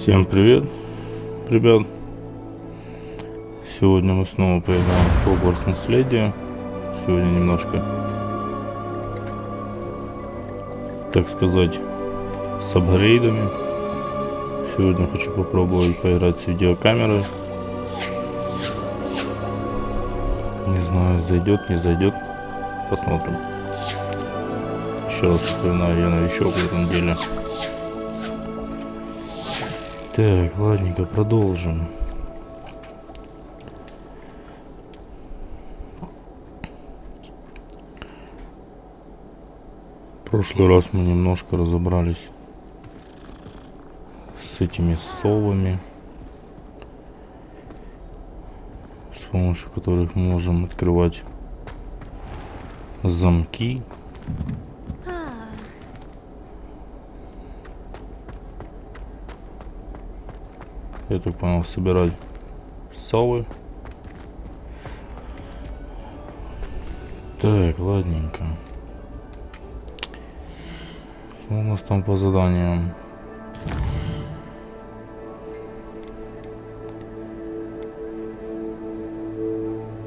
Всем привет, ребят! Сегодня мы снова поиграем в HOGWARTS наследие. Сегодня немножко, так сказать, с апгрейдами. Сегодня хочу попробовать поиграть с видеокамерой. Не знаю, зайдет, не зайдет. Посмотрим. Еще раз напоминаю, я новичок в этом деле. Так, ладненько, продолжим. В прошлый раз мы немножко разобрались с этими совами, с помощью которых мы можем открывать замки. Я так понял, собирать совы. Так, ладненько. Что у нас там по заданиям?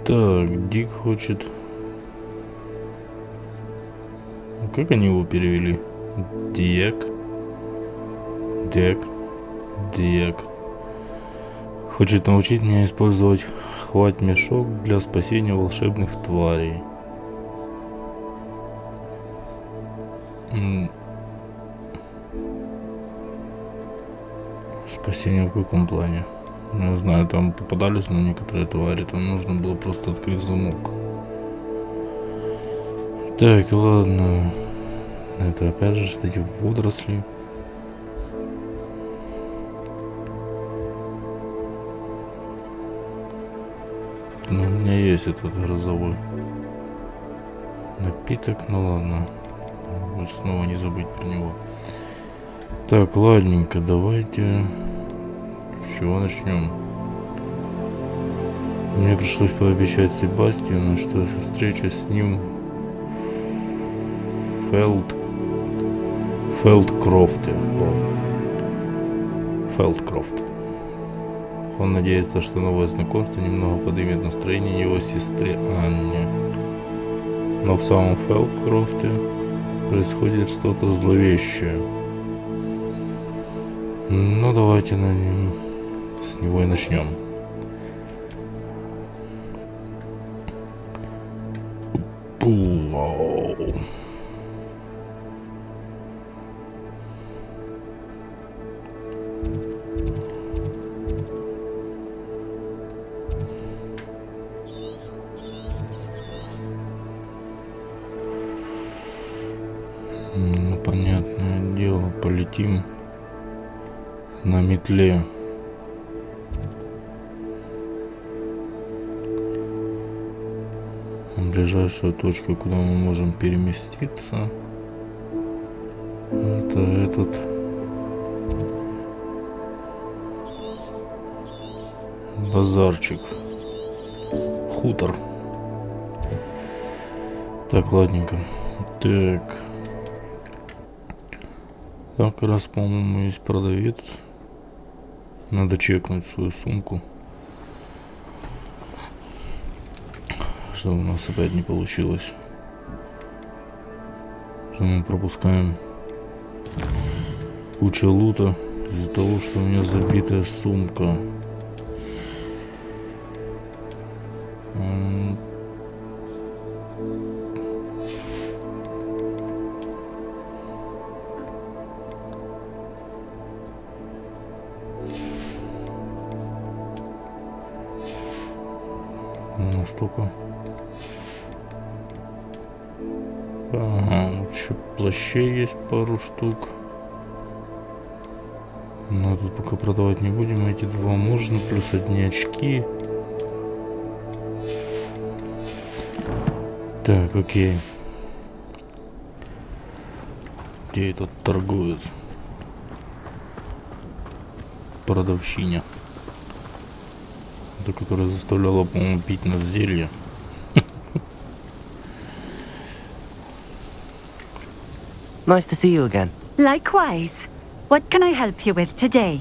Так, Дик хочет... Как они его перевели? Дек. Хочет научить меня использовать хвать-мешок для спасения волшебных тварей. Спасение в каком плане? Не знаю, там попадались на некоторые твари, там нужно было просто открыть замок. Так, ладно. Это опять же эти водоросли. Но у меня есть этот грозовой напиток, ну ладно. Снова не забыть про него. Так, ладненько, давайте... С чего начнем? Мне пришлось пообещать Себастьяну, что встреча с ним в Фелдкрофт. Он надеется, что новое знакомство немного поднимет настроение его сестре Анне. Но в самом Фелдкрофте происходит что-то зловещее. Ну, давайте с него и начнем. Вау. Ну, понятное дело, полетим на метле. Ближайшая точка, куда мы можем переместиться, это этот базарчик, хутор. Так, ладненько. Так, там как раз, по-моему, есть продавец. Надо чекнуть свою сумку, чтобы у нас опять не получилось, что мы пропускаем кучу лута из-за того, что у меня забитая сумка. Столько. Ага, вот еще плащей есть пару штук. Но тут пока продавать не будем. Эти два можно, плюс одни очки. Так, окей. Где этот торговец? Продавщиня. Которая заставляла, по-моему, пить на зелье. Nice to see you again. Likewise. What can I help you with today?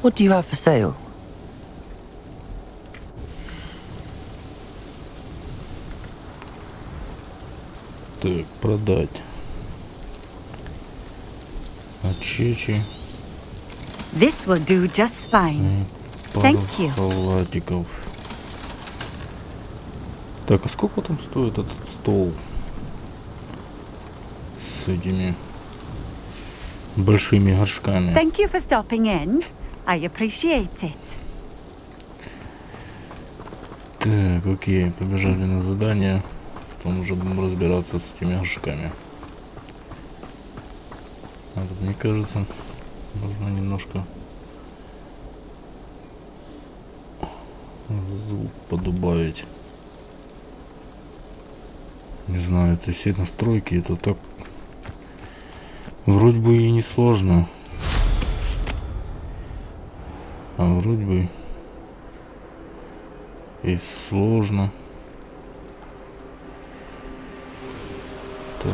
What do you have for sale? Так, продать. Очечи. This will do just fine. Пару Thank you. халатиков. Так, а сколько там стоит этот стол? С этими большими горшками. Thank you for stopping in. I appreciate it. Так, окей, побежали на задание. Потом уже будем разбираться с этими горшками. А тут, мне кажется, нужно немножко звук подубавить. Не знаю, это все настройки, это так вроде бы и не сложно. А вроде бы и сложно. Так.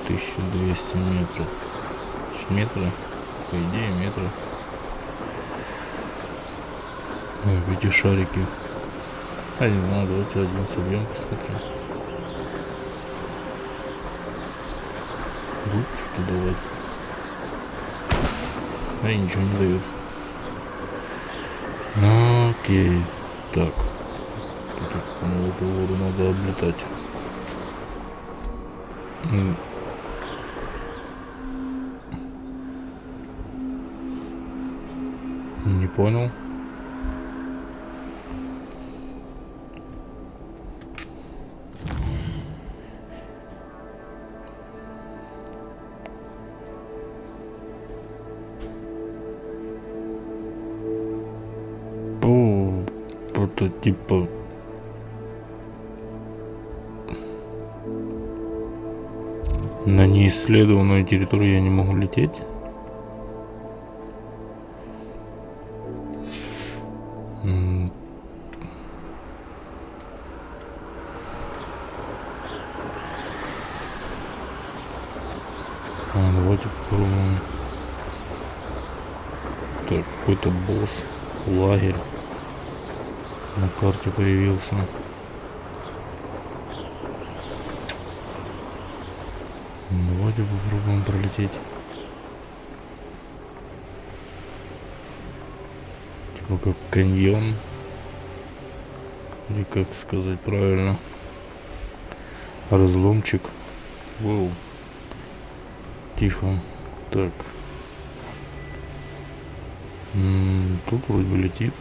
1200 метров. Метра? По идее, метра. Так, эти шарики. А не знаю, давайте один собьем, посмотрим. Будет что-то давать. А и ничего не дают. Окей. Так. Тут, по-моему, эту воду надо облетать. Не понял. О, это типа... На неисследованную территорию я не могу лететь. Давайте попробуем. Так, какой-то босс, лагерь на карте появился. Давайте попробуем пролететь. Типа как каньон. Или как сказать правильно. Разломчик. Воу. Тихо. Так. Тут вроде бы летит.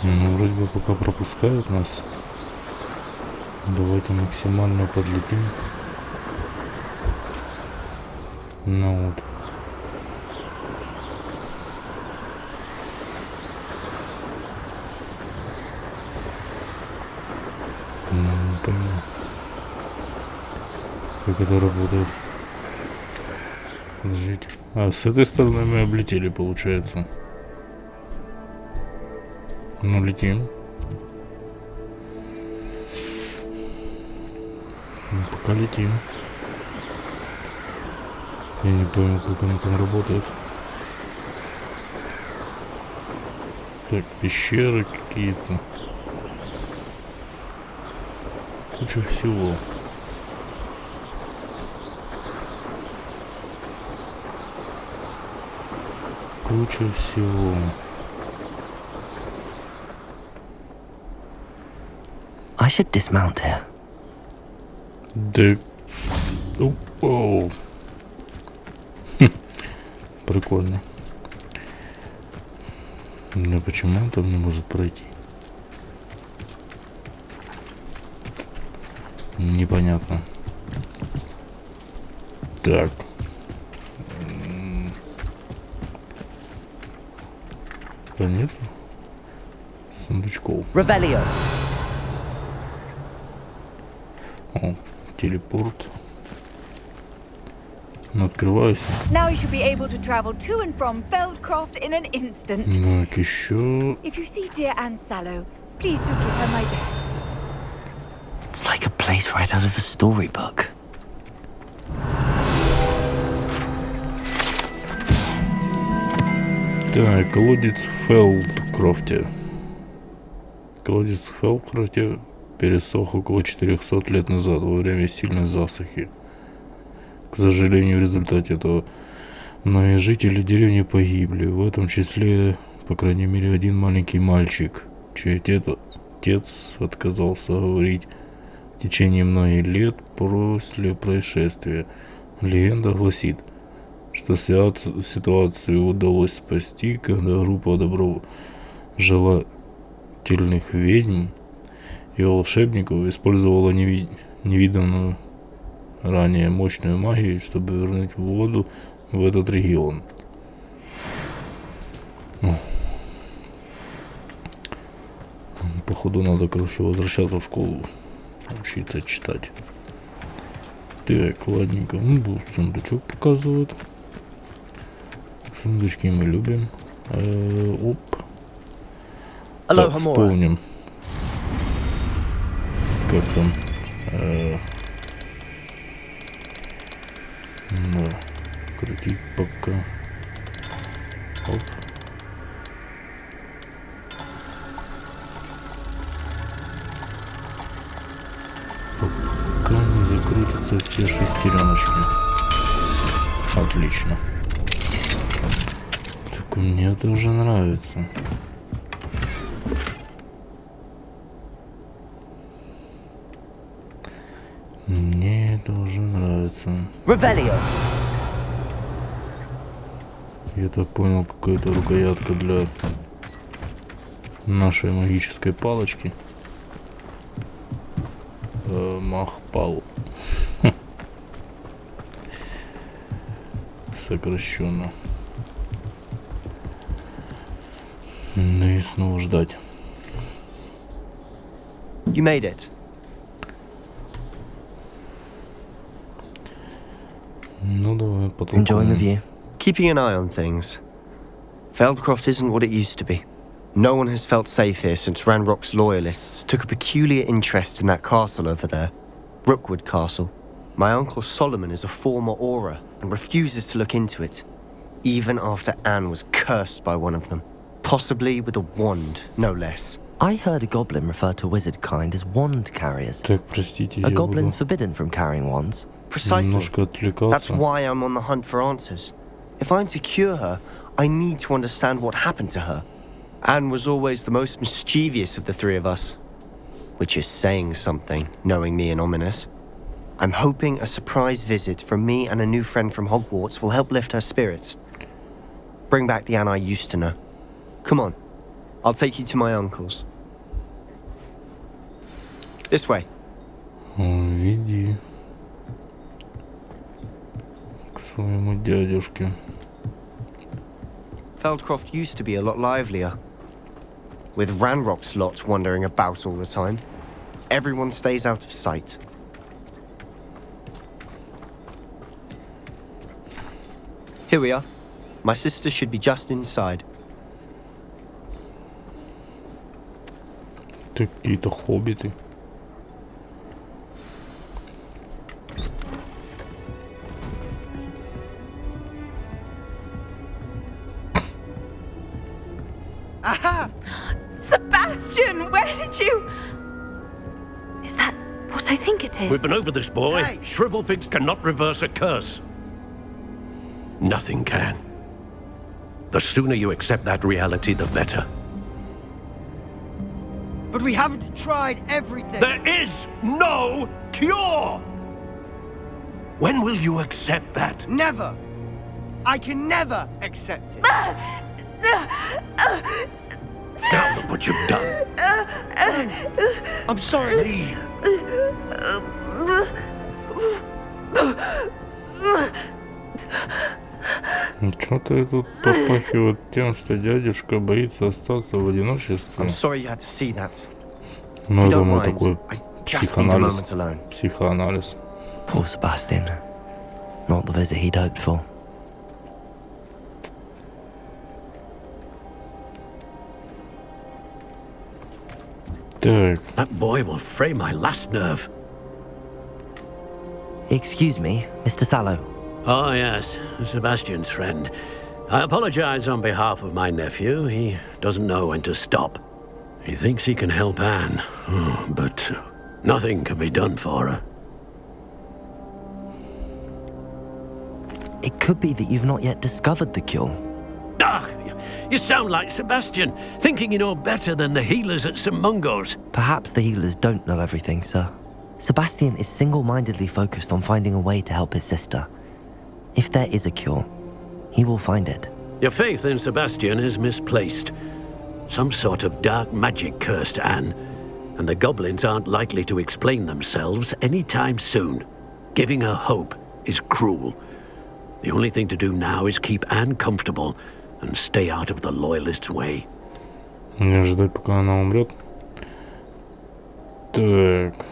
Ну, вроде бы пока пропускают нас. Давайте максимально подлетим. Ну вот. Не пойму, как это работает. Подождите. А, с этой стороны мы облетели, получается. Ну, летим. Ну, пока летим. Я не пойму, как оно там работает. Так, пещеры какие-то. Куча всего. Куча всего. I should dismount here. Да... Оу. Прикольно. Но почему он там не может пройти? Непонятно. Так. Да нет. Сундучков. Revelio. О, телепорт. Открываюсь. Now you should be able to travel to and from Feldcroft in an instant. Так, еще. If you see dear Anne Sallow, please do give her my best. It's like a place right out of a storybook. Так, колодец в Фелдкрофте. Колодец в Фелдкрофте пересох около 400 лет назад во время сильной засухи. К сожалению, в результате этого многие жители деревни погибли. В этом числе, по крайней мере, один маленький мальчик, чей отец отказался говорить в течение многих лет после происшествия. Легенда гласит, что ситуацию удалось спасти, когда группа доброжелательных ведьм и волшебников использовала невиданную ранее мощную магию, чтобы вернуть воду в этот регион. Походу надо, короче, возвращаться в школу, учиться читать. Так, ладненько. Ну, сундучок показывает. Сундучки мы любим. Оп. Так, вспомним. Как там? Да. Крутить пока. Оп. Пока не закрутятся все шестереночки. Отлично. Так мне это уже нравится. Мне это уже нравится. Revelio. Я так понял, какая-то рукоятка для нашей магической палочки. Махпал. Сокращенно. Ну и снова ждать. You made it. Ну давай, потом. Enjoying the view. Keeping an eye on things. Feldcroft isn't what it used to be. No one has felt safe here since Ranrock's loyalists took a peculiar interest in that castle over there. Rookwood Castle. My uncle Solomon is a former Auror and refuses to look into it, even after Anne was cursed by one of them. Possibly with a wand, no less. I heard a goblin refer to wizard kind as wand carriers. Так, простите, A я goblin's буду forbidden from carrying wands. Precisely. немножко That's отвлекаться. why I'm on the hunt for answers. If I'm to cure her, I need to understand what happened to her. Anne was always the most mischievous of the three of us. Which is saying something, knowing me and ominous. I'm hoping a surprise visit from me and a new friend from Hogwarts will help lift her spirits. Bring back the Anne I used to know. Come on, I'll take you to my uncle's. This way. Веди к своему дядюшке. Feldcroft used to be a lot livelier. With Ranrock's lot wandering about all the time. Everyone stays out of sight. Here we are. My sister should be just inside. Какие-то хоббиты. Aha! Sebastian, where did you... Is that what I think it is? We've been over this, boy. Shrivelfigs cannot reverse a curse. Nothing can. The sooner you accept that reality, the better. But we haven't tried everything. There is no cure! When will you accept that? Never. I can never accept it. Now look what you've done. I'm sorry. Leave. Что-то тут попахивает тем, что дядюшка боится остаться в одиночестве. I'm sorry you had to see that. Ну, You это don't мой mind? такой I just need a психоанализ. moment alone. Психоанализ. Poor Sebastian. Not the visit he'd hoped for. Так, That boy will fray my last nerve. Excuse me, Mr. Sallow. Oh, yes, Sebastian's friend. I apologize on behalf of my nephew. He doesn't know when to stop. He thinks he can help Anne, but nothing can be done for her. It could be that you've not yet discovered the cure. Ah, you sound like Sebastian, thinking you know better than the healers at St. Mungo's. Perhaps the healers don't know everything, sir. Sebastian is single-mindedly focused on finding a way to help his sister. If there is a cure, he will find it. Your faith in Sebastian is misplaced. Some sort of dark magic cursed Anne, and the goblins aren't likely to explain themselves anytime soon. Giving her hope is cruel. The only thing to do now is keep Anne comfortable and stay out of the loyalists' way. не ждать, пока она умрет. Так,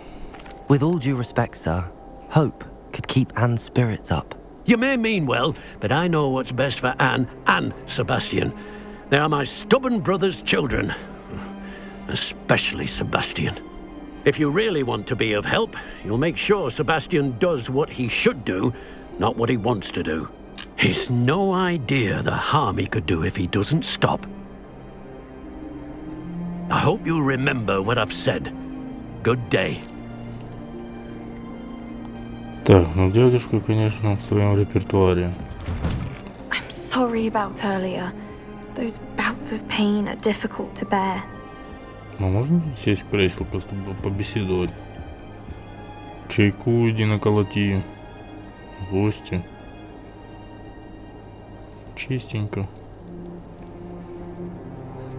With all due respect, sir, hope could keep Anne's spirits up. You may mean well, but I know what's best for Anne and Sebastian. They are my stubborn brother's children. Especially Sebastian. If you really want to be of help, you'll make sure Sebastian does what he should do, not what he wants to do. He's no idea the harm he could do if he doesn't stop. I hope you'll remember what I've said. Good day. так, ну дядюшка, конечно, в своем репертуаре. I'm sorry about earlier. Those bouts of pain are difficult to bear. Ну, можно сесть в кресло, просто побеседовать? Чайку иди наколоти. Гости. Чистенько.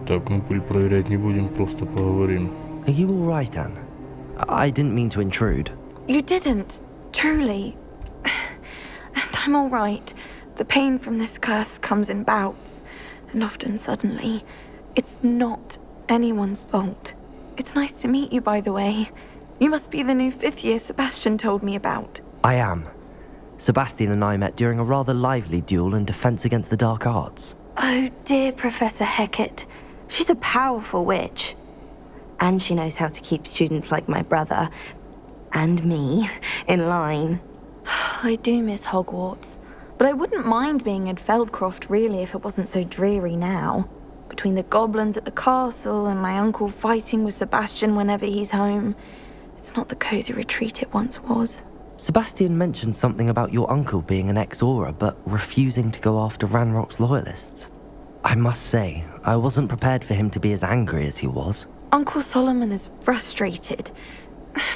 Так, ну пыль проверять не будем, просто поговорим. Are you all right, Anne? I didn't mean to intrude. You didn't, truly. And I'm all right. The pain from this curse comes in bouts, and often suddenly. It's not anyone's fault. It's nice to meet you, by the way. You must be the new 5th year Sebastian told me about. I am. Sebastian and I met during a rather lively duel in defense against the dark arts. Oh, dear Professor Hecat. She's a powerful witch. And she knows how to keep students like my brother, and me, in line. I do miss Hogwarts, but I wouldn't mind being in Feldcroft really if it wasn't so dreary now. Between the goblins at the castle and my uncle fighting with Sebastian whenever he's home, it's not the cozy retreat it once was. Sebastian mentioned something about your uncle being an ex-Auror, but refusing to go after Ranrock's loyalists. I must say, I wasn't prepared for him to be as angry as he was. Uncle Solomon is frustrated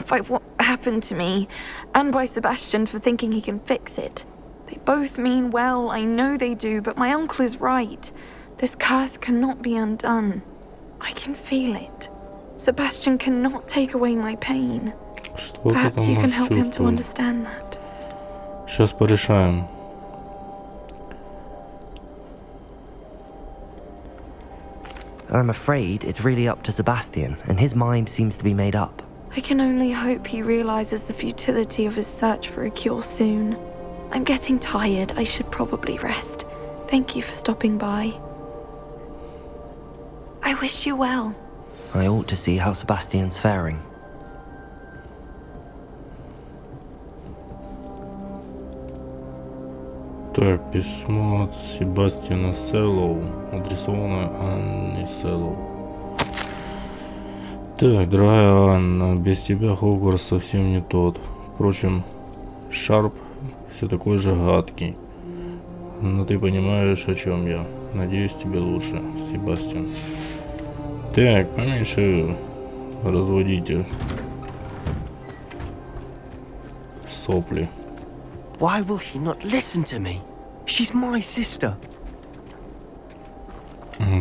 by what happened to me, and by Sebastian for thinking he can fix it. They both mean well, I know they do, but my uncle is right. This curse cannot be undone. I can feel it. Sebastian cannot take away my pain. Что ты Perhaps там you can можешь help him to чувствовать? understand that. Сейчас порешаем. I'm afraid it's really up to Sebastian, and his mind seems to be made up. I can only hope he realizes the futility of his search for a cure soon. I'm getting tired. I should probably rest. Thank you for stopping by. I wish you well. I ought to see how Sebastian's faring. Так, письмо от Себастьяна Селлоу, адресованное Анне Селлоу. Так, дорогая Анна, без тебя Хогвартс совсем не тот. Впрочем, Шарп все такой же гадкий. Но ты понимаешь, о чем я. Надеюсь, тебе лучше, Себастьян. Так, поменьше разводите сопли. Why will he not listen to me? She's my sister.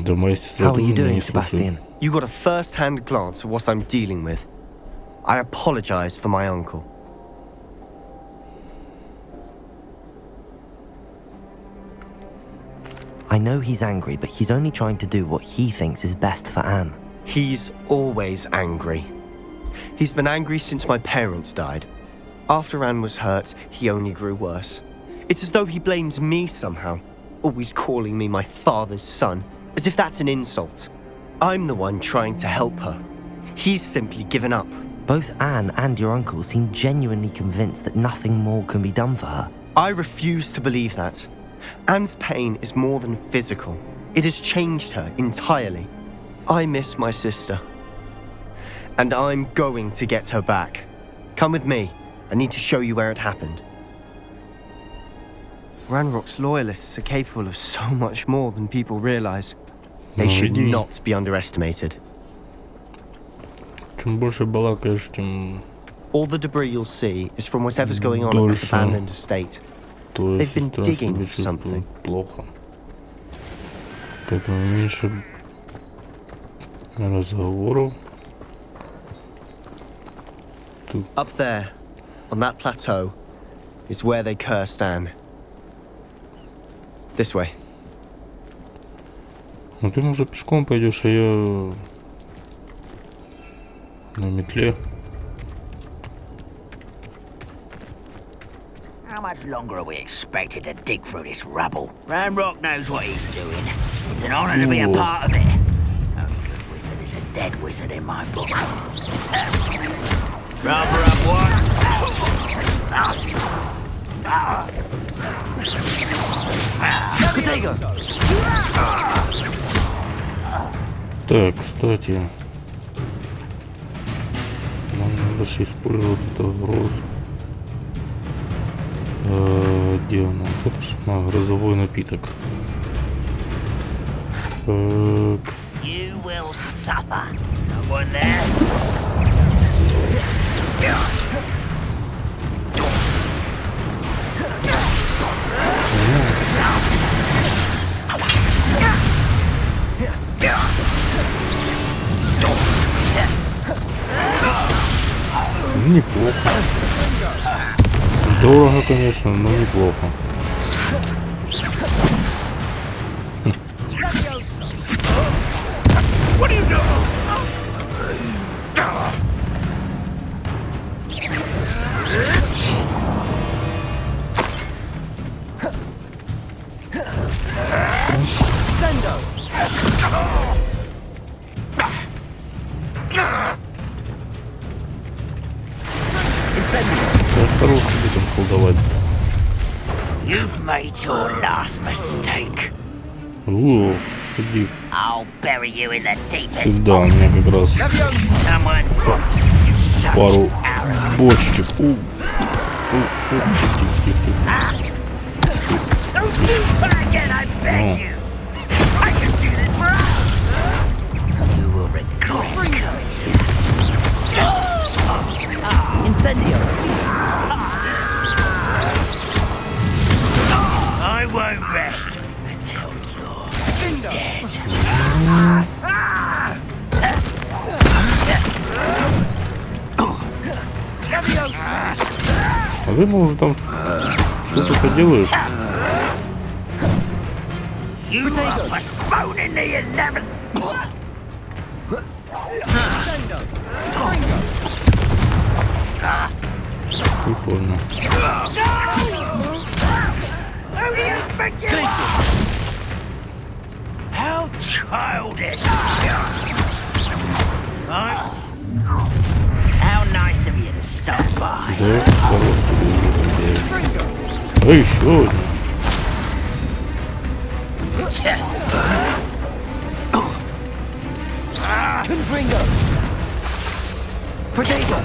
Да моя сестра How are тоже you меня doing, не слушает. Sebastian? You got a first-hand glance at what I'm dealing with. I apologize for my uncle. I know he's angry, but he's only trying to do what he thinks is best for Anne. He's always angry. He's been angry since my parents died. After Anne was hurt, he only grew worse. It's as though he blames me somehow, always calling me my father's son, as if that's an insult. I'm the one trying to help her. He's simply given up. Both Anne and your uncle seem genuinely convinced that nothing more can be done for her. I refuse to believe that. Anne's pain is more than physical. It has changed her entirely. I miss my sister. And I'm going to get her back. Come with me. I need to show you where it happened. Ranrock's loyalists are capable of so much more than people realize. They should not be underestimated. Чем больше балакаешь, тем All the debris you'll see is from whatever's going on at this abandoned estate. твоя They've been сестра digging себя for something. чувствует плохо. Поэтому меньше разговоров. Тут Up there, on that plateau, is where they cursed Anne. This way. Ну ты, может, пешком пойдешь, а я на метле. How much longer are we expected to dig through this rubble? Ranrock knows what he's doing. It's an honor to be a Ooh. part of it. Only good wizard is a dead wizard in my book. Rather up what? Potato! Так, кстати, нам надо же использовать это гроз. Где она? Вот это ж, грозовой напиток. Так. You will suffer. No one there? Неплохо. Дорого, конечно, но неплохо. What are you doing? Так, хороший будет колдовать. You've made your last mistake. О, иди I'll bury you in the deepest сюда, у меня как раз Someone's such пару arrogance. бочечек. Don't do that again, I beg you. I can do this for us. You will regret coming here. Incendio! I won't rest until you're dead. А ты, может, там что-то поделаешь? You are postponing the inevitable. Прикольно. Who do you think you are? How childish. How nice of you to stop by. Да, хороший будет. А еще один. Confringo! Potato!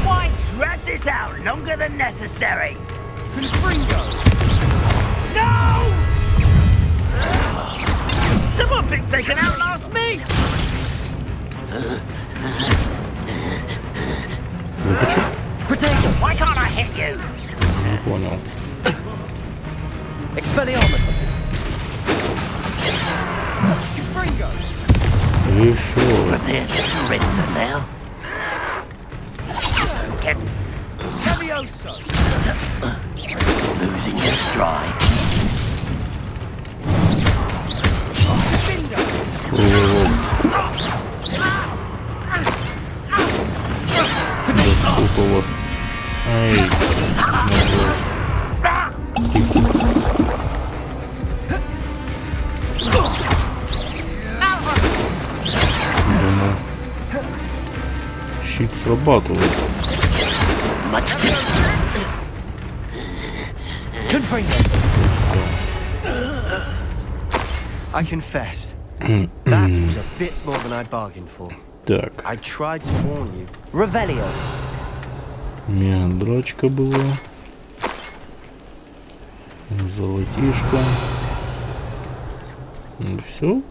Why drag this out longer than necessary? No! Someone thinks they can outlast me! Ну почему? Potato! Why can't I hit you? Не понял. Expelliarmus! Еще. Prepare to surrender now. Get closer. Losing your stride. Стукало. Ай. Щит срабатывает. I confess, that was a bit more than I bargained for. Так, I tried to warn you. Revelio. мега-драчка была. Золотишко. Ну все.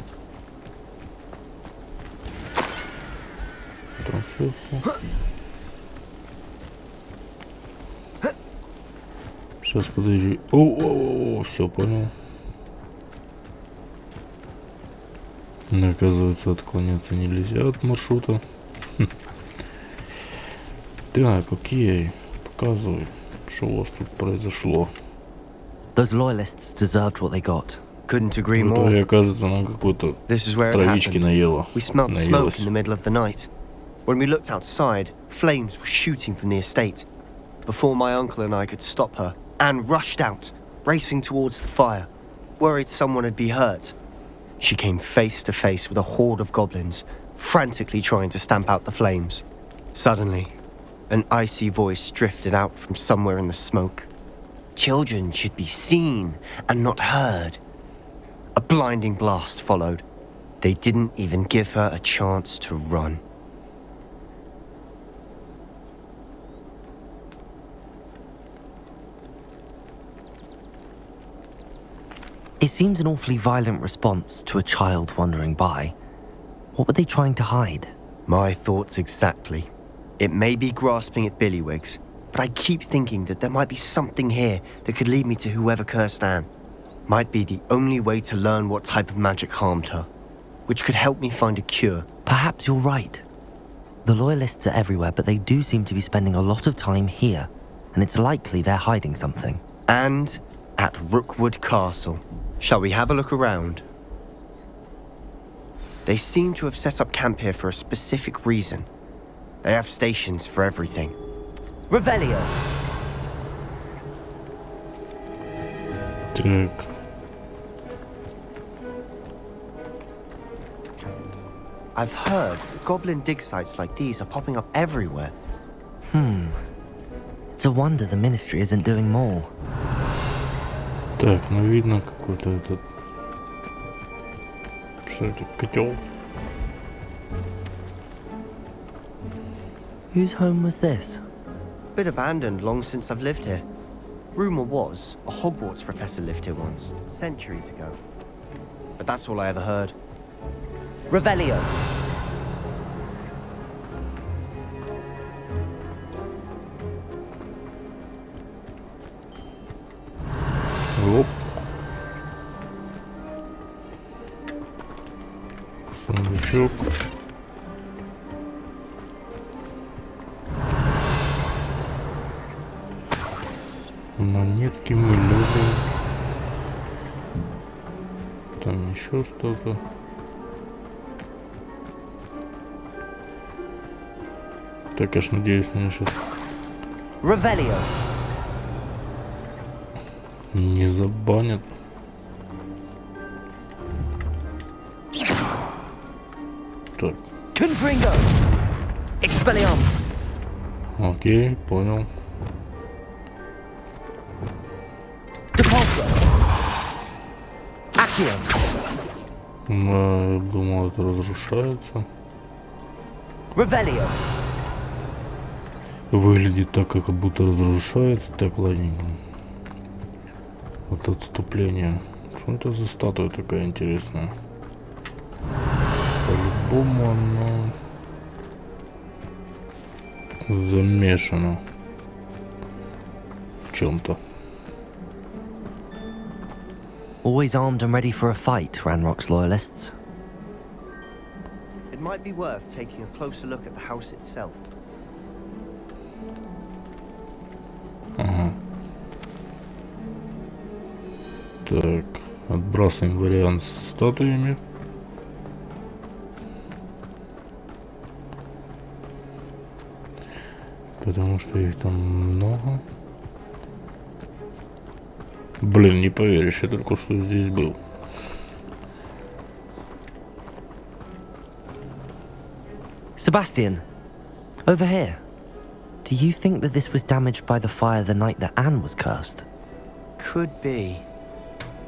Там сверху. Сейчас подожди. О, все понял. Оказывается, отклоняться нельзя от маршрута. Так, окей. Показывай, что у вас тут произошло. Those loyalists deserved what they got. Couldn't agree Это, more. я, кажется, нам какой-то This is where it травички happened. наело. We smelled smoke Наелось. in the middle of the night. When we looked outside, flames were shooting from the estate. Before my uncle and I could stop her, Anne rushed out, racing towards the fire, worried someone had been hurt. She came face to face with a horde of goblins, frantically trying to stamp out the flames. Suddenly, an icy voice drifted out from somewhere in the smoke. Children should be seen and not heard. A blinding blast followed. They didn't even give her a chance to run. It seems an awfully violent response to a child wandering by. What were they trying to hide? My thoughts exactly. It may be grasping at Billywigs, but I keep thinking that there might be something here that could lead me to whoever cursed Anne. Might be the only way to learn what type of magic harmed her, which could help me find a cure. Perhaps you're right. The loyalists are everywhere, but they do seem to be spending a lot of time here, and it's likely they're hiding something. And at Rookwood Castle. Shall we have a look around? They seem to have set up camp here for a specific reason. They have stations for everything. Revelio. Так. I've heard that goblin dig sites like these are popping up everywhere. It's a wonder the ministry isn't doing more. Так, ну видно какой-то этот... Что это? Котел? Whose home was this? Bit abandoned long since I've lived here. Rumour was a Hogwarts professor lived here once, centuries ago. But that's all I ever heard. Revelio. Оп. Сундучок. Монетки мы любим. Там еще что-то. Так, я ж надеюсь, меня сейчас Revelio. не забанят. Так, Confringo. Expelliarmus. окей, понял. Depulso. Accio. Я думал, это разрушается. Revelio. Выглядит так, как будто разрушается. Так, ладненько. Вот отступление. Что это за статуя такая интересная? По-любому она замешана в чем-то. Always armed and ready for a fight, Ranrock's loyalists. It might be worth taking a closer look at the house itself. Так, отбрасываем вариант с статуями. Потому что их там много. Блин, не поверишь, я только что здесь был. Sebastian, over here. Do you think that this was damaged by the fire the night that Anne was cursed? Could be.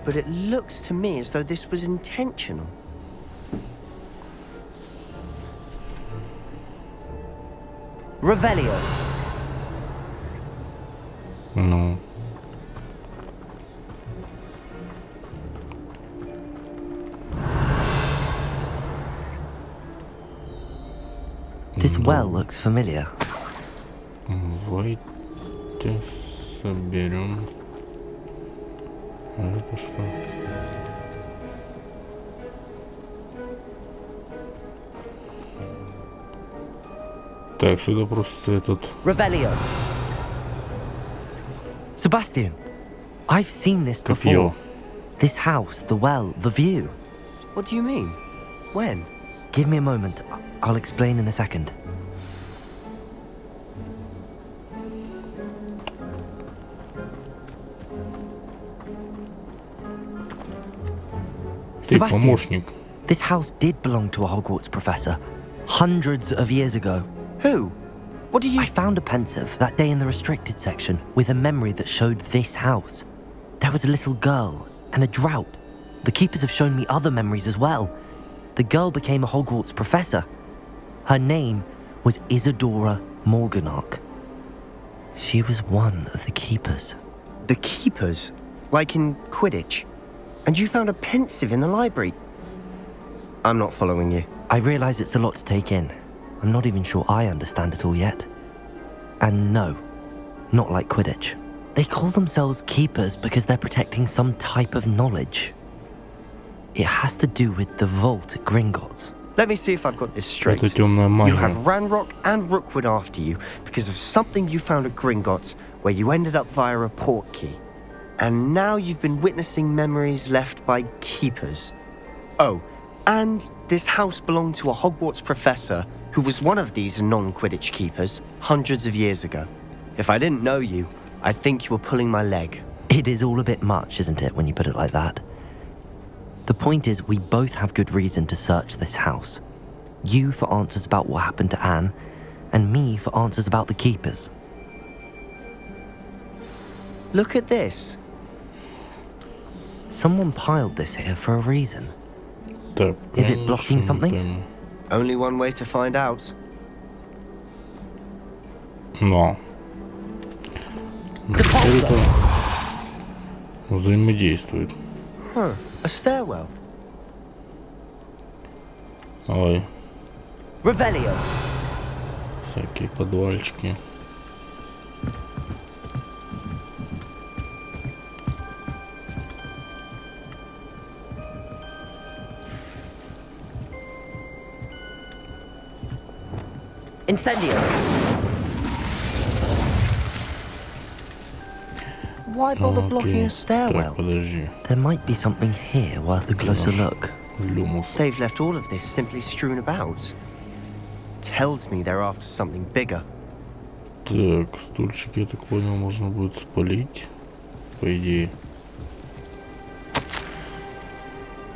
But it looks to me as though this was intentional. Revelio. Ну. This well looks familiar. Давайте соберем. А это что? Так, сюда просто этот... Revelio. Sebastian, I've seen this before. Копье. This house, the well, the view. What do you mean? When? Give me a moment. I'll explain in a second. Ты помощник. This house did belong to a Hogwarts professor hundreds of years ago. Who? What do you... I found a pensive that day in the restricted section with a memory that showed this house. There was a little girl and a drought. The keepers have shown me other memories as well. The girl became a Hogwarts professor. Her name was Isadora Morganach. She was one of the keepers. The keepers? Like in Quidditch? And you found a pensive in the library? I'm not following you. I realize it's a lot to take in. I'm not even sure I understand it all yet. And no, not like Quidditch. They call themselves keepers because they're protecting some type of knowledge. It has to do with the vault at Gringotts. Let me see if I've got this straight. Это темная магия. You have Ranrock and Rookwood after you because of something you found at Gringotts where you ended up via a port key. And now you've been witnessing memories left by keepers. Oh, and this house belonged to a Hogwarts professor who was one of these non-Quidditch keepers hundreds of years ago. If I didn't know you, I'd think you were pulling my leg. It is all a bit much, isn't it, when you put it like that? The point is, we both have good reason to search this house. You for answers about what happened to Anne, and me for answers about the keepers. Look at this. Someone piled this here for a reason. Так, Is it blocking something? там. Only one way to find out. Но. Теперь это взаимодействует. Huh, a stairwell. Ой, Revelio. всякие подвальчики. Incendio. Why bother blocking a stairwell? Так, подожди. There might be something here worth a closer look. Люмус. They've left all of this simply strewn about. Tells me they're after something bigger. Так, стульчики, я так понял, можно будет спалить. По идее.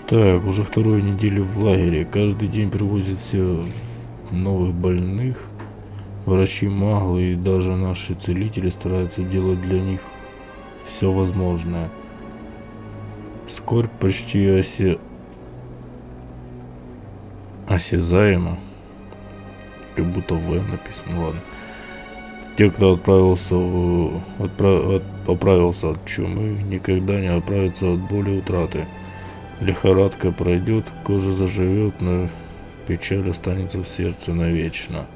Так, уже вторую неделю в лагере. Каждый день привозят все новых больных. Врачи, маглы и даже наши целители стараются делать для них все возможное. Скорбь почти осязаема. Как будто В написано, ладно. Те, кто оправился от чумы, никогда не оправятся от боли и утраты. Лихорадка пройдет, кожа заживет, но печаль останется в сердце навечно.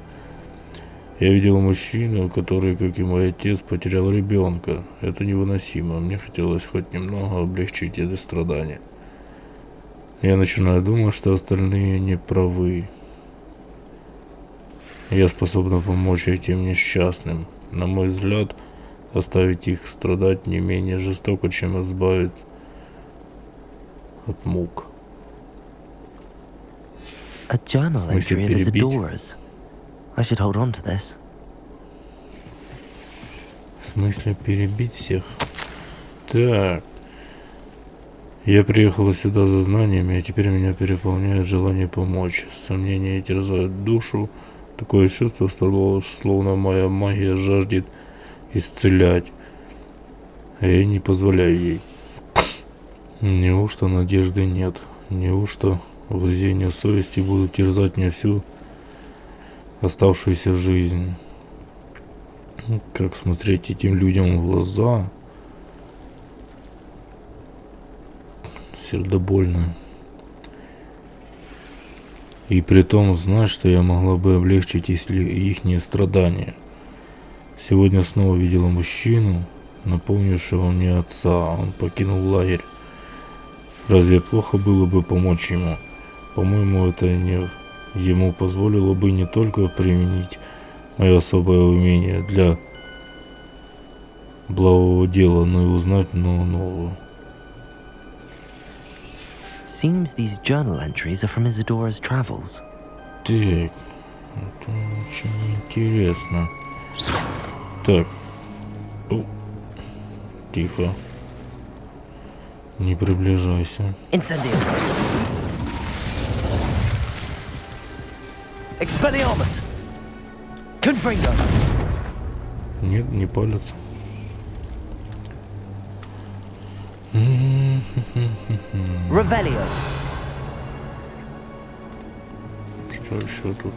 Я видел мужчину, который, как и мой отец, потерял ребенка. Это невыносимо. Мне хотелось хоть немного облегчить это страдание. Я начинаю думать, что остальные не правы. Я способна помочь этим несчастным. На мой взгляд, оставить их страдать не менее жестоко, чем избавить от мук. A journal В смысле, entry of перебить? Isadora's. I should hold on to this. В смысле перебить всех? Так. Я приехала сюда за знаниями, а теперь меня переполняет желание помочь. Сомнения терзают душу. Такое чувство, словно моя магия жаждет исцелять. А я не позволяю ей. Неужто надежды нет? Неужто угрызения совести будут терзать мне всю оставшуюся жизнь? Как смотреть этим людям в глаза? Сердобольно. И при том знать, что я могла бы облегчить ихние страдания. Сегодня снова видела мужчину, напомнившего мне отца. Он покинул лагерь. Разве плохо было бы помочь ему? По-моему, это не ему позволило бы не только применить мое особое умение для благого дела, но и узнать нового. Seems these journal entries are from Isadora's travels. Так, это очень интересно. Так. О, тихо. Не приближайся. Incendio. Expelliarmus. Confringo. Нет, не палится. Revelio. Что еще тут?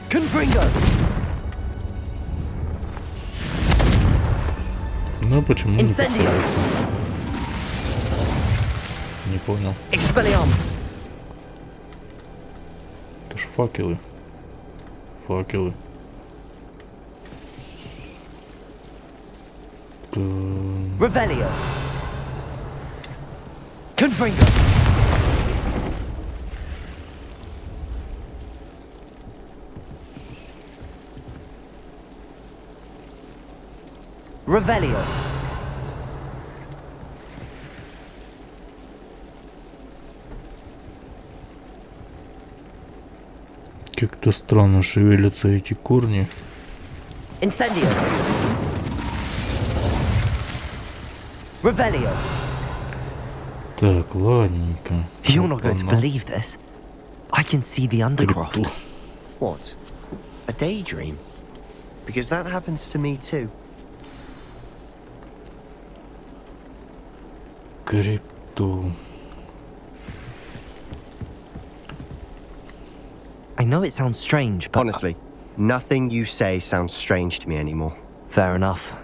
Confringo. Ну почему не Incendio. подпалится? Не понял. Expelliarmus. Это ж факелы. Факелы. Revelio. Confringo. Revelio. Как-то странно шевелятся эти корни. Incendio. Revelio. Так, ладненько. You're not going to Опа-на. believe this. I can see the Undercroft. Крипту. What? A daydream? Because that happens to me too. Крипту. I know it sounds strange, but Honestly, nothing you say sounds strange to me anymore. fair enough.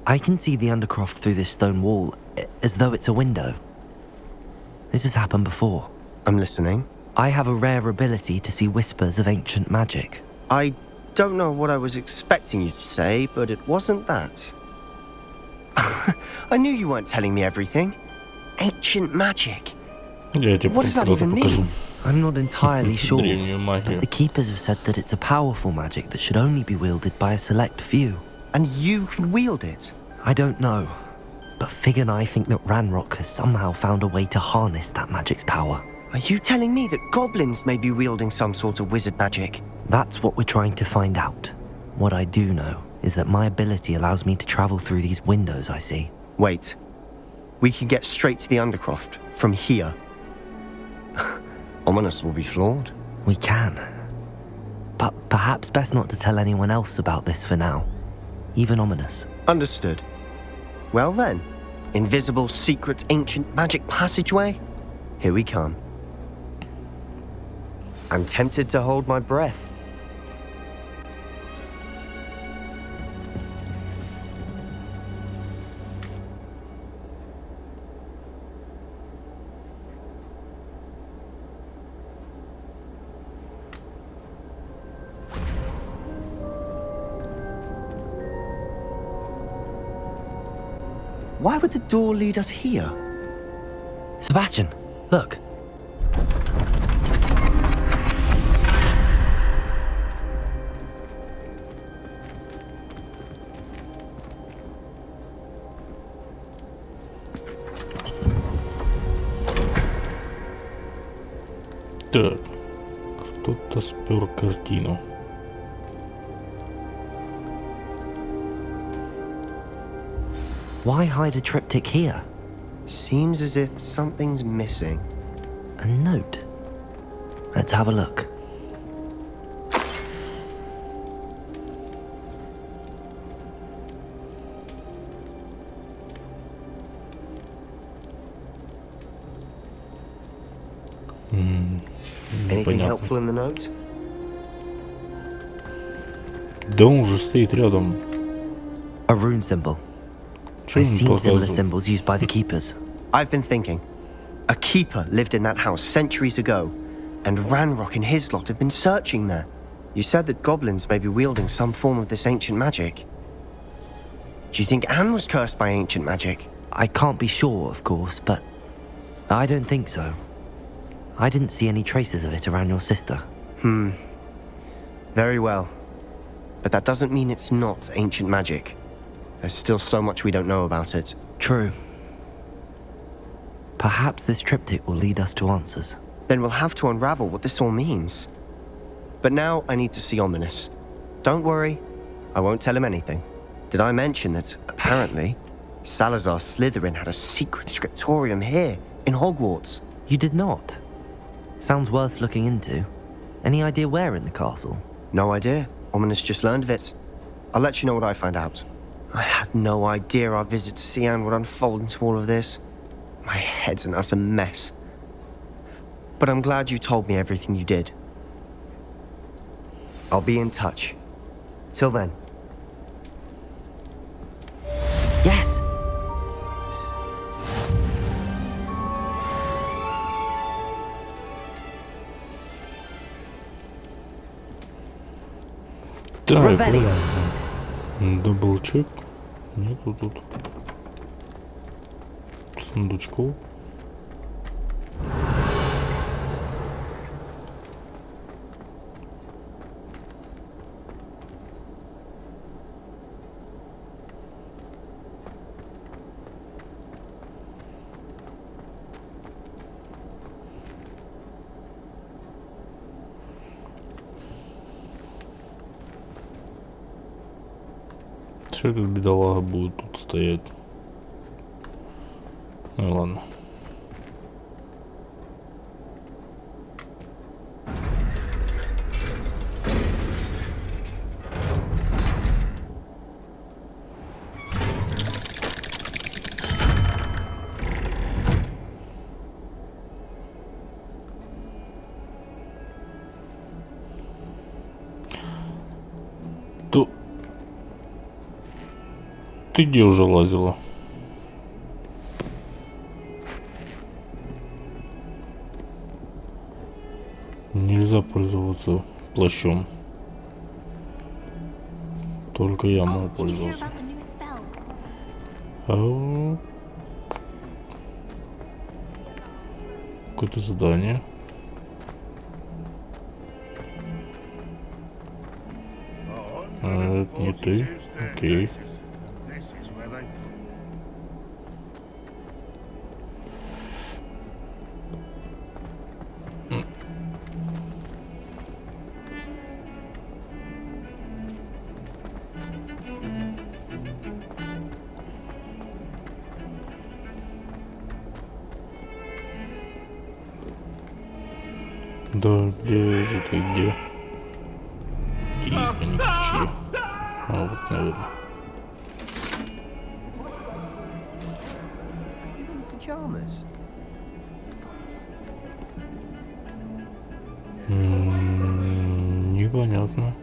I can see the Undercroft through this stone wall, as though it's a window. This has happened before. I'm listening. I have a rare ability to see whispers of ancient magic. I don't know what I was expecting you to say, but it wasn't that. I knew you weren't telling me everything. Ancient magic. Я тебе What does that просто even покажу. mean? I'm not entirely sure, Древнюю магию. but the keepers have said that it's a powerful magic that should only be wielded by a select few. And you can wield it. I don't know, but Fig and I think that Ranrock has somehow found a way to harness that magic's power. Are you telling me that goblins may be wielding some sort of wizard magic? That's what we're trying to find out. What I do know is that my ability allows me to travel through these windows I see. Wait. We can get straight to the Undercroft from here. Ominous will be flawed. We can. But perhaps best not to tell anyone else about this for now. Even Ominous. Understood. Well then, invisible, secret, ancient magic passageway? Here we come. I'm tempted to hold my breath. Why would the door lead us here? Sebastian, look. Так. Кто-то спер картину. Why hide a triptych here? Seems as if something's missing. A note. Let's have a look. Anything Непонятно. helpful in the note? Да он же стоит рядом. A rune symbol. Чё I've он seen similar показывает? symbols used by the keepers. I've been thinking. A keeper lived in that house centuries ago, and Ranrock and his lot have been searching there. You said that goblins may be wielding some form of this ancient magic. Do you think Anne was cursed by ancient magic? I can't be sure, of course, but I don't think so. I didn't see any traces of it around your sister. Very well. But that doesn't mean it's not ancient magic. There's still so much we don't know about it. True. Perhaps this triptych will lead us to answers. Then we'll have to unravel what this all means. But now I need to see Ominous. Don't worry, I won't tell him anything. Did I mention that, apparently, Salazar Slytherin had a secret scriptorium here, in Hogwarts? You did not. Sounds worth looking into. Any idea where in the castle? No idea. Ominous just learned of it. I'll let you know what I find out. I had no idea our visit to Sian would unfold into all of this. My head's an utter mess. But I'm glad you told me everything you did. I'll be in touch. Till then. Yes! Так, Ревелио. даблчек. Нету тут сундучков. Что этот бедолага будет тут стоять? Ну ладно. То... Ты где уже лазила? Нельзя пользоваться плащом. Только я могу пользоваться. Какое-то задание. Это не ты. Окей. Да, где же ты, где? Тихо, не кричи. А вот, наверное. Pajamas. Непонятно.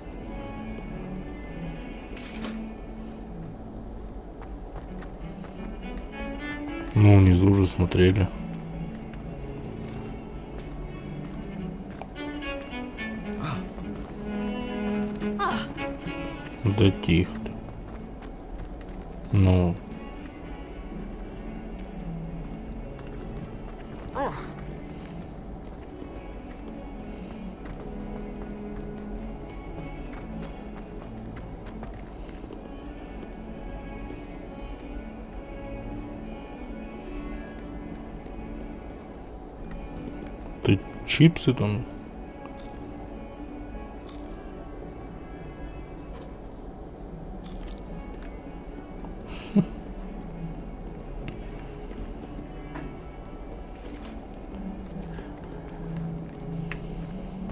Ну, внизу уже смотрели. Да тихо ты. Ну. Ты чипсы там.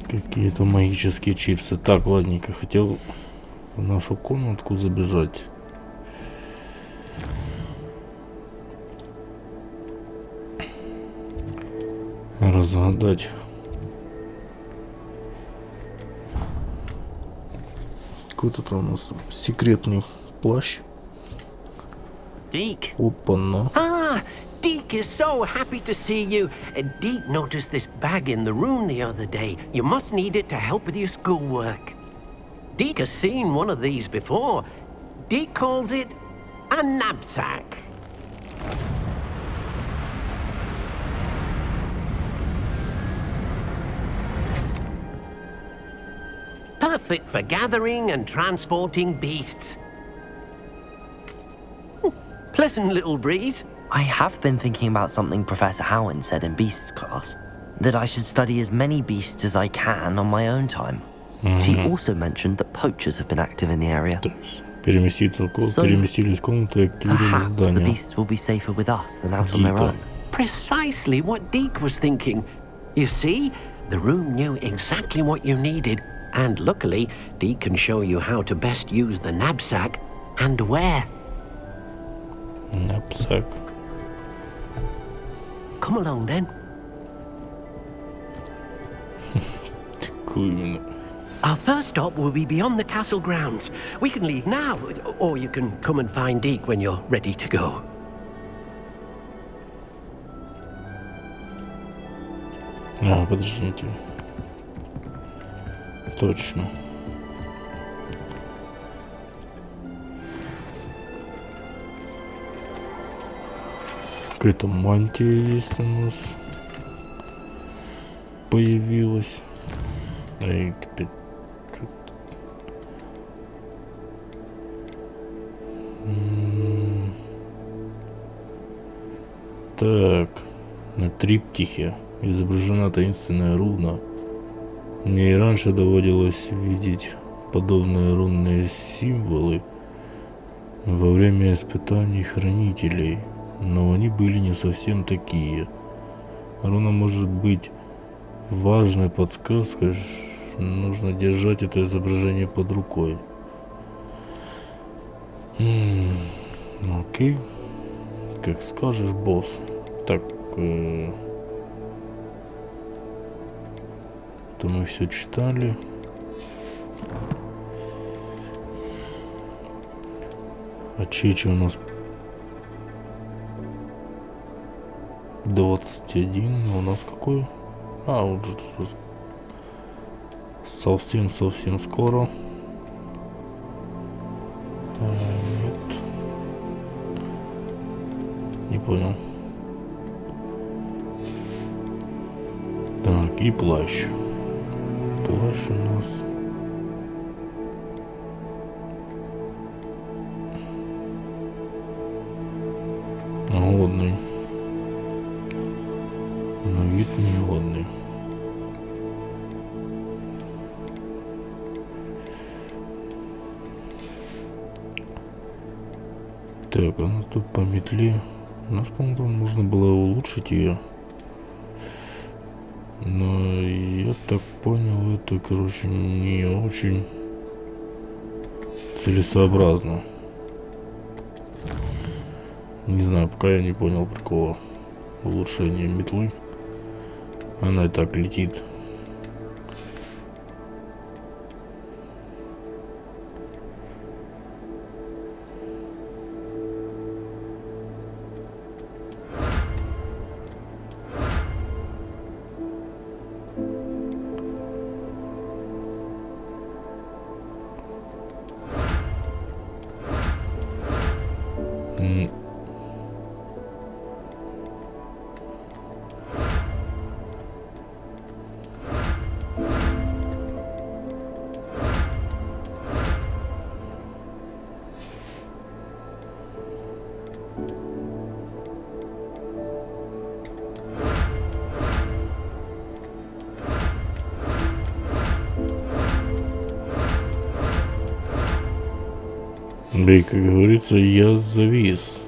Какие-то магические чипсы. Так, ладненько, хотел в нашу комнатку забежать. Разгадать. Какой-то там у нас секретный плащ. Deke. Опа-на. Ah, Deke is so happy to see you. Deke noticed this bag in the room the other day. You must need it to help with your schoolwork. Deke has seen one of these before. Deke calls it a knapsack. Perfect for gathering and transporting beasts. Pleasant little breeze. I have been thinking about something Professor Howen said in Beasts class, that I should study as many beasts as I can on my own time. She also mentioned that poachers have been active in the area. То есть переместились в комнату и активировали Perhaps the здание. beasts will be safer with us than out on their Дика. own. Precisely what Deke was thinking. You see, the room knew exactly what you needed, and luckily, Deke can show you how to best use the knapsack and where. Knapsack. Come along then. Какой именно? Our first stop will be beyond the castle grounds. We can leave now, or you can come and find Deke when you're ready to go. А, подождите. Точно. Какая-то мантия есть у нас. Появилась. Эй, теперь... Так, на триптихе изображена таинственная руна. Мне и раньше доводилось видеть подобные рунные символы во время испытаний хранителей, но они были не совсем такие. Руна может быть важной подсказкой, нужно держать это изображение под рукой. Окей. Как скажешь, босс. Так, это мы все читали. А чечи у нас 21. А у нас какой? А, уже совсем скоро. Нет. Не понял. Так, и плащ. Плащ у нас. Годный. Но вид негодный. Так, у нас тут по метле. У нас, по-моему, можно было улучшить ее. Но я так понял, это, короче, не очень целесообразно. Не знаю, пока я не понял прикола улучшения метлы. Она и так летит. Да и, как говорится, я завис.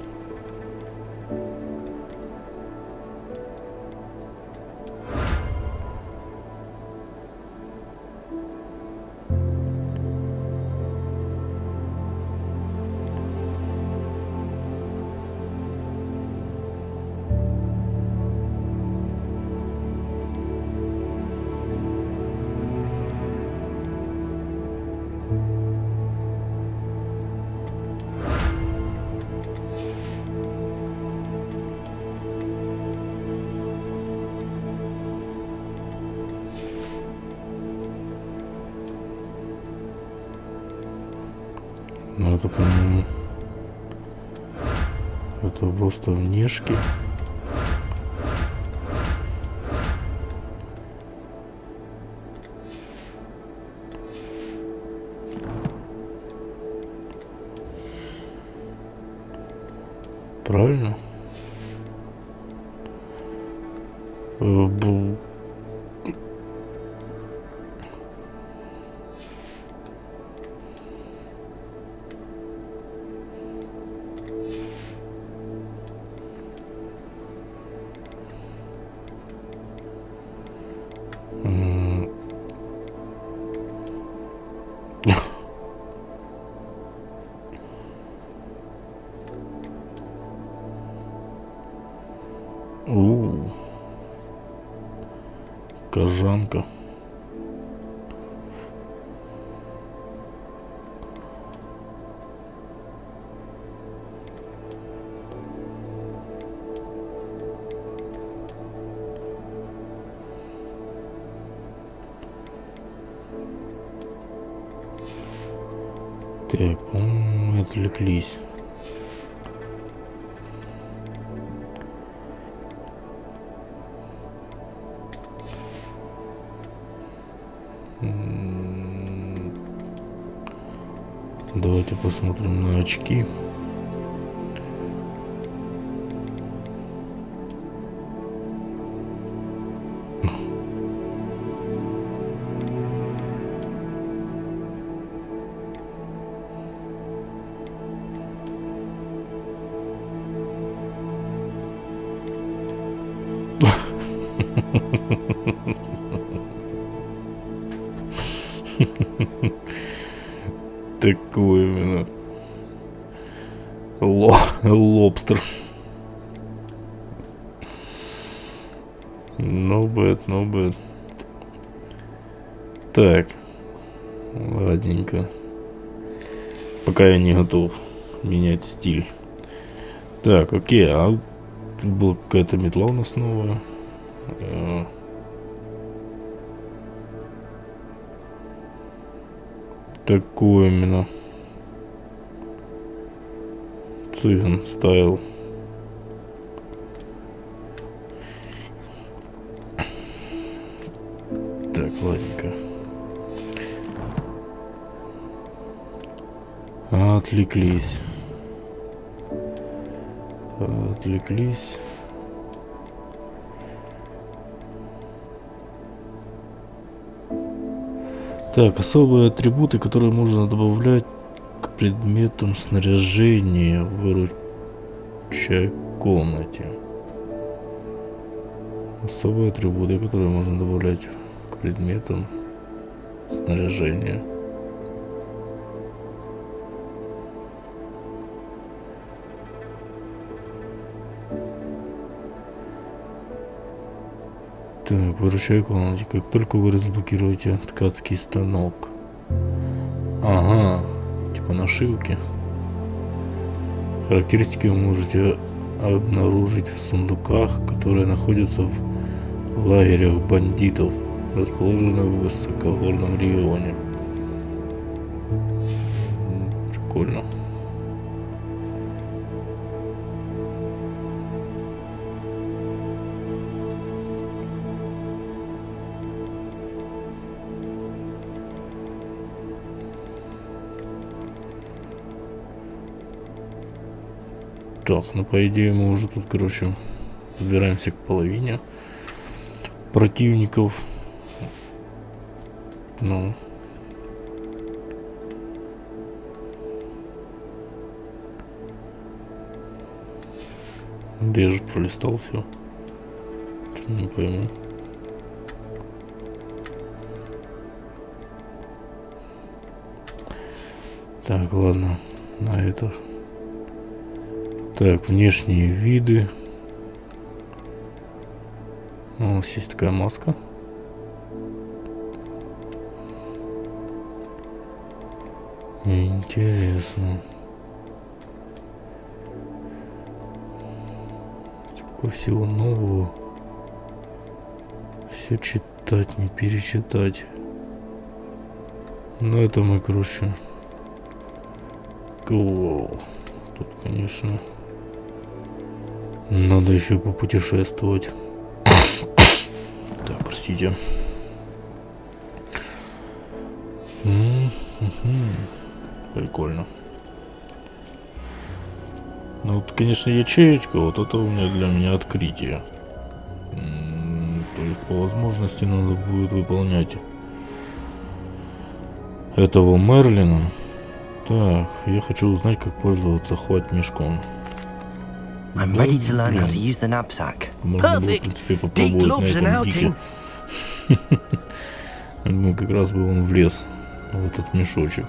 Ну, это, по-моему, это просто внешки. Правильно? Кожанка. Так, по-моему, мы отвлеклись. Давайте посмотрим на очки. Такой именно лобстер. No bad. Так, ладненько. Пока я не готов менять стиль. Так, окей, а тут была какая-то метла у нас новая. Такой именно цыган стайл. Так, ладненько. Отвлеклись. Так, особые атрибуты, которые можно добавлять к предметам снаряжения в выручай комнате. Особые атрибуты, которые можно добавлять к предметам снаряжения. Так, выручай комнате. Как только вы разблокируете ткацкий станок. Ага, типа нашивки. Характеристики вы можете обнаружить в сундуках, которые находятся в лагерях бандитов, расположенных в высокогорном регионе. Прикольно. Так, ну по идее мы уже тут, короче, подбираемся к половине противников. Ну. Да я же пролистал все. Что не пойму. Так, ладно. На это. Так, внешние виды. У нас есть такая маска. Интересно. Сколько всего нового. Все читать, не перечитать. Но это мы, короче. Тут, конечно, надо еще попутешествовать. Да, простите. Прикольно. Ну вот, конечно, ячеечка, вот это у меня для меня открытие. То есть по возможности надо будет выполнять этого Мерлина. Так, я хочу узнать, как пользоваться хвать-мешком. I'm ready to learn how to use the knapsack. Можно было, в принципе, попробовать на этом дике. Ну, как раз бы он влез в этот мешочек.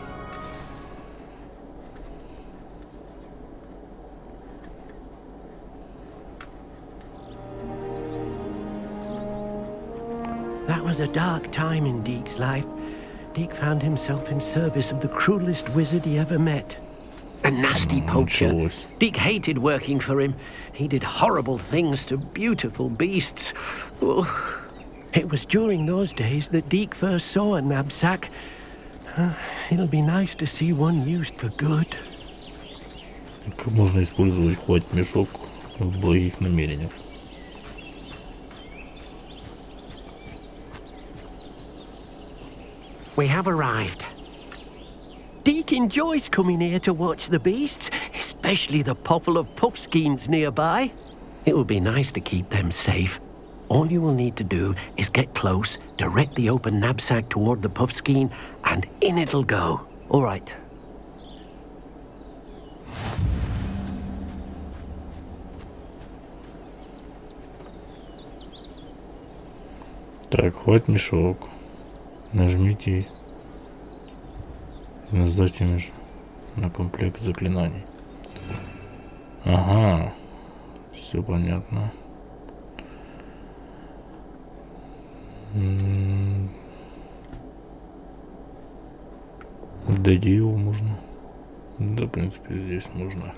That was a dark time in Deke's life. Deke found himself in service of the cruelest wizard he ever met. A nasty poacher. Deke hated working for him. He did horrible things to beautiful beasts. Oh. It was during those days that Deke first saw a knapsack. It'll be nice to see one used for good. Как можно использовать хвать-мешок в благих намерениях? We have arrived. Deke enjoys coming here to watch the beasts, especially the poffle of puffskeins nearby. It will be nice to keep them safe. All you will need to do is get close, direct the open knapsack toward the puffskein, and in it'll go. All right. Так, хвать мешок. Нажмите и нажмите на комплект заклинаний. Ага, все понятно. Дойти его можно. Да, в принципе, здесь можно.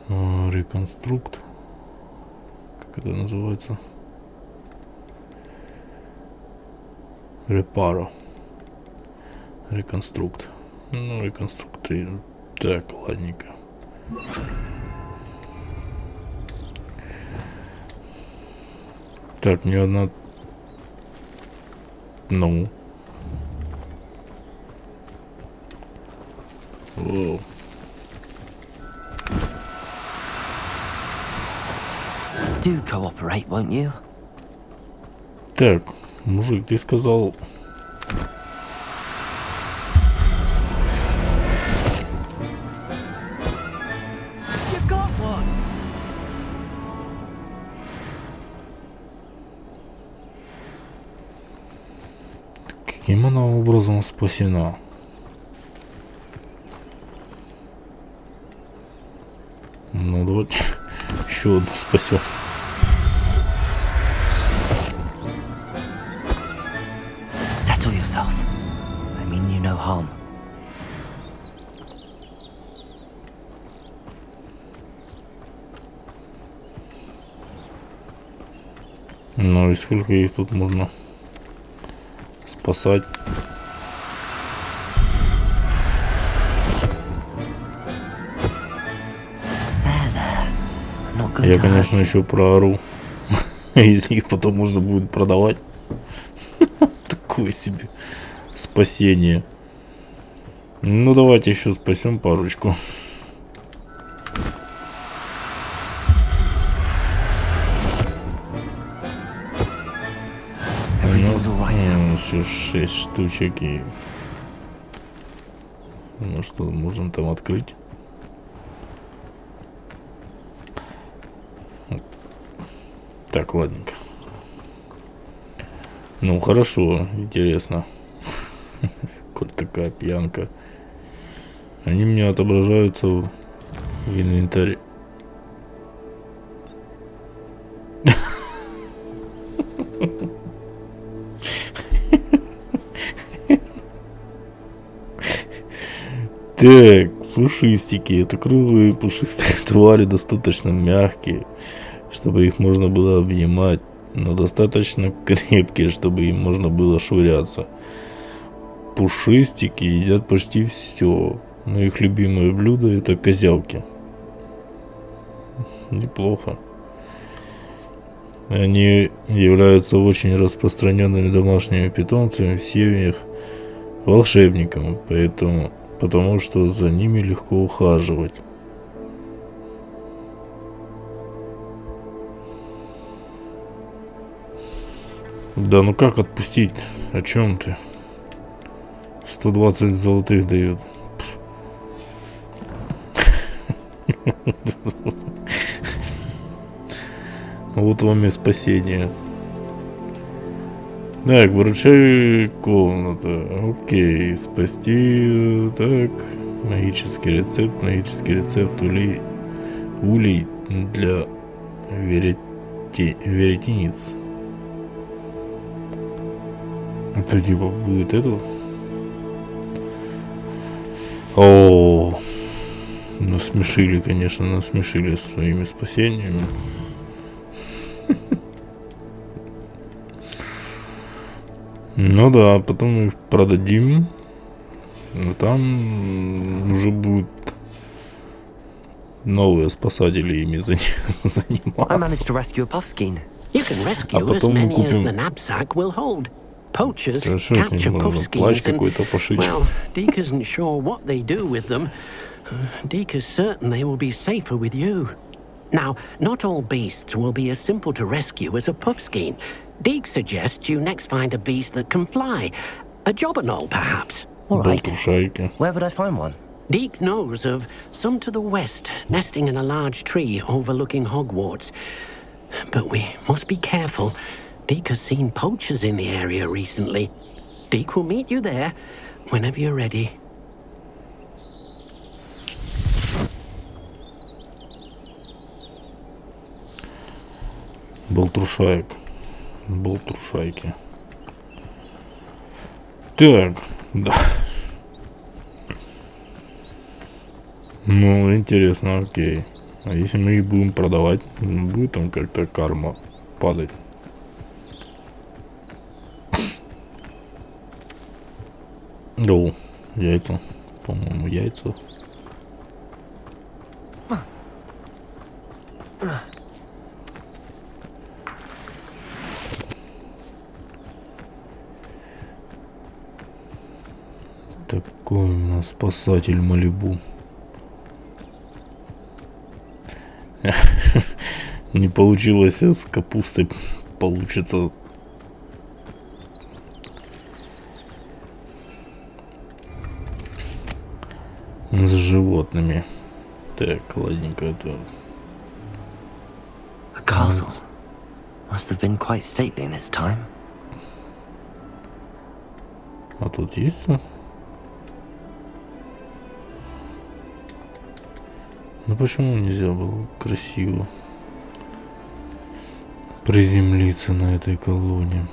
Реконструкт. Как это называется? Репаро. Реконструкт. Ну, реконструкт 3. Так, ладненько. Так, мне одна... Ну. Воу. Do cooperate, won't you? Так, мужик, ты сказал... You got one. Каким она образом спасена? Ну, давайте еще одну спасем. Settle yourself. I mean you no harm. Ну и сколько их тут можно спасать? Я, конечно, еще проору. Если их потом можно будет продавать. Такое себе спасение. Ну, давайте еще спасем парочку. У нас еще 6 штучек. И... ну что, можем там открыть. Так, ладненько. Ну, хорошо, интересно. Коль такая пьянка. Они у меня отображаются в инвентаре. Так, пушистики. Это круглые пушистые твари, достаточно мягкие, чтобы их можно было обнимать, но достаточно крепкие, чтобы им можно было швыряться. Пушистики едят почти все, но их любимое блюдо — это козявки. Неплохо. Они являются очень распространенными домашними питомцами в семьях волшебников, потому что за ними легко ухаживать. Да ну как отпустить? О чем ты? 120 золотых дают. Вот вам и спасение. Так, выручай комната. Окей, спасти. Так, магический рецепт улей для веретениц. Это типа будет этот. О, насмешили, конечно, насмешили своими спасениями. Ну да, потом мы их продадим. Но там уже будут новые спасатели ими заниматься. I managed to rescue a puffskein. You can rescue as потом мы many as купим. the knapsack will hold. Poachers Хорошо, с capture ним можно puffskeins плащ and, какой-то пошить. well, Deke isn't sure what they do with them. Deke is certain they will be safer with you. Now, not all beasts will be as simple to rescue as a puffskein. Deke suggests you next find a beast that can fly. A jobberknoll, perhaps. All right. Болтушайки. Where would I find one? Deke knows of some to the west, nesting in a large tree overlooking Hogwarts. But we must be careful. Deke has seen poachers in the area recently. Deke will meet you there whenever you're ready. Болтушайки. Так, да. Ну, интересно, окей. А если мы их будем продавать, будет там как-то карма падать? О, яйца. По-моему, яйца. Такой у нас спасатель Малибу. Не получилось с капустой, получится. С животными. Так, ладненько это. A castle. Must have been quite stately in its time. А тут есть? Ну почему нельзя было красиво приземлиться на этой колонне?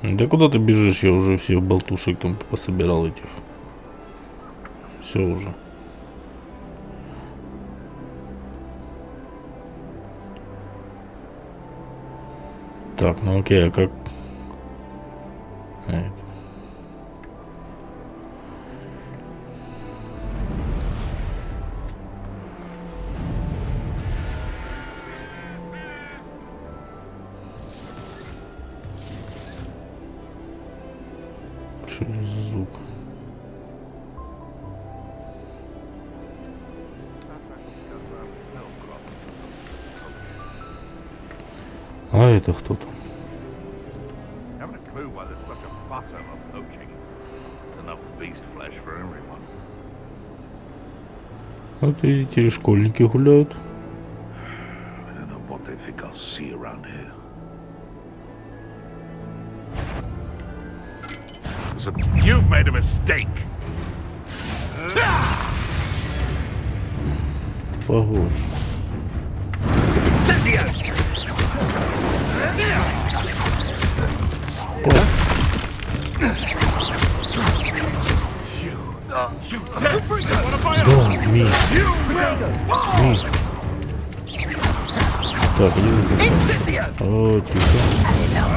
Да куда ты бежишь? Я уже всех болтушек там пособирал этих. Все уже. Так, ну окей, а как? Что это за звук? А это кто там? Haven't a clue why there's such a fuss over poaching. There's enough beast flesh for everyone. Вот видите ли, школьники гуляют. I don't know what they think I'll see around here. So you've made a mistake. Погодь. Incendio! Спать. You dead! What a fire! Да, ми. You will fall! Ми. Так, иди. Incendio! О, тихо.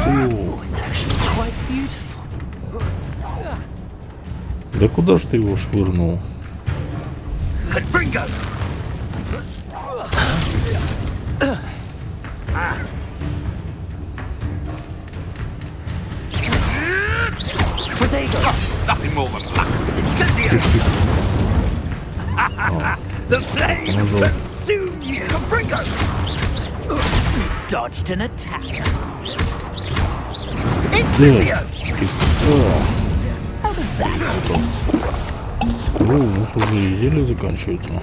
О, It's actually quite beautiful. да куда ж ты его швырнул? Confringo! Protego! Nothing more than luck. Incendio! The flames Bonjour. consume you! Confringo! Dodged an attack. Incendio! How does that go? О, у нас уже и зелья заканчиваются.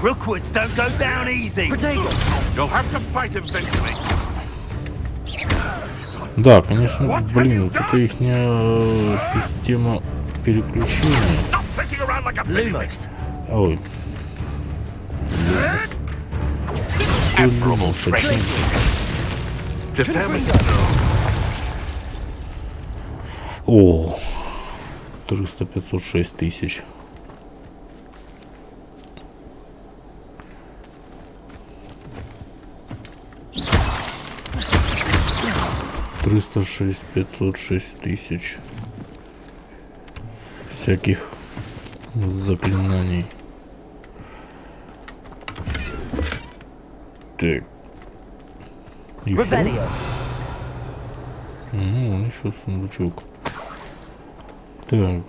Rookwoods don't go down easy! Protego! You'll have to fight eventually. Да, конечно, блин, вот это ихняя система переключения. Stop flitting around like a Lumos. Ой. admirable Зачем? strength. Determined. О, 300-506 тысяч. Триста шесть, 506 тысяч всяких заклинаний. Так. И всё? Revelio. Ну, еще сундучок. Так.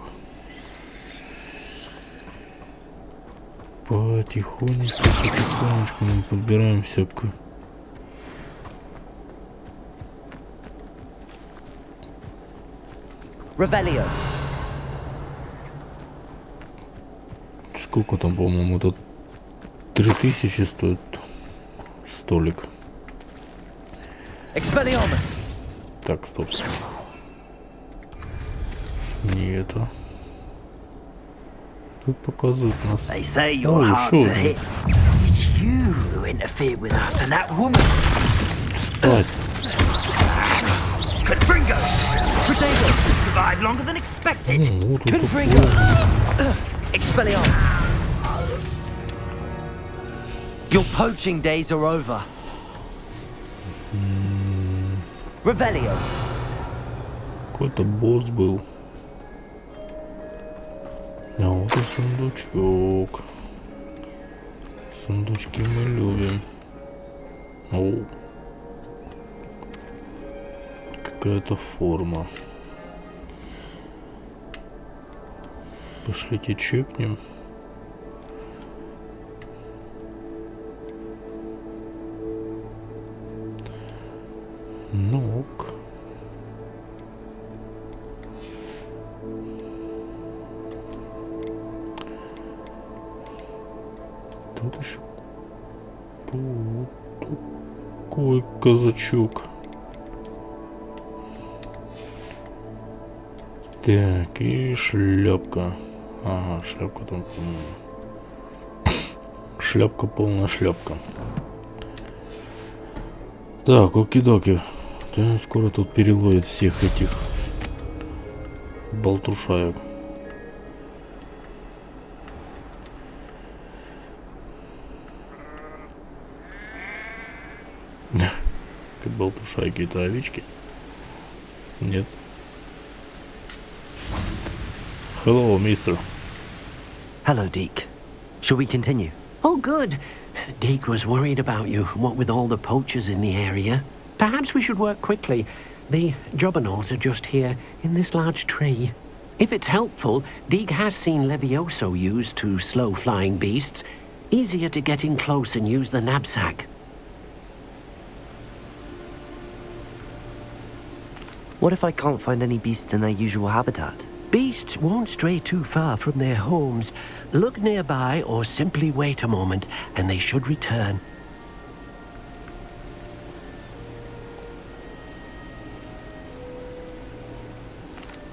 Потихонечку мы подбираемся к... Revelio. Сколько там, по-моему, это 3000 стоит столик. Expelliarmus. Так, стоп. Не это. Тут показывают нас. They say Oh, your heart's sure. a hit. It's you who interfered with us and that woman. Спать. Confringo! Protego! Survived longer than expected. Ну, вот это Confringo. такое. Expelliarmus. Your poaching days are over. Revelio. Какой-то босс был. А вот и сундучок. Сундучки мы любим. О. Какая-то форма. Пошлите чекнем. Ну ок. Тут еще такой казачок. Так, и шляпка. Ага, шляпка там, по-моему. Шляпка, полная шляпка. Так, оки-доки. Да, скоро тут переловят всех этих болтушаек. Как болтушайки, это овечки? Нет. Hello, mister. Hello, Deke. Shall we continue? Oh, good. Deke was worried about you, what with all the poachers in the area. Perhaps we should work quickly. The jobberknolls are just here, in this large tree. If it's helpful, Deke has seen Levioso used to slow flying beasts. Easier to get in close and use the knapsack. What if I can't find any beasts in their usual habitat? Beasts won't stray too far from their homes. Look nearby or simply wait a moment, and they should return.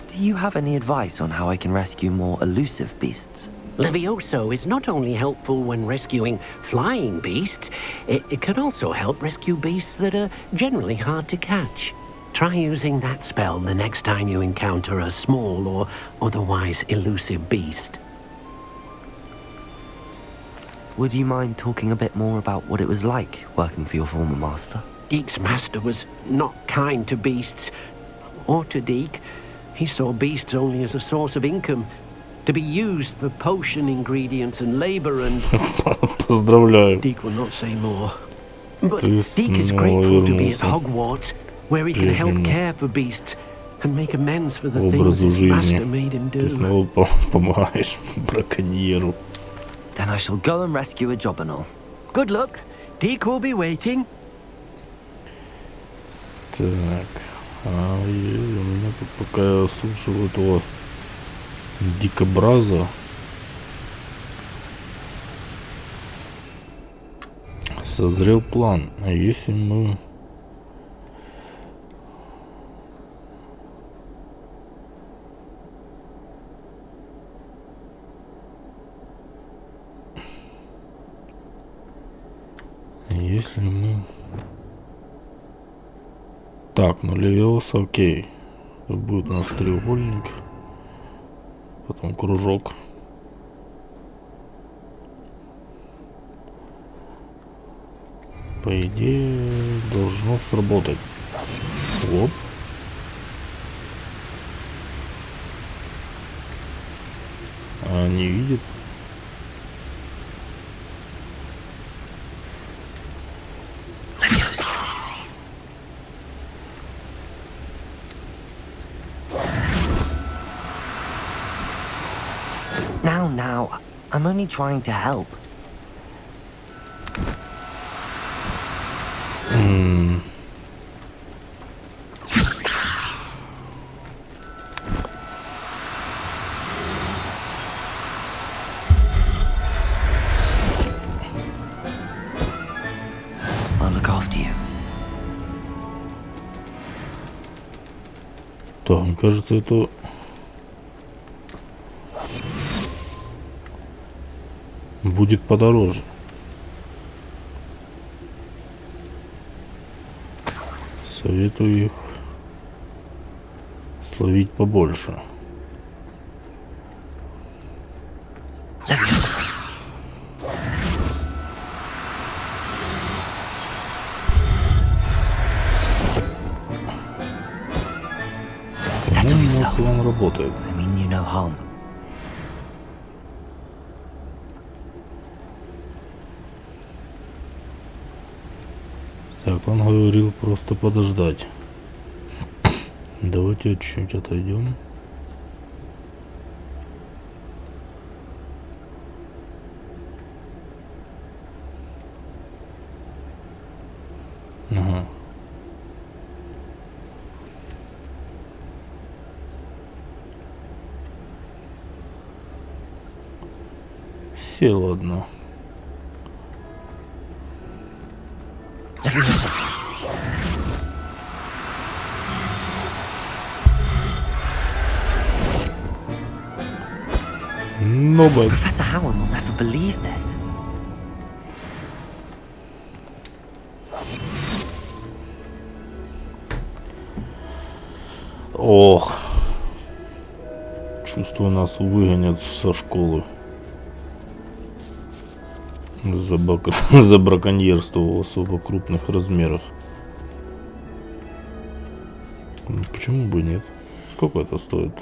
Do you have any advice on how I can rescue more elusive beasts? Levioso is not only helpful when rescuing flying beasts, it can also help rescue beasts that are generally hard to catch. Try using that spell the next time you encounter a small or otherwise elusive beast. Would you mind talking a bit more about what it was like working for your former master? Deek's master was not kind to beasts, or to Deek. He saw beasts only as a source of income, to be used for potion ingredients and labor, and Поздравляю. Deek will not say more. But Ты Deek is снова grateful to be at вернулся Hogwarts, where he can help прежнему care for beasts and make amends for the things образу his master жизни. made him Ты do. снова помогаешь браконьеру. Then I shall go and rescue a job and all. Good luck. Deek will be waiting. Так, у меня тут, пока я слушал этого дикобраза, созрел план. А если мы так, ну Левиоса, окей. Тут будет у нас треугольник, потом кружок. По идее, должно сработать. Оп. А не видит. Now, I'm only trying to help. I'll look after you. Так, мне кажется, это будет подороже. Советую их словить побольше. Settle yourself. План работает. I mean you no harm. Так, он говорил просто подождать. Давайте чуть-чуть отойдем. Ага. Сел одно. No, but Professor Howard will never believe this. ох. Чувствую, нас выгонят со школы. За браконьерство в особо крупных размерах. Почему бы нет? Сколько это стоит?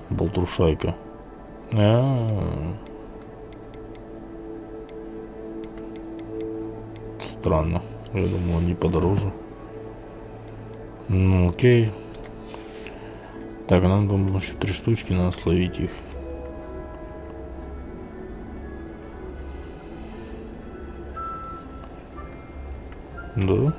Болтрушайка. Странно. Я думал, они подороже. Ну окей. Так, нам там еще 3 штучки, надо словить их. Да.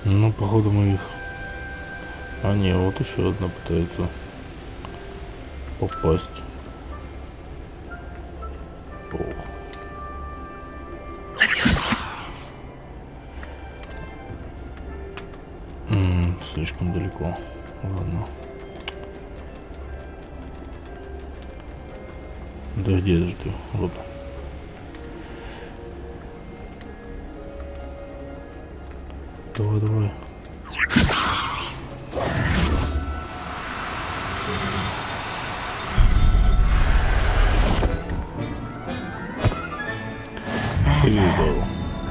Ну, походу мы их... А не, вот еще одна пытается попасть. Ох. Слишком далеко. Ладно. Да где же ты? Вот. Давай, давай.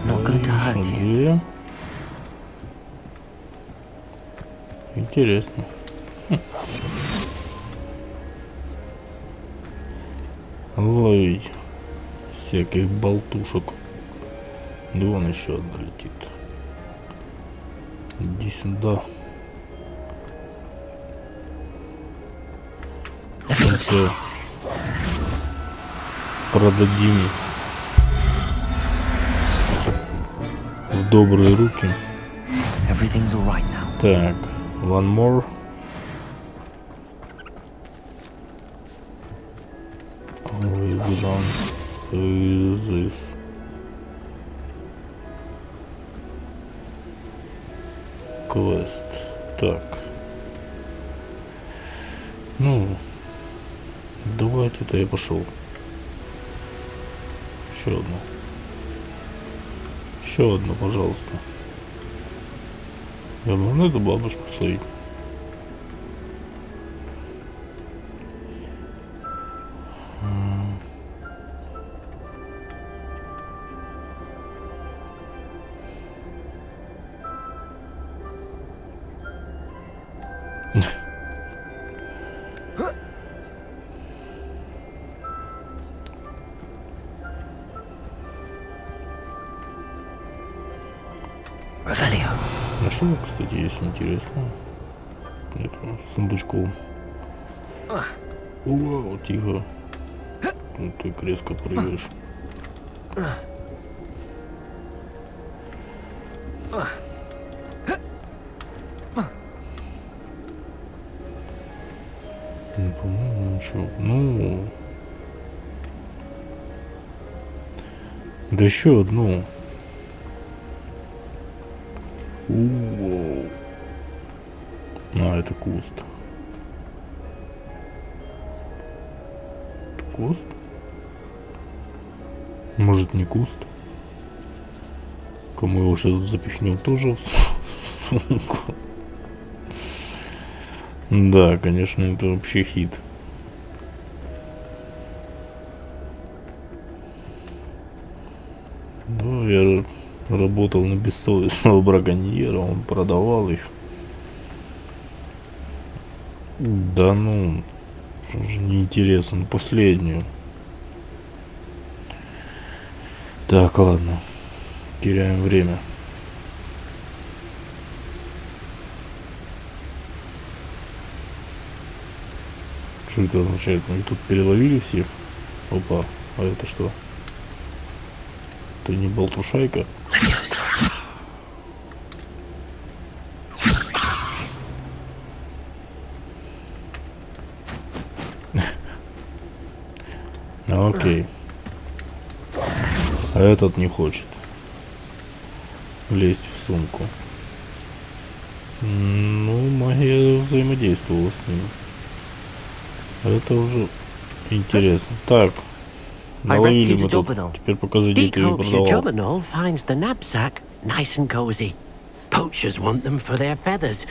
Not going to hurt you. Интересно. Лой. Всяких болтушек. Да вон еще одна летит. Иди сюда. Все. Продадим в добрые руки. Everything's all right now. Так, one more. Who is this? Квест. Так. Ну, давайте-то я пошел. Еще одну. Еще одну, пожалуйста. Я можно эту бабушку словить? А что, кстати, есть интересно? Это сундучком. Вау, тихо. Тут ты резко прыгаешь. Ну, по-моему, ничего. Ну. Да еще одну. А, это куст. Куст? Может, не куст? Кому его сейчас запихнем тоже в сумку? Да, конечно, это вообще хит. Ну, я работал на бессовестного браконьера, он продавал их. Да ну, уже неинтересно, последнюю. Так, ладно, теряем время. Что это означает? Мы тут переловили всех? Опа, а это что? Это не болтрушайка? Окей. А этот не хочет лезть в сумку. Ну, магия взаимодействовала с ним. Это уже интересно. Так. Наловили мы тут. Теперь покажи, где ты ее продавал. Finds the knapsack nice and cozy. Poachers want them for their feathers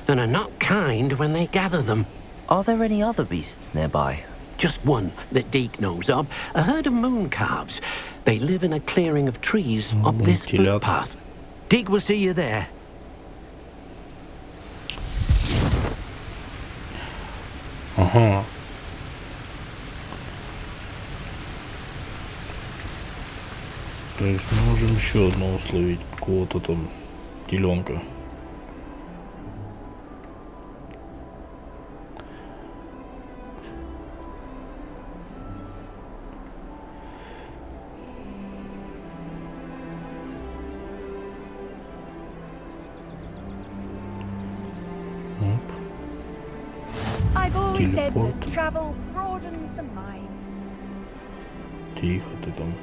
and are not kind when they gather them. Are there any other beasts nearby? Just one that Deke knows of, a herd of moon calves. They live in a clearing of trees up this footpath. Deke will see you there. Ага. То есть мы можем еще одного словить, какого-то там теленка. телепорт. travel broadens the mind. Тихо ты там.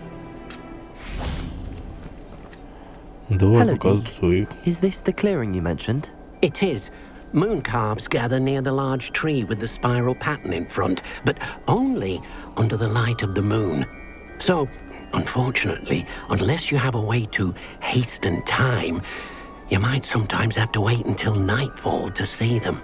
Давай Hello, показывай Deke. своих. Is this the clearing you mentioned? It is. Moon calves gather near the large tree with the spiral pattern in front, but only under the light of the moon. So, unfortunately, unless you have a way to hasten time, you might sometimes have to wait until nightfall to see them.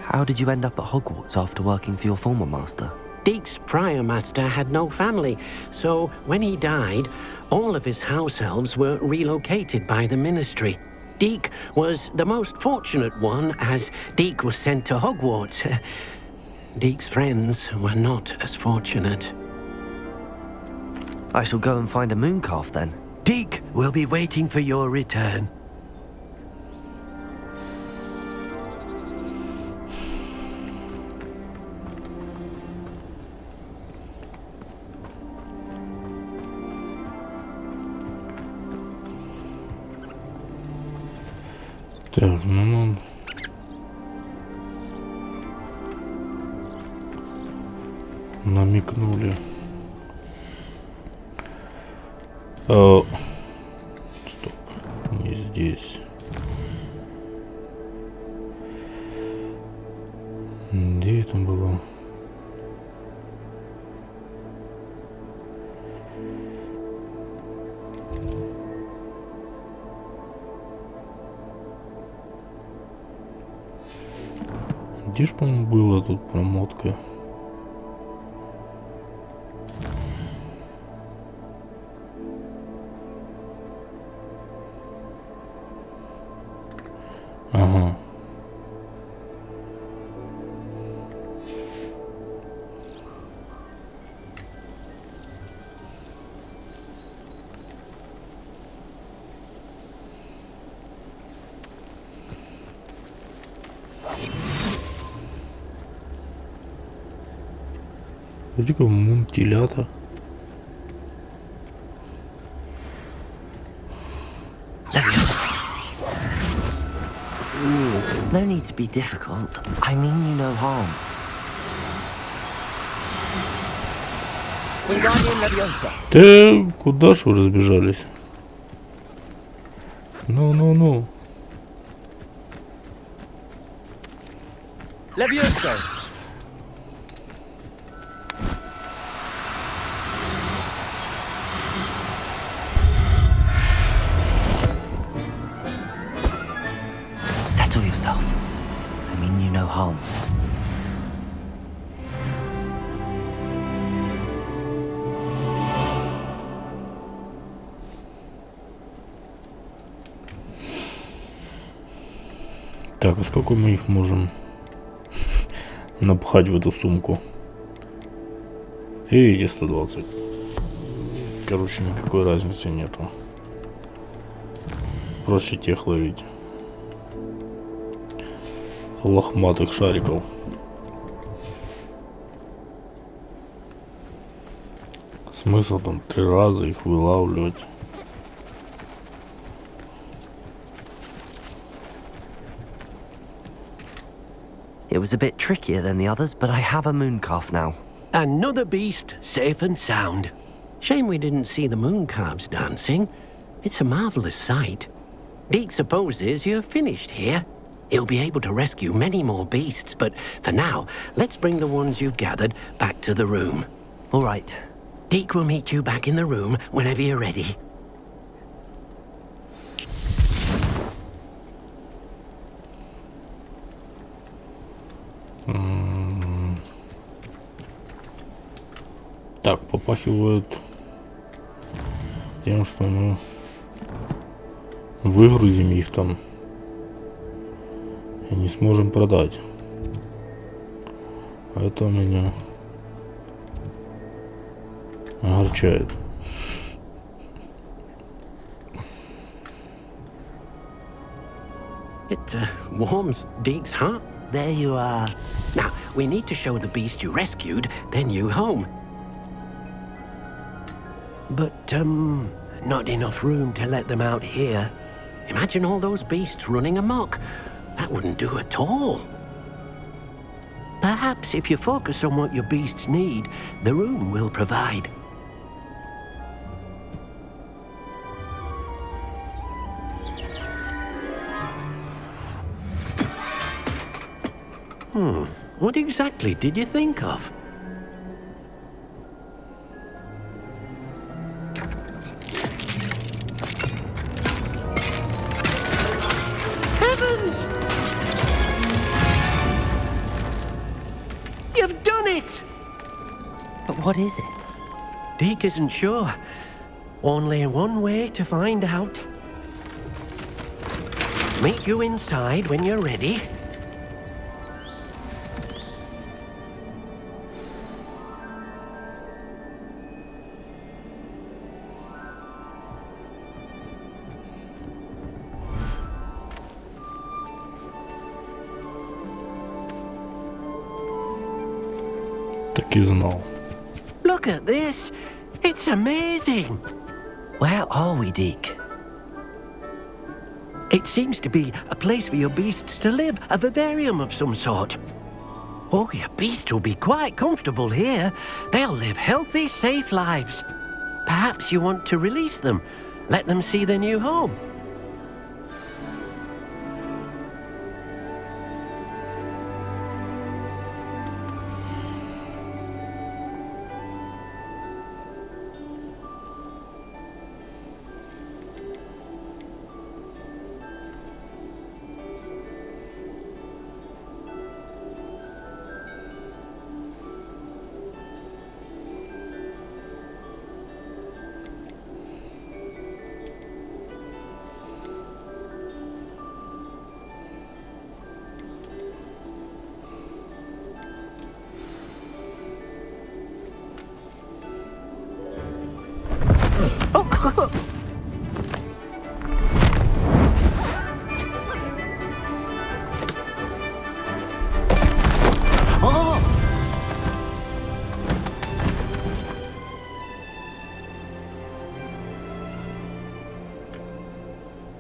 How did you end up at Hogwarts after working for your former master? Deke's prior master had no family, so when he died, all of his house elves were relocated by the ministry. Deke was the most fortunate one, as Deke was sent to Hogwarts. Deke's friends were not as fortunate. I shall go and find a moon calf then. Deke will be waiting for your return. Так, ну нам... намекнули. Стоп, не здесь. Где это было? Где ж, по-моему, была тут промотка? Ага. Вроде-ка мунтилята. No need to be difficult. I mean you no harm. Wingardium Leviosa. Да куда ж вы разбежались? Ну. Leviosa. Settle yourself. I mean you no harm. Так, а сколько мы их можем напхать в эту сумку? И эти 120. Короче, никакой разницы нету. Проще тех ловить. Лохматых шариков. Смысл там 3 раза их вылавливать. It was a bit trickier than the others, but I have a moon calf now. Another beast, safe and sound. Shame we didn't see the moon calves dancing. It's a marvelous sight. Deke supposes you're finished here. He'll be able to rescue many more beasts, but for now, let's bring the ones you've gathered back to the room. All right. Deke will meet you back in the room whenever you're ready. Так, попахивают тем, что мы выгрузим их там и не сможем продать. Это меня огорчает. It warms Deke's heart. There you are. Now, we need to show the beast you rescued, then you home. But, not enough room to let them out here. Imagine all those beasts running amok. That wouldn't do at all. Perhaps if you focus on what your beasts need, the room will provide. What exactly did you think of? Heavens! You've done it! But what is it? Deke isn't sure. Only one way to find out. Meet you inside when you're ready. Так и знал. Look at this. It's amazing. Where are we, Deke? It seems to be a place for your beasts to live, a vivarium of some sort. Oh, your beasts will be quite comfortable here. They'll live healthy, safe lives. Perhaps you want to release them, let them see their new home.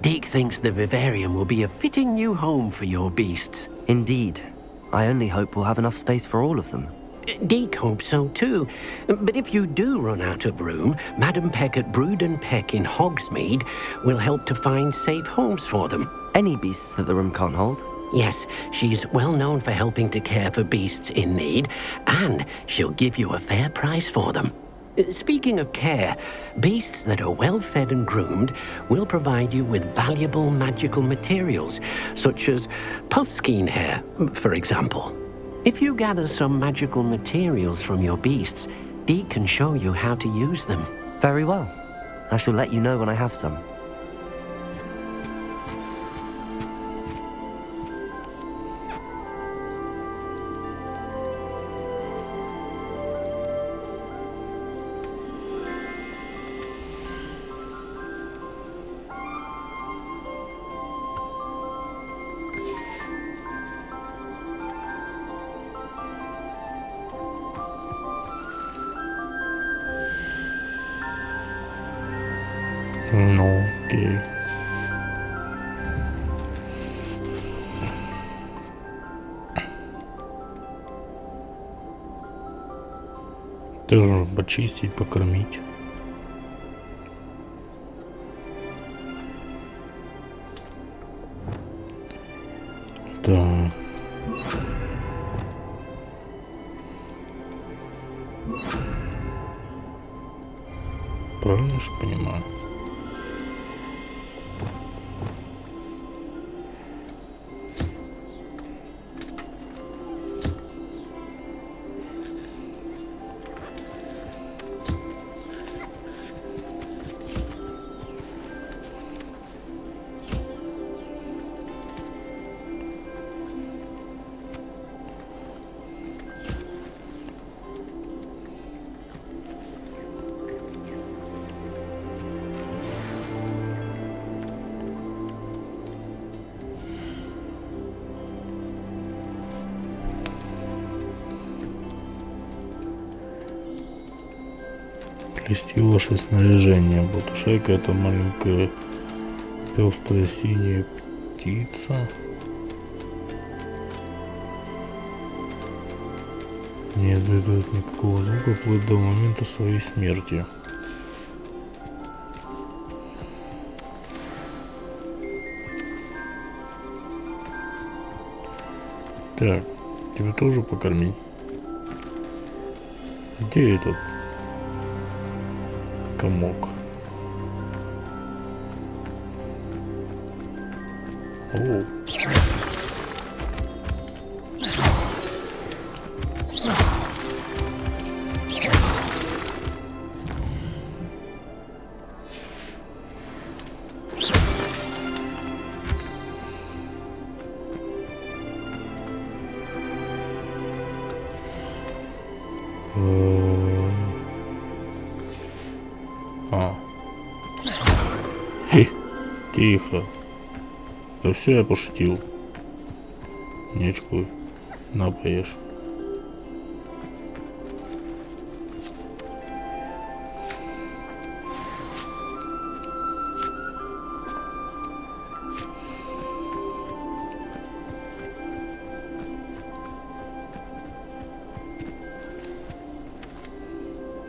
Deke thinks the vivarium will be a fitting new home for your beasts. Indeed. I only hope we'll have enough space for all of them. Deke hopes so too. But if you do run out of room, Madam Peck at Brood and Peck in Hogsmeade will help to find safe homes for them. Any beasts that the room can't hold? Yes, she's well known for helping to care for beasts in need, and she'll give you a fair price for them. Speaking of care, beasts that are well fed and groomed will provide you with valuable magical materials, such as puffskein hair, for example. If you gather some magical materials from your beasts, Deke can show you how to use them. Very well. I shall let you know when I have some. Ну, окей. Тоже почистить, покормить. Да. Правильно же понимаю? Плести ваше снаряжение. Бутушайка — это маленькая Пестрая синяя птица. Не издает никакого звука вплоть до момента своей смерти. Так, тебя тоже покормить? Где этот комок? О. Тихо. Да все, я пошутил. Не очкуй. На, поешь.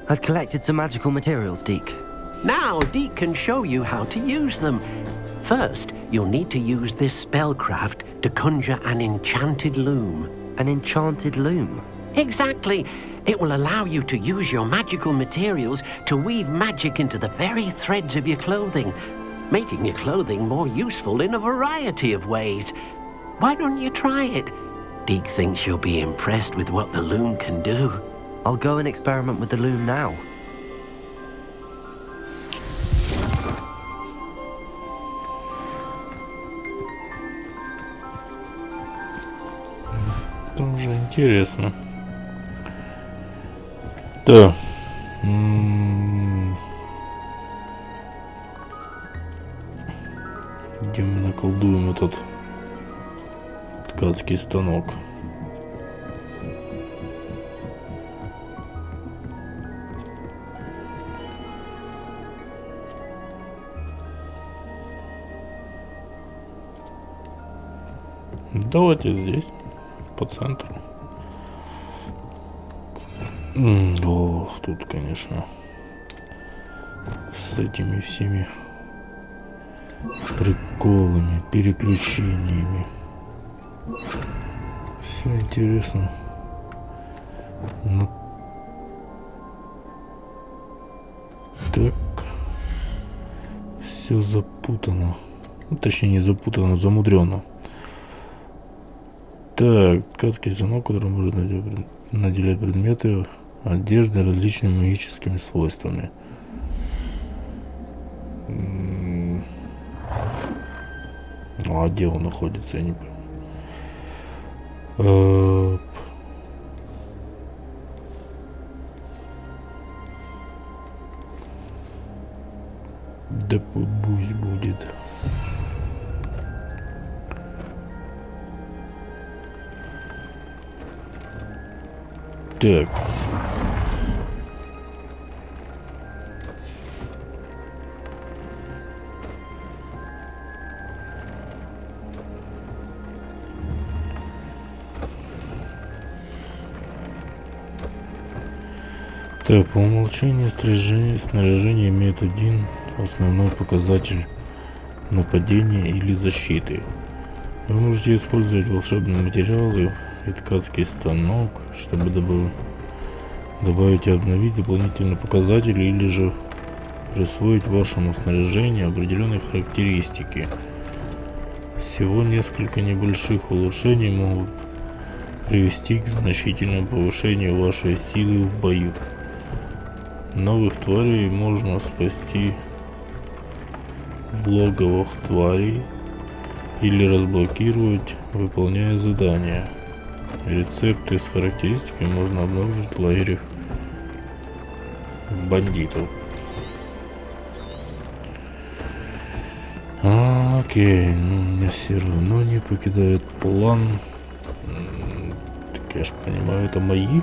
I've collected some magical materials, Deke. Now, Deke can show you how to use them. First, you'll need to use this spellcraft to conjure an enchanted loom. An enchanted loom? Exactly. It will allow you to use your magical materials to weave magic into the very threads of your clothing, making your clothing more useful in a variety of ways. Why don't you try it? Deke thinks you'll be impressed with what the loom can do. I'll go and experiment with the loom now. Тоже интересно. Да. Где мы наколдуем этот ткацкий станок? Давайте здесь, по центру. Ох, тут, конечно, с этими всеми приколами, переключениями. Все интересно. Но... Так. Все запутано. Ну, точнее, не запутано, замудрено. Так, ткацкий станок, который может наделять предметы одежды различными магическими свойствами. А где он находится, я не пойму. Да пусть будет. Так. Так, по умолчанию снаряжение имеет один основной показатель нападения или защиты. Вы можете использовать волшебные материалы и ткацкий станок, чтобы добавить и обновить дополнительные показатели или же присвоить вашему снаряжению определенные характеристики. Всего несколько небольших улучшений могут привести к значительному повышению вашей силы в бою. Новых тварей можно спасти в логовах тварей или разблокировать, выполняя задания. Рецепты с характеристиками можно обнаружить в лагерях бандитов. Окей, ну меня все равно не покидает план. Так я ж понимаю, это мои.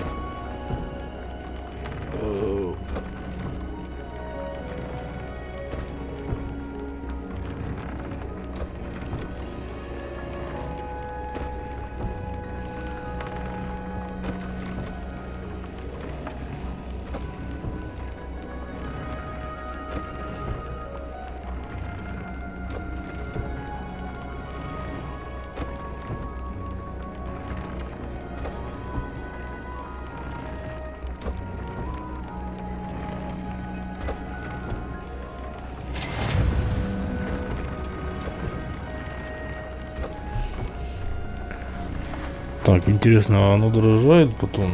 Так, интересно, а оно дорожает потом?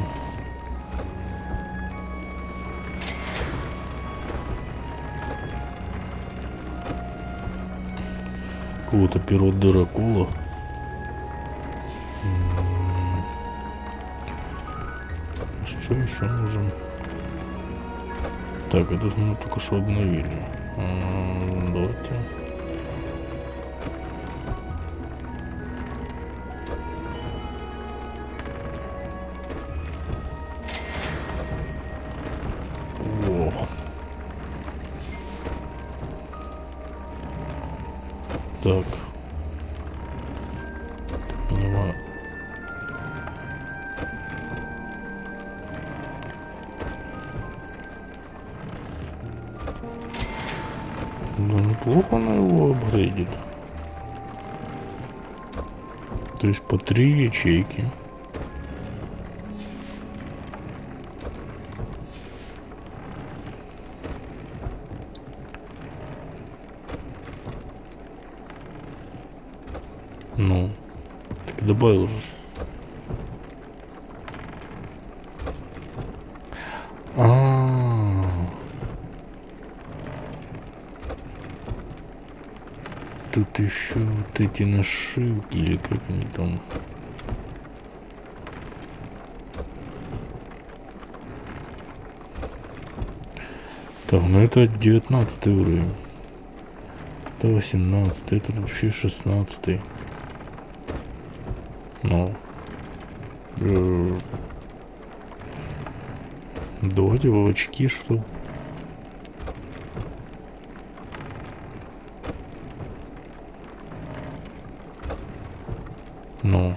Какого-то перо дракула. Что еще нужен? Так, это же мы только что обновили. Давайте. Ох. Так. Понимаю. Да неплохо она его апгрейдит. То есть по 3 ячейки. Ну, так добавил же. Тут еще вот эти нашивки, или как они там. Так, ну это 19 уровень. Это 18, это вообще 16. Ну. Давайте в очки, что. Ну.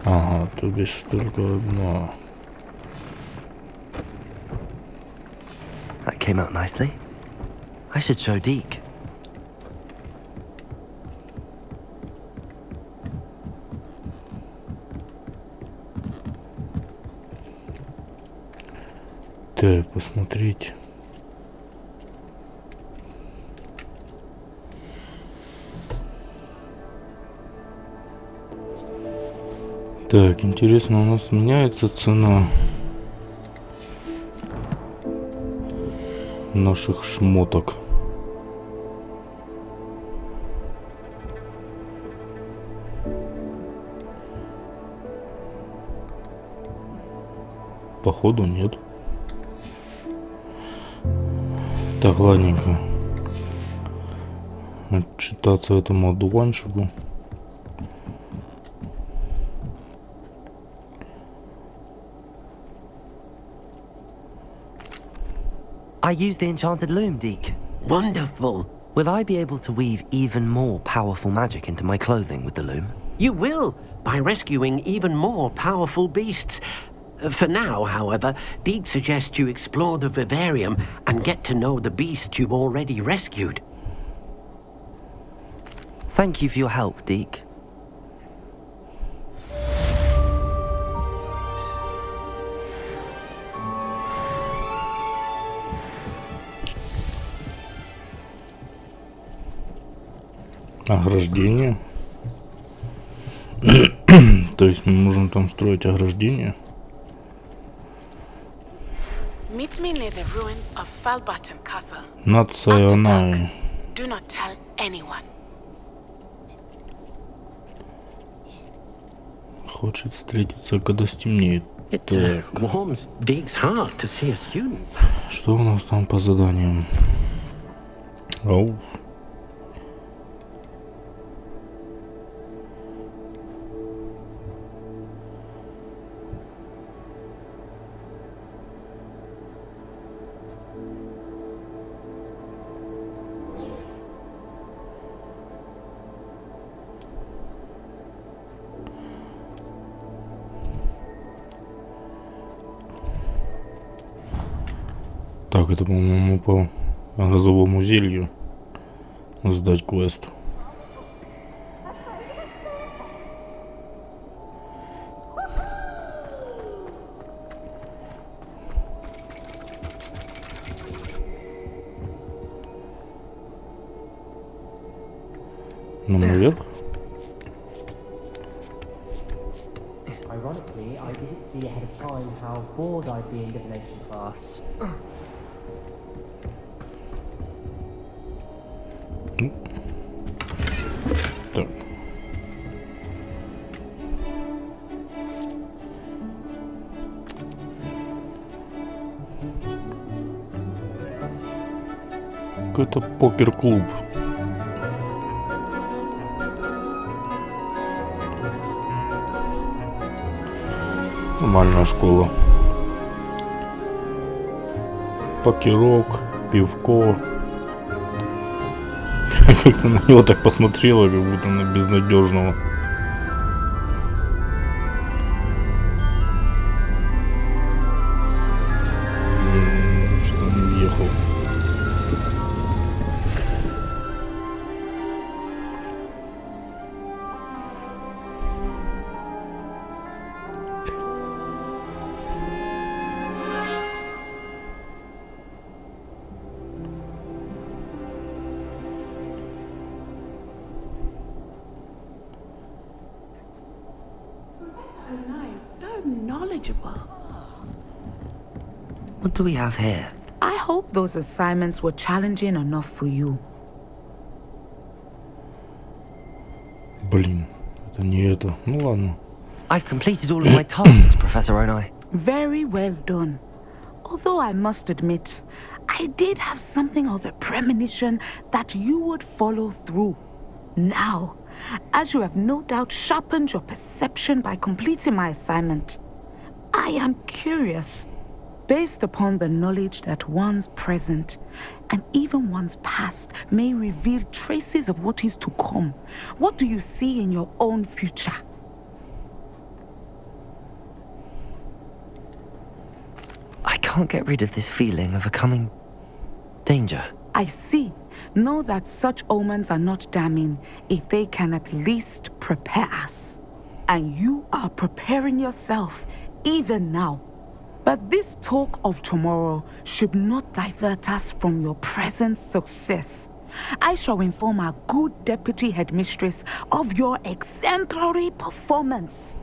Ага, то бишь только одна. That came out nicely. I should show Deke. Так, посмотреть. Так, интересно, у нас меняется цена наших шмоток. Походу нет. Так, ладненько. Отчитаться этому одуванчику. I used the enchanted loom, Deke. Wonderful. Will I be able to weave even more powerful magic into my clothing with the loom? You will, by rescuing even more powerful beasts. For now, however, Deke suggests you explore the vivarium and get to know the beasts you've already rescued. Thank you for your help, Deke. Ограждение. То есть мы можем там строить ограждение. Meet me near the ruins of Falbutton Castle. Национальный. Do not tell anyone. Хочет встретиться, когда стемнеет. It Так. warms Deke's heart to see a student. Что у нас там по заданиям? Ау. Так, это, по-моему, по газовому зелью сдать квест. Ну, наверх. Ironically, I didn't see ahead of time how bored I'd be in divination class. Так. Какой-то покер-клуб. Нормальная школа. Покерок, пивко. Как-то на него так посмотрела, как будто на безнадежного. Что не въехал. What do we have here? I hope those assignments were challenging enough for you. Блин, это не это. Ну ладно. I've completed all of my tasks, Professor Onai. Very well done. Although I must admit, I did have something of a premonition that you would follow through. Now, as you have no doubt sharpened your perception by completing my assignment, I am curious, based upon the knowledge that one's present and even one's past may reveal traces of what is to come. What do you see in your own future? I can't get rid of this feeling of a coming danger. I see. Know that such omens are not damning if they can at least prepare us. And you are preparing yourself even now. But this talk of tomorrow should not divert us from your present success. I shall inform our good deputy headmistress of your exemplary performance.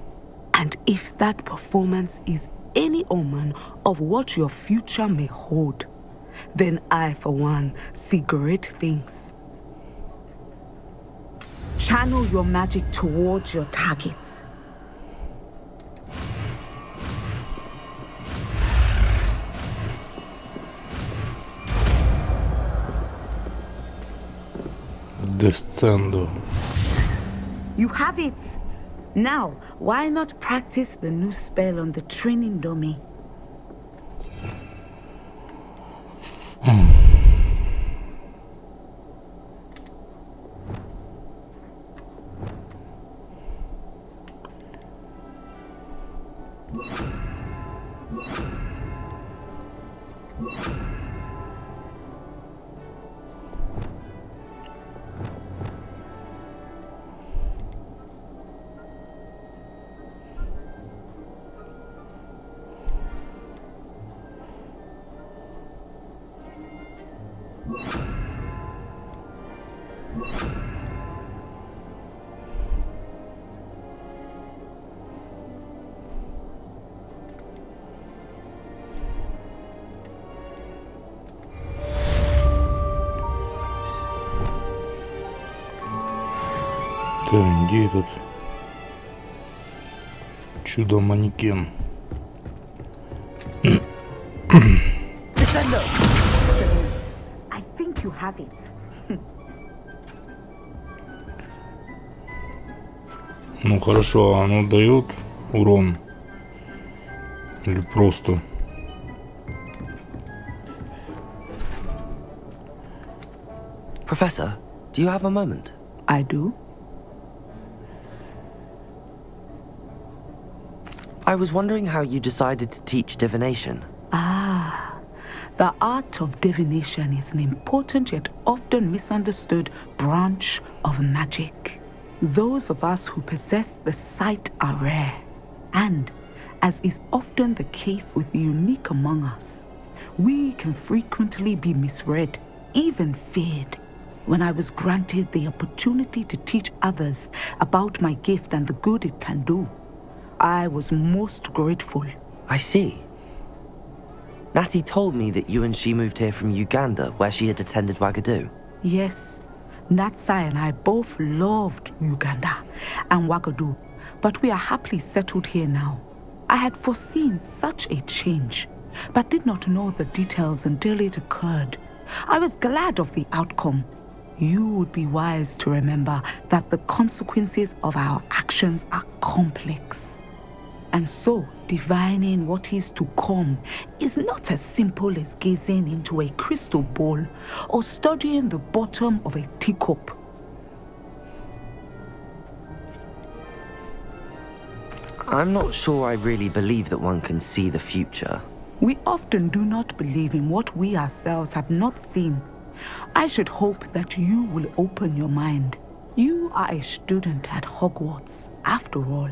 And if that performance is any omen of what your future may hold, then I, for one, see great things. Channel your magic towards your targets. Descendo. You have it! Now, why not practice the new spell on the training dummy? Так, где этот чудо-манекен? Descendo! I think you have it. Ну хорошо, а оно дает урон? Или просто? Professor, do you have a moment? I do. I was wondering how you decided to teach divination. Ah, The art of divination is an important yet often misunderstood branch of magic. Those of us who possess the sight are rare, and, as is often the case with the unique among us, we can frequently be misread, even feared. When I was granted the opportunity to teach others about my gift and the good it can do, I was most grateful. I see. Natty told me that you and she moved here from Uganda, where she had attended Wagadu. Yes, Natsai and I both loved Uganda and Wagadu, but we are happily settled here now. I had foreseen such a change, but did not know the details until it occurred. I was glad of the outcome. You would be wise to remember that the consequences of our actions are complex. And so, divining what is to come is not as simple as gazing into a crystal ball or studying the bottom of a teacup. I'm not sure I really believe that one can see the future. We often do not believe in what we ourselves have not seen. I should hope that you will open your mind. You are a student at Hogwarts, after all.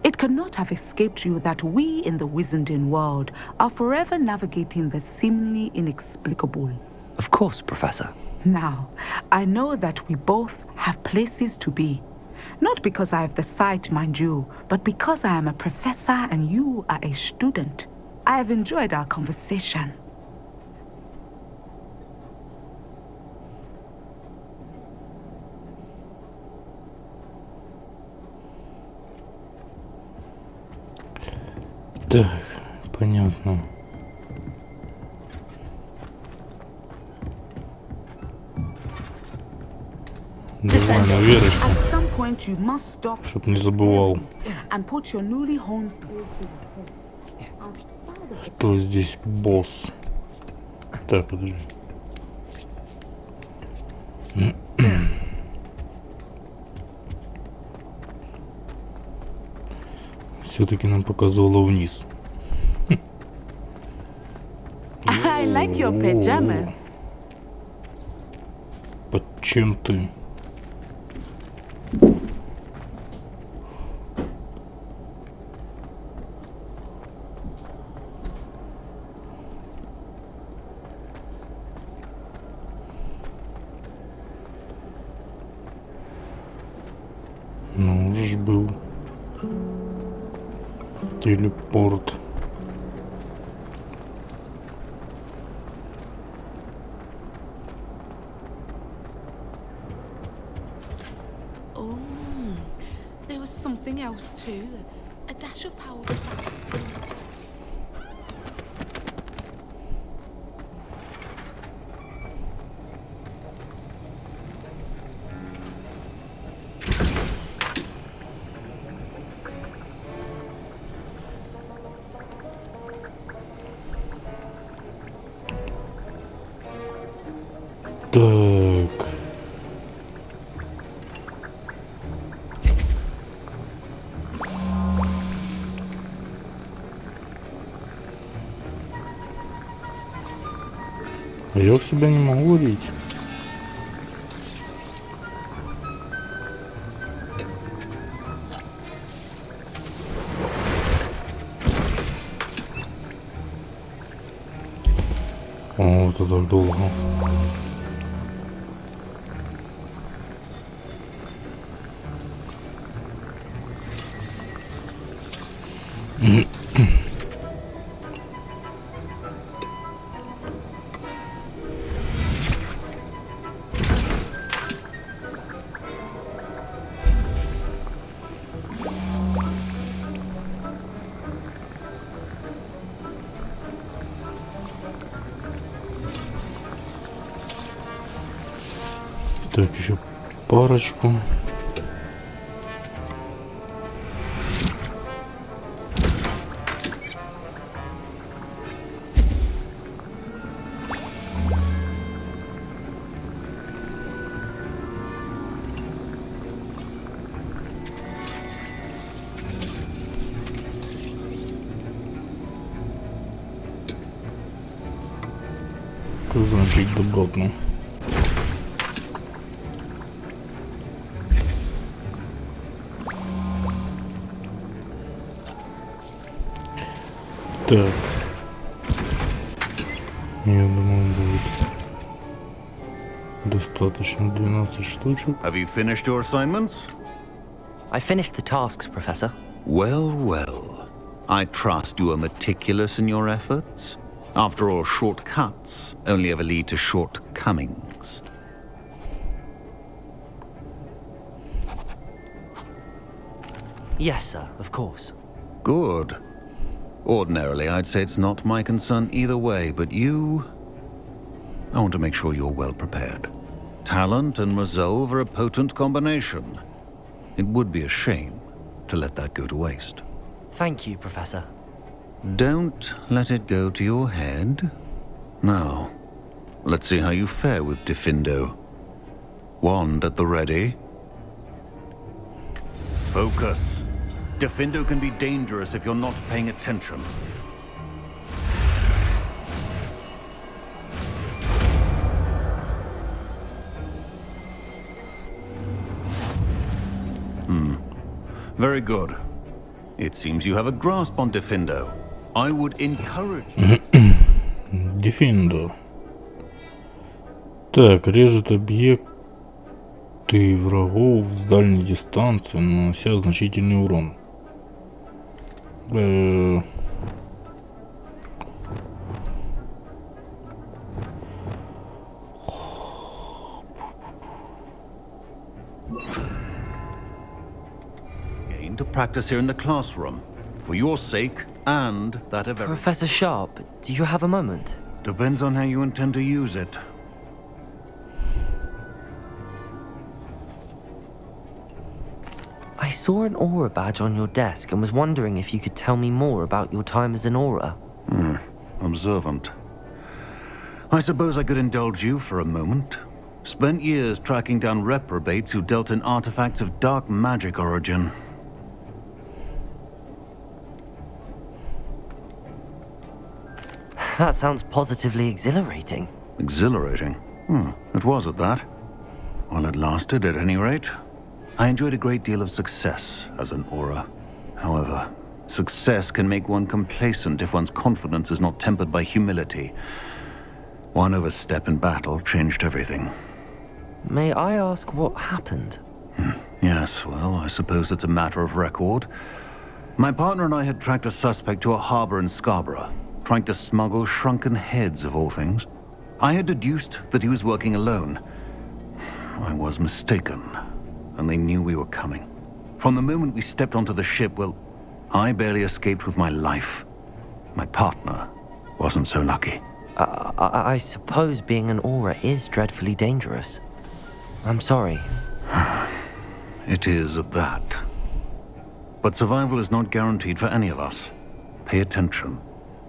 It cannot have escaped you that we in the Wizarding world are forever navigating the seemingly inexplicable. Of course, Professor. Now, I know that we both have places to be. Not because I have the sight, mind you, but because I am a professor and you are a student. I have enjoyed our conversation. Так, понятно. Давай на верочку, At some point you must stop чтоб не забывал, and put your newly honed что здесь босс. Так, подожди. Все-таки нам показывало вниз. I like your pajamas. Под чем ты? Ну, уже ж был телепорт. Oh, there was something else too. A dash of powder. Так. А я в себя не могу лить. О, это так долго. Так, еще парочку. звучит добротно. Так. Я думаю, будет достаточно 12 штучек. Have you finished your assignments? I finished the tasks, Professor. Well, well. I trust you are meticulous in your efforts. After all, shortcuts only ever lead to shortcomings. Yes, sir, of course. Good. Ordinarily, I'd say it's not my concern either way, but you... I want to make sure you're well prepared. Talent and resolve are a potent combination. It would be a shame to let that go to waste. Thank you, Professor. Don't let it go to your head. Now, let's see how you fare with Diffindo. Wand at the ready. Focus. Diffindo can be dangerous if you're not paying attention. Very good. It seems you have a grasp on Diffindo. I would encourage you. Diffindo. Так, режет объекты врагов с дальней дистанции, нанося значительный урон. To practice here in the classroom, for your sake and that of everyone. Professor Sharp, do you have a moment? Depends on how you intend to use it. I saw an aura badge on your desk and was wondering if you could tell me more about your time as an aura. Observant. I suppose I could indulge you for a moment. Spent years tracking down reprobates who dealt in artifacts of dark magic origin. That sounds positively exhilarating. Exhilarating? It was at that. While it lasted, at any rate. I enjoyed a great deal of success as an aura. However, success can make one complacent if one's confidence is not tempered by humility. One overstep in battle changed everything. May I ask what happened? Yes, well, I suppose it's a matter of record. My partner and I had tracked a suspect to a harbor in Scarborough, trying to smuggle shrunken heads of all things. I had deduced that he was working alone. I was mistaken, and they knew we were coming. From the moment we stepped onto the ship, well, I barely escaped with my life. My partner wasn't so lucky. I suppose being an aura is dreadfully dangerous. I'm sorry. It is at that. But survival is not guaranteed for any of us. Pay attention.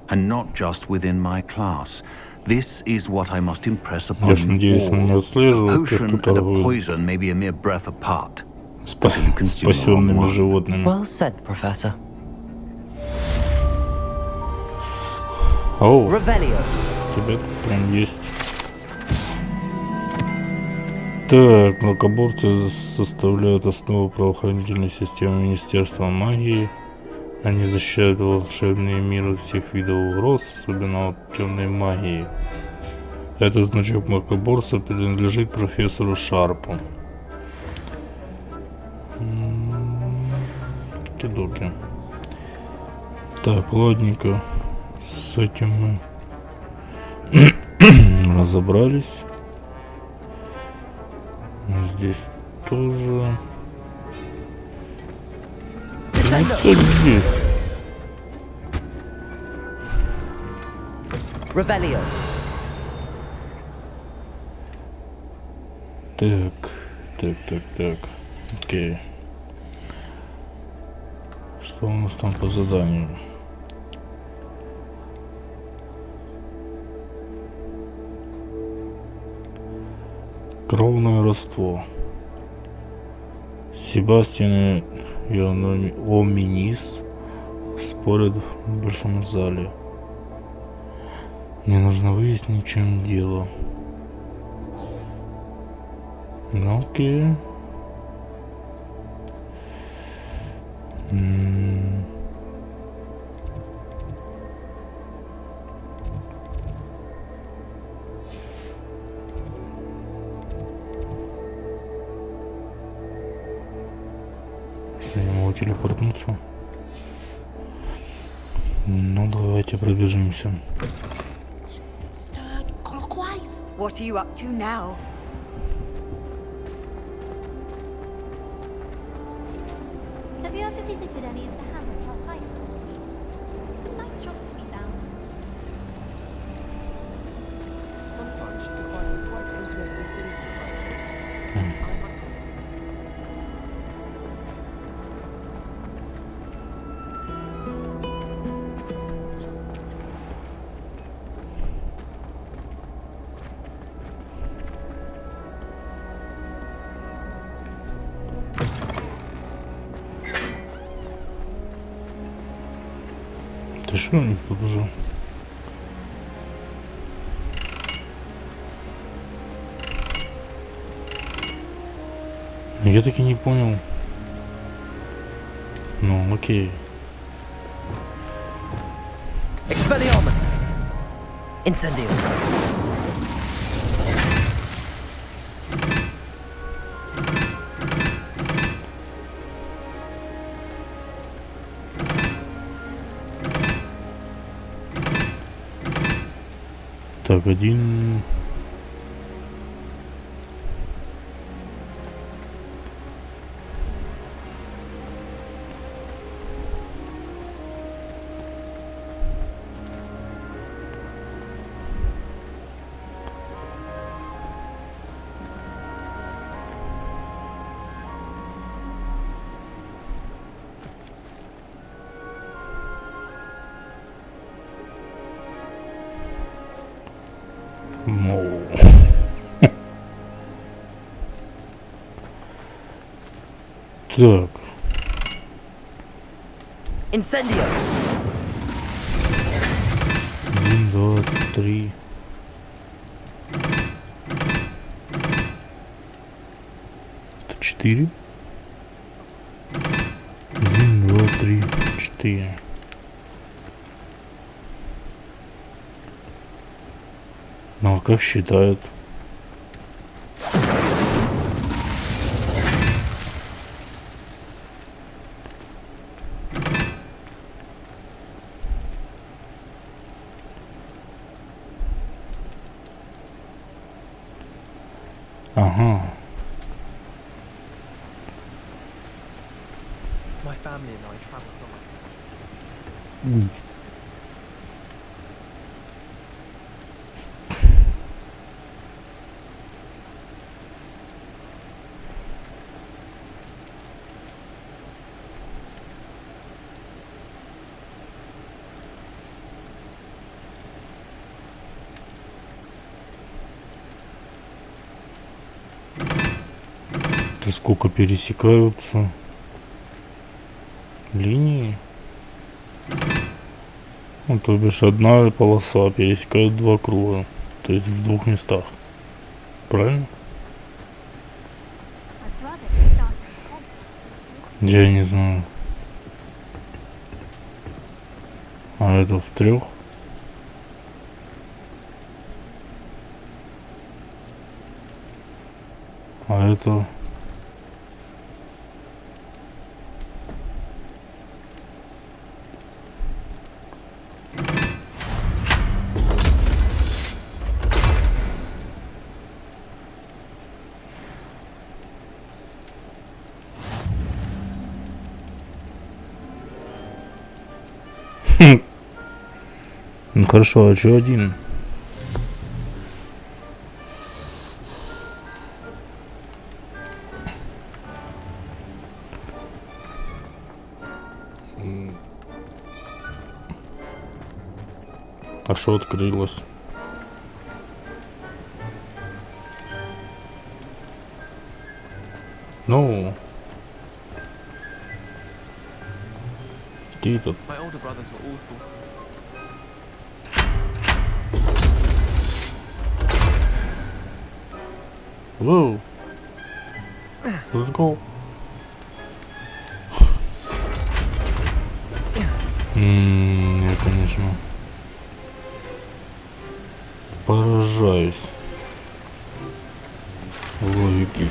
And not just within my class. This is what I must impress upon you all. Potion and a poison may be a mere breath apart. Спасенными животными. Well said, Professor. Оу, Revelio. тебя прям есть. Так, мракоборцы составляют основу правоохранительной системы Министерства магии. Они защищают волшебный мир от всех видов угроз, особенно от темной магии. Этот значок мракоборца принадлежит профессору Шарпу. Кидоки. Так, ладненько. С этим мы разобрались. Здесь тоже. Что здесь? Revelio. Так. Окей. Что у нас там по заданию? Кровное родство. Себастьян и Оминис спорят в большом зале. Мне нужно выяснить, в чем дело. Ну, окей. Что, я не могу телепортнуться? Ну, давайте пробежимся. What are you up to now? Have you ever visited any of the hamlets outside of the city? Some nice shops to be found. Sometimes you can find some quite interesting things to find. Ты что, не тут уже? Я таки не понял. Ну, окей. Expelliarmus! Incendio! Так, один. Так. Incendio! 1, 2, 3. Это 4. 1, 2, 3, 4. Ну а как считают? Ага. My family and I travel from Это сколько пересекаются линии? Ну, то бишь одна полоса пересекает два круга, то есть в двух местах. Правильно? Я не знаю. А это в трех? А это... Ну хорошо, а что один? А что открылось? Ну, где этот? My older brothers were awful. Воу. Let's go. Я, конечно, поражаюсь логике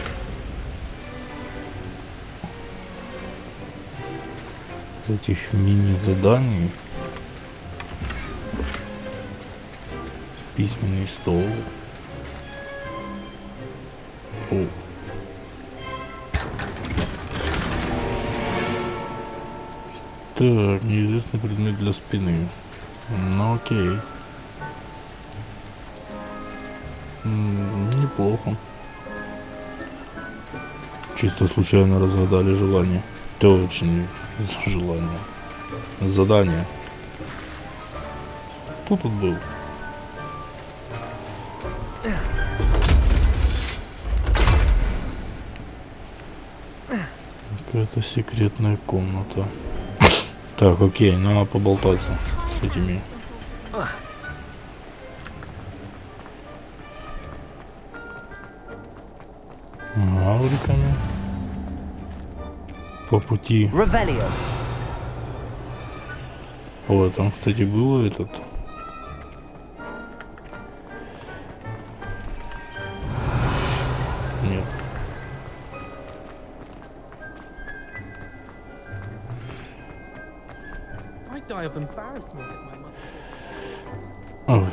этих мини-заданий. Письменный стол. О. Так, неизвестный предмет для спины. Ну окей. Неплохо. Чисто случайно разгадали желание. Точно желание. Задание. Кто тут был? Какая-то секретная комната. Так, окей, надо поболтаться с этими. Мавриками. По пути. О, там, кстати, было этот. Нет. Ой.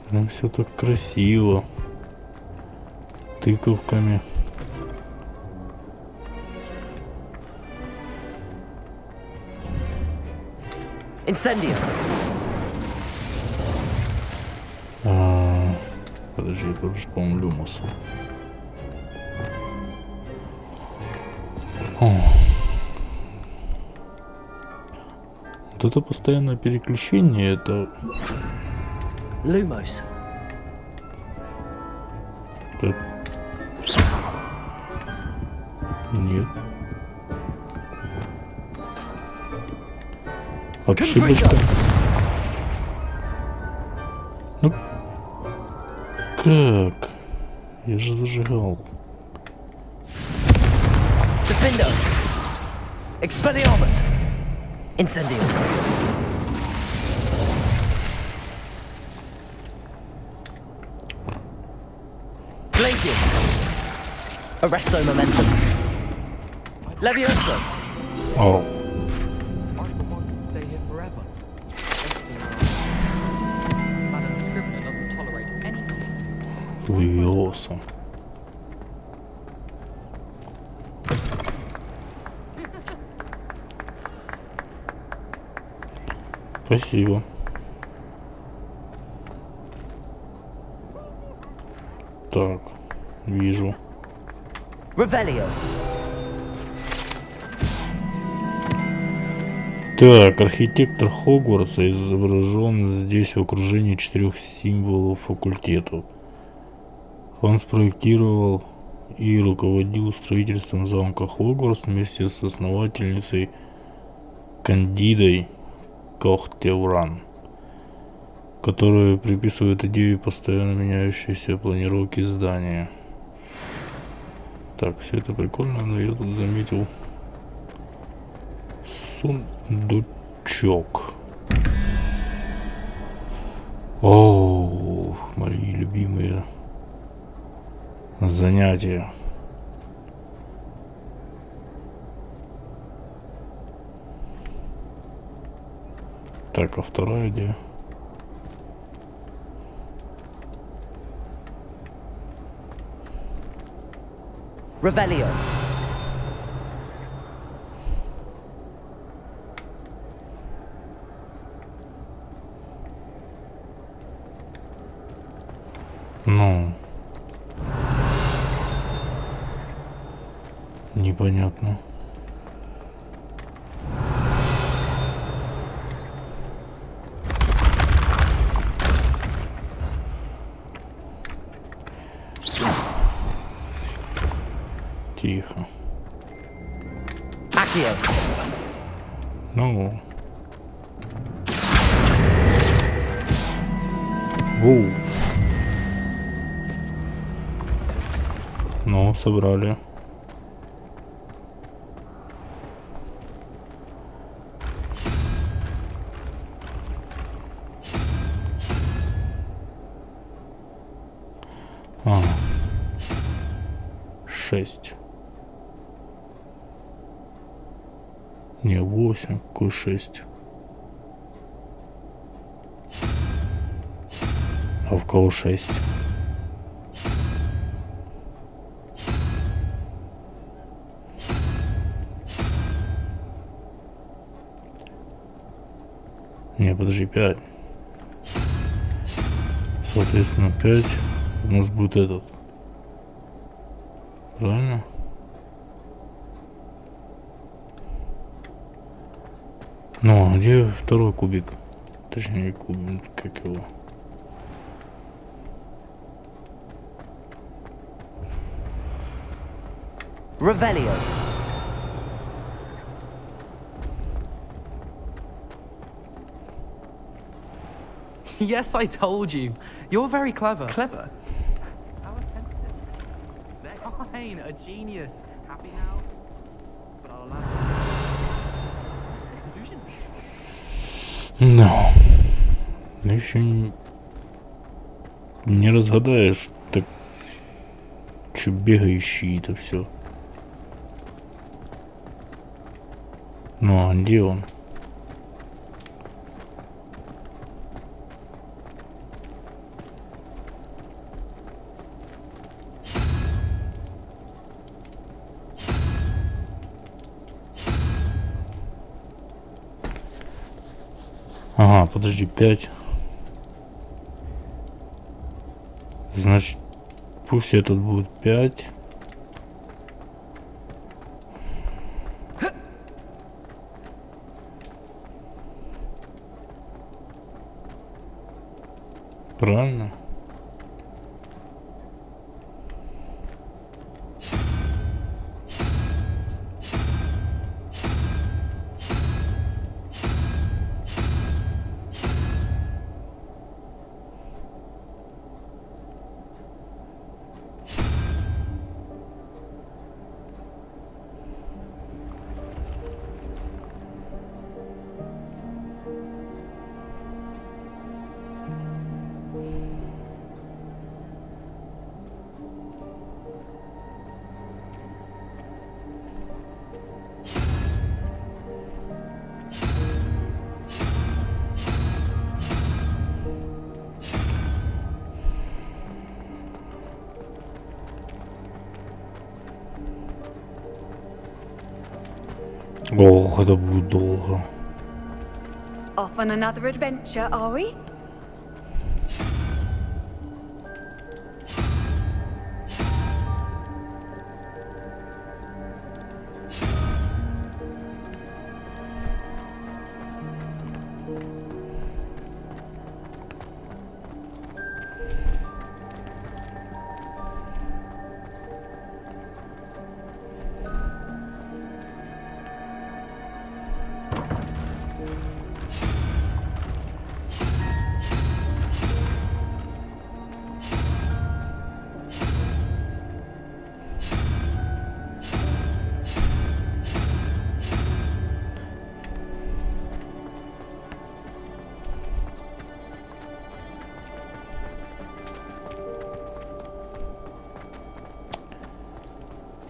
Прям все так красиво. Тыковками. Incendio. Подожди, это уже, по-моему, Люмос. Вот это постоянное переключение, это... Lumos. Нет. Ошибочка. Ну как? Я же зажигал. Defendo. Expelliarmus. Incendio. Glacius. Arresto momentum. Levioso. Oh. Левиоса. Спасибо. Так, вижу. Revelio. Так, архитектор Хогвартса изображен здесь в окружении 4 символов факультетов. Он спроектировал и руководил строительством замка Хогвартс вместе с основательницей Кандидой Кохтевран, которая приписывает идею постоянно меняющейся планировки здания. Так, все это прикольно, но я тут заметил сундучок. О, мои любимые занятия. Так, а вторая где? Revelio. Ну, непонятно. Тихо. Ну. Воу. Ну, собрали. Ага. 6. Не, 8, какой 6. А в кого 6? Не, подожди, 5. Соответственно, 5 у нас будет этот. Правильно? Ну, а где второй кубик? Точнее, кубик, как его? Revelio. Yes, I told you. You're very clever. Clever? How offensive. They're fine, a genius. Happy now? But I'll allow conclusion. No. Еще не разгадаешь, так че бегающий это все. Ну, а где он? Ага, подожди, 5. Значит, пусть этот будет 5. Правильно? Ох, это будет долго. Off on another adventure, are we?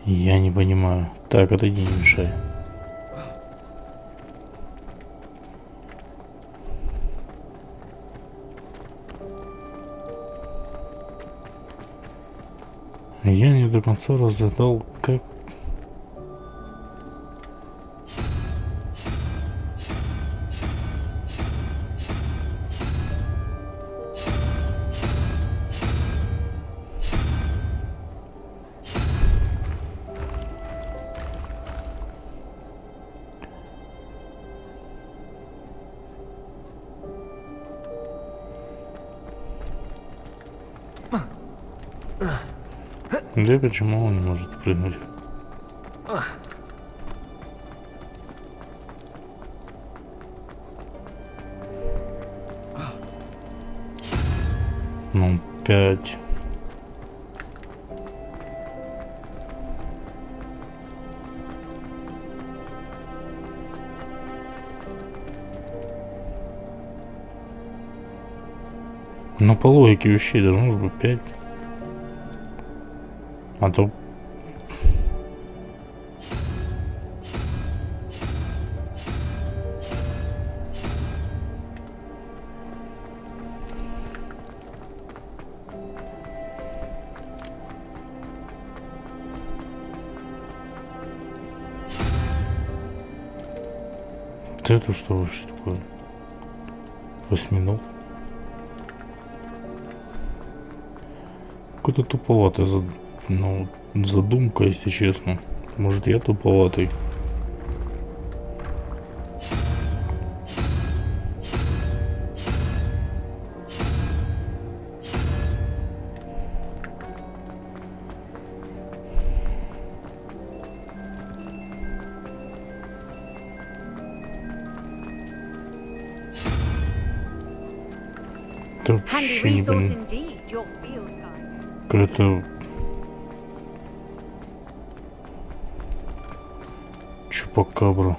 Я не понимаю. Так, отойди, не мешай. Я не до конца разгадал, как... Да почему он не может спрыгнуть? Ну, 5. Ну, по логике вещей должно же быть 5. А то... Это что вообще такое? Осьминог? Какой-то туповатый задумка, если честно. Может, я туповатый? Это вообще не понимаю. Какая-то... Чупакабра.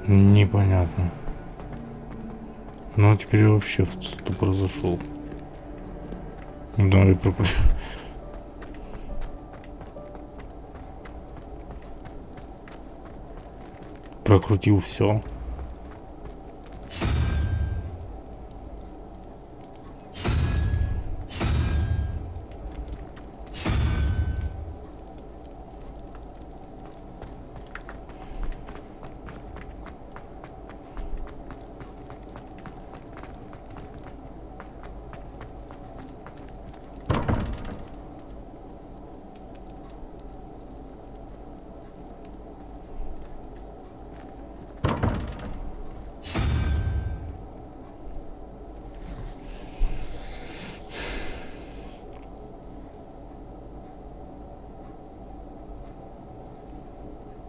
Непонятно. Ну а теперь я вообще в ступор зашел. Да, и прокрутил все.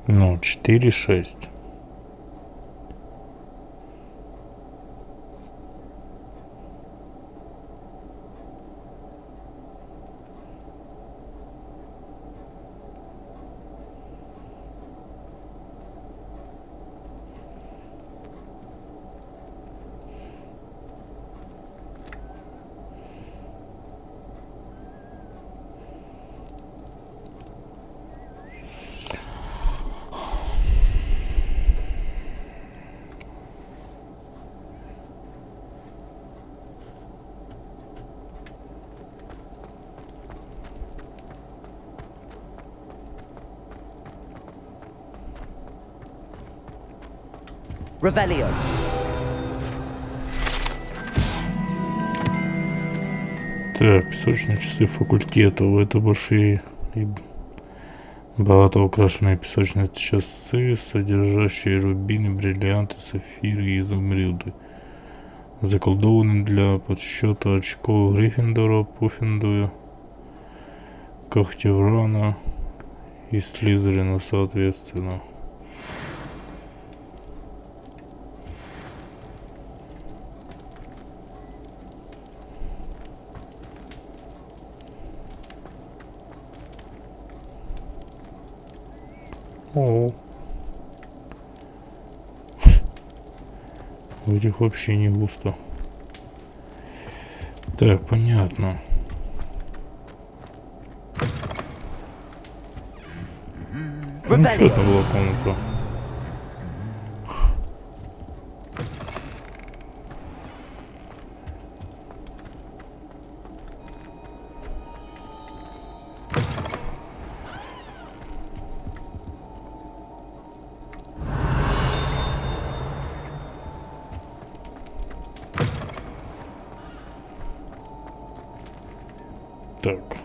Ну, 4, 6. Revelio. Так, песочные часы факультета. Это большие и богато украшенные песочные часы, содержащие рубины, бриллианты, сапфиры и изумруды. Заколдованы для подсчета очков Гриффиндора, Пуффиндуя, Когтеврана и Слизерина соответственно. О, у этих вообще не густо. Так, понятно. Ну что это была комната? Так.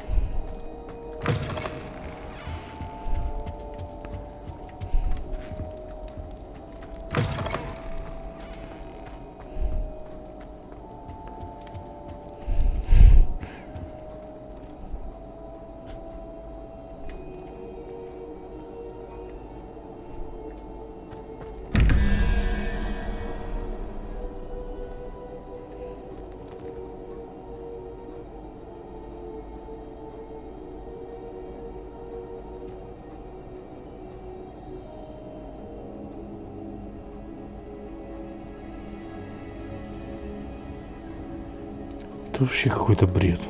Это вообще какой-то бред.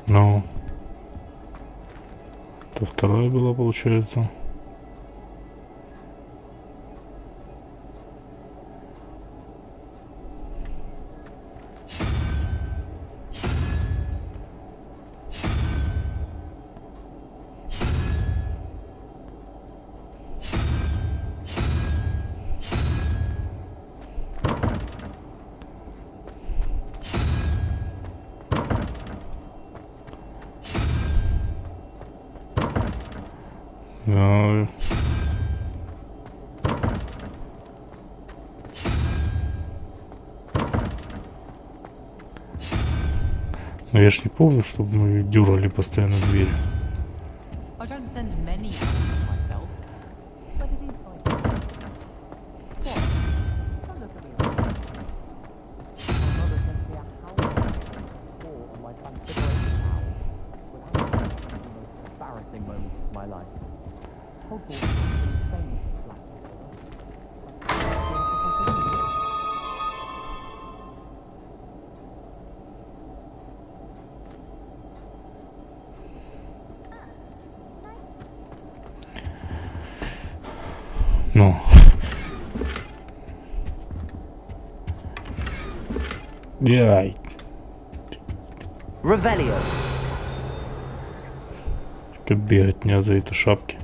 Ну, это вторая была, получается. Да. Но я ж не помню, чтобы мы дюрали постоянно дверь. Ну. Яй. Revelio. Как бегать не за этой шапки.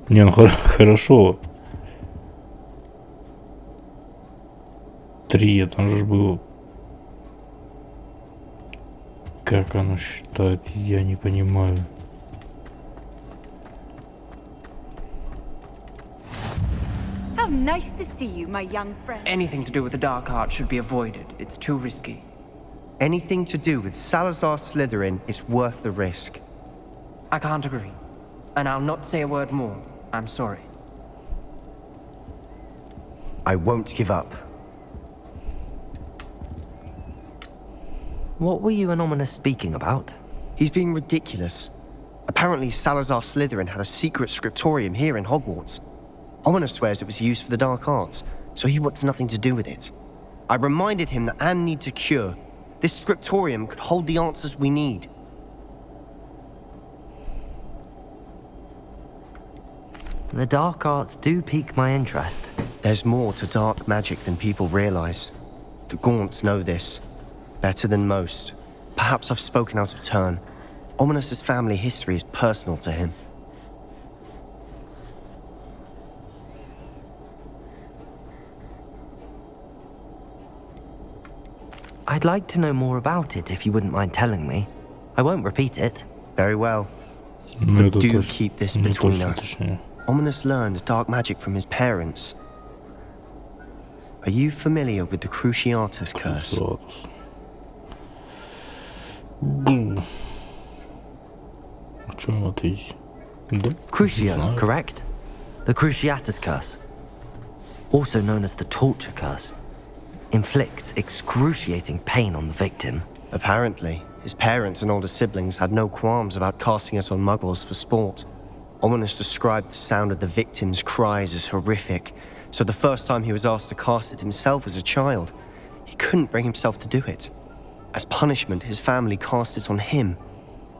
Не, ну хорошо. 3, там же было. Как оно считает, я не понимаю. How nice to see you, my young friend. Anything to do with the dark art should be avoided. It's too risky. Anything to do with Salazar Slytherin is worth the risk. I can't agree. And I'll not say a word more. I'm sorry. I won't give up. What were you and Ominous speaking about? He's being ridiculous. Apparently Salazar Slytherin had a secret scriptorium here in Hogwarts. Ominous swears it was used for the dark arts, so he wants nothing to do with it. I reminded him that Anne needs a cure. This scriptorium could hold the answers we need. The dark arts do pique my interest. There's more to dark magic than people realize. The Gaunts know this. Better than most. Perhaps I've spoken out of turn. Ominous's family history is personal to him. I'd like to know more about it if you wouldn't mind telling me. I won't repeat it. Very well. Ну, But do keep this between us. Ominous learned dark magic from his parents. Are you familiar with the Cruciatus curse? Crucio, correct? The Cruciatus curse. Also known as the torture curse. Inflicts excruciating pain on the victim. Apparently, his parents and older siblings had no qualms about casting it on muggles for sport. Ominous described the sound of the victim's cries as horrific, so the first time he was asked to cast it himself as a child, he couldn't bring himself to do it. As punishment, his family cast it on him.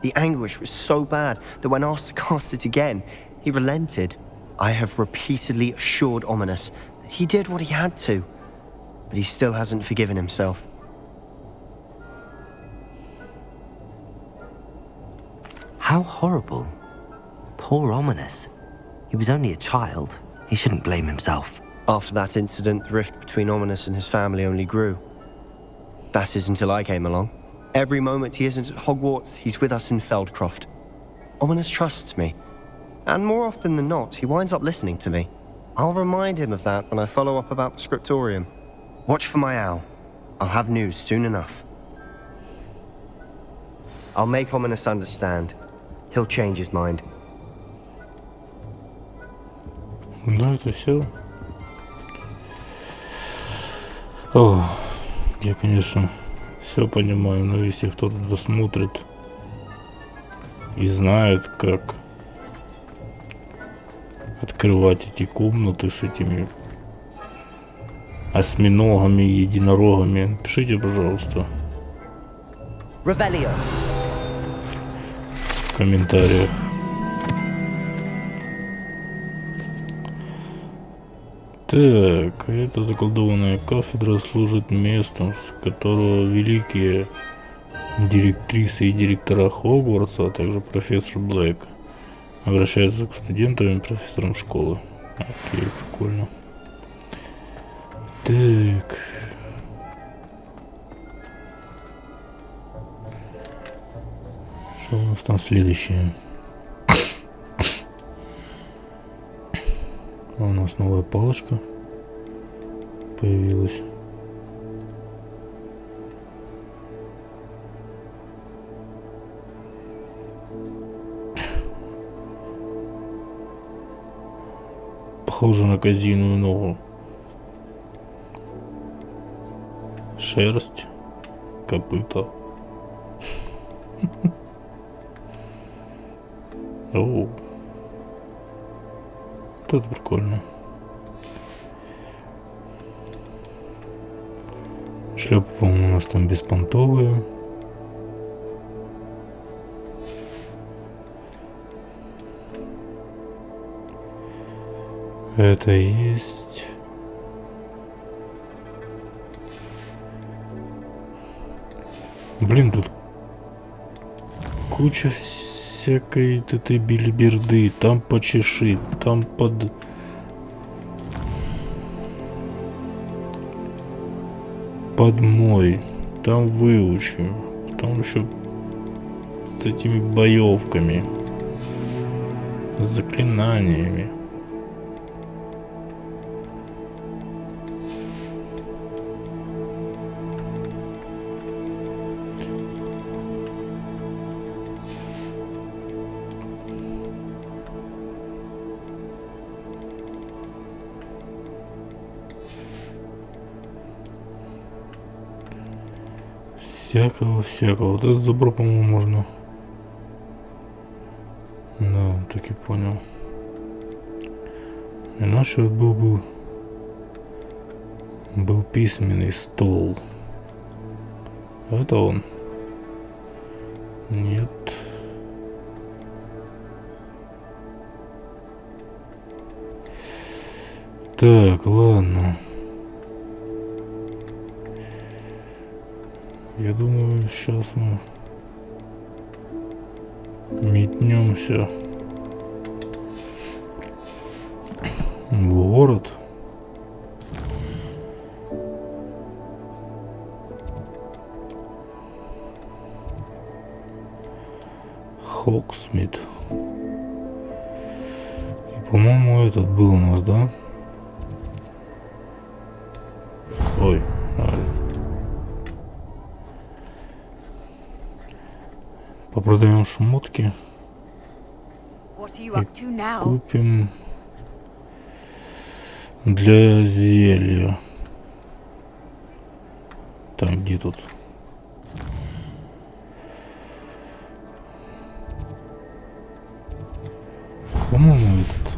The anguish was so bad that when asked to cast it again, he relented. I have repeatedly assured Ominous that he did what he had to, but he still hasn't forgiven himself. How horrible. Poor Ominous. He was only a child. He shouldn't blame himself. After that incident, the rift between Ominous and his family only grew. That is until I came along. Every moment he isn't at Hogwarts, he's with us in Feldcroft. Ominous trusts me. And more often than not, he winds up listening to me. I'll remind him of that when I follow up about the scriptorium. Watch for my owl. I'll have news soon enough. I'll make Ominous understand. He'll change his mind. Да, это все. О, я, конечно, все понимаю, но если кто-то досмотрит и знает, как открывать эти комнаты с этими осьминогами и единорогами, пишите, пожалуйста, Revelio. в комментариях. Так, эта заколдованная кафедра служит местом, с которого великие директрисы и директора Хогвартса, а также профессор Блэк обращаются к студентам и профессорам школы. Окей, прикольно. Так. Что у нас там следующее? А у нас новая палочка появилась. Похоже на козиную ногу. Шерсть, копыта. Оу. Тут прикольно. Шляпа, по-моему, у нас там беспонтовая. Это есть. Блин, тут куча всякой этой билиберды. Там почеши, там подмой, там выучи, там еще с этими боевками, с заклинаниями. Всякого. Вот этот забор, по-моему, можно. Да, так и понял. Иначе вот был письменный стол. Это он? Нет. Так, ладно. Я думаю, сейчас мы метнемся в город. Хоксмит. И, по-моему, этот был у нас, да? Ой, попродаем шмотки и купим для зелья. Так, где тут? По-моему, этот.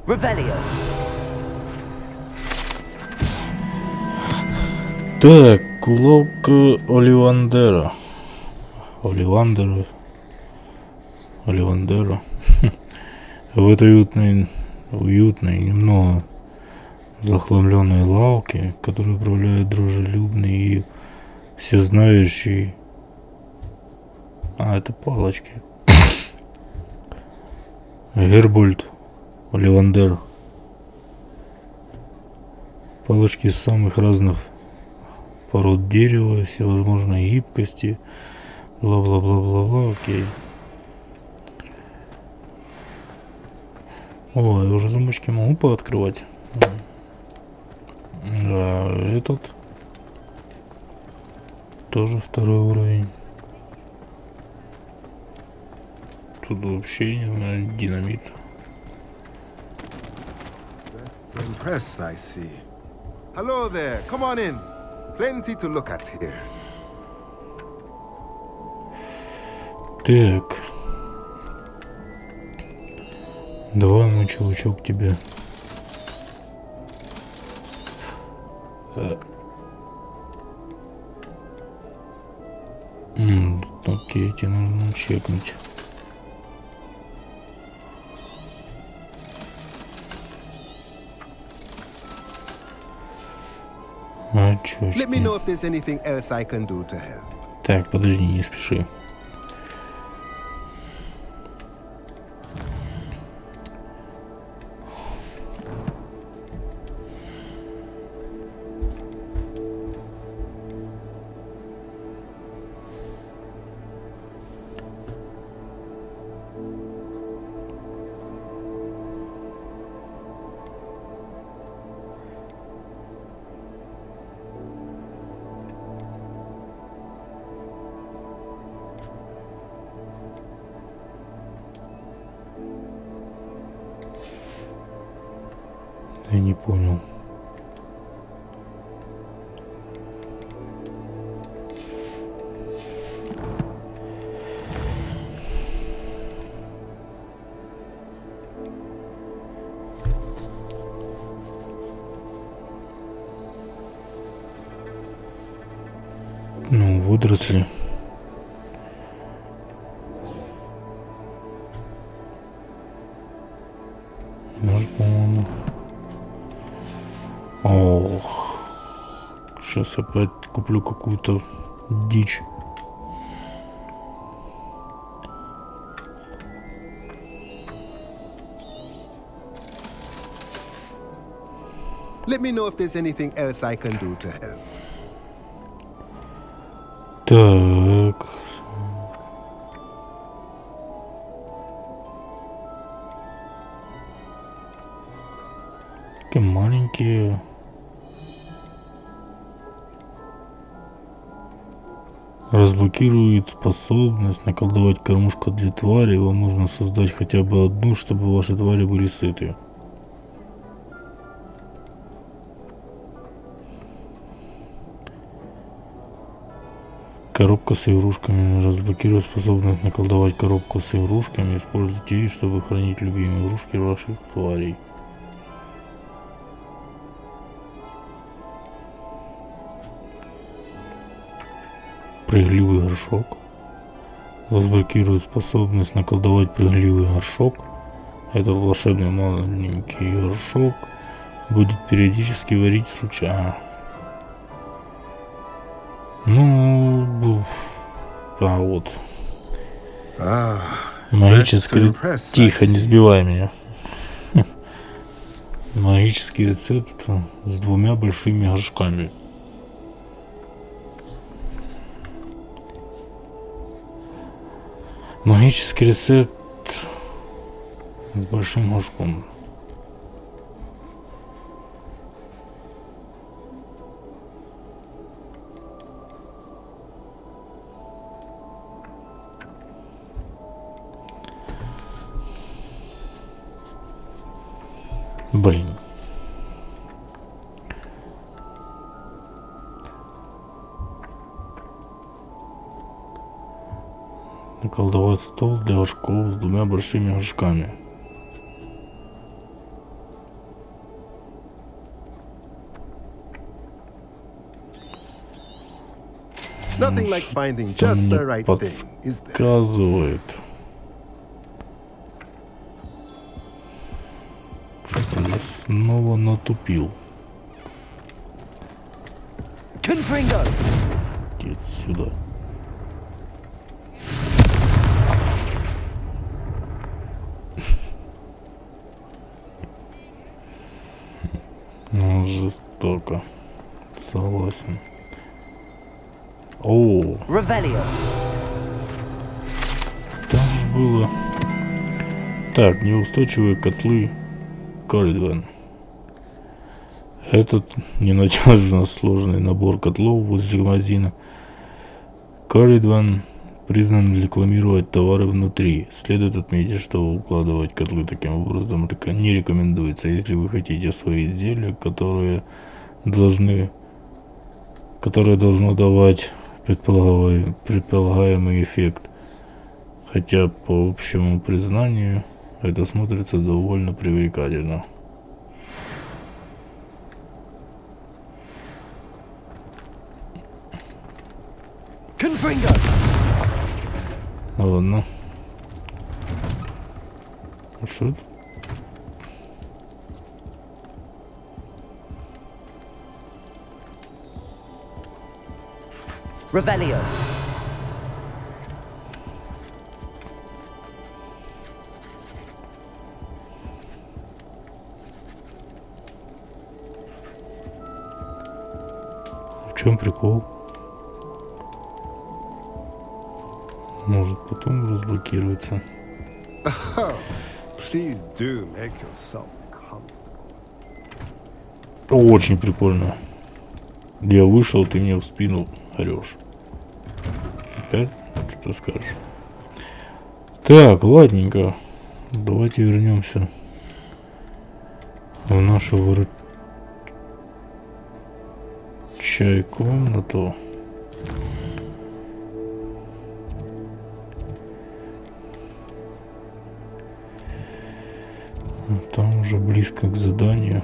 Revelio. Так, клок Оливандера. Оливандера. В этой уютной, немного захламленной лавке, которую управляет дружелюбный и всезнающий. А, это палочки. Гербольд Ливандер. Палочки из самых разных пород дерева, всевозможной гибкости. Бла-бла-бла-бла-бла, окей. О, я уже замочки могу пооткрывать. А этот тоже второй уровень. Тут вообще, не знаю, динамит. Impressed, I see. Hello there. Come on in. Plenty to look at here. Так. Давай, ну, чувачок, тебе. Окей, тебе нужно чекнуть. А чё? Let me know if there's anything else I can do to help. Так, подожди, не спеши. Я не понял. Ну, водоросли. Может, по-моему. Ох. Сейчас опять куплю какую-то дичь. Let me know if there's anything else I can do to help. Так. Такие маленькие. Разблокирует способность наколдовать кормушку для твари. Вам нужно создать хотя бы одну, чтобы ваши твари были сыты. Коробка с игрушками. Разблокирует способность наколдовать коробку с игрушками. Используйте ее, чтобы хранить любимые игрушки ваших тварей. Прыгливый горшок. Разблокирует способность наколдовать прыгливый горшок. Этот волшебный маленький горшок будет периодически варить случайно. Ну, вот. Магический... Тихо, не сбивай меня. Магический рецепт с 2 большими горшками. Магический рецепт с большим горшком. Блин. Наколдовать стол для горшков с 2 большими горшками. Nothing like finding just the right thing, is there? Подсказывает, что я снова натупил. Иди отсюда. только. Согласен. О, Revelio. там же было. Так, неустойчивые котлы Калидвен. Этот ненадежно сложный набор котлов возле магазина Калидвен признан рекламировать товары внутри. Следует отметить, что укладывать котлы таким образом не рекомендуется, если вы хотите сварить зелье, которое должно давать предполагаемый эффект. Хотя, по общему признанию, это смотрится довольно привлекательно. Ладно. Что это? Revelio. В чем прикол? Может потом разблокируется. Please do make yourself comfortable. Очень прикольно. Я вышел, ты мне в спину орешь. Опять? Что скажешь? Так, ладненько. Давайте вернемся в нашу чай-комнату. Там уже близко к заданию.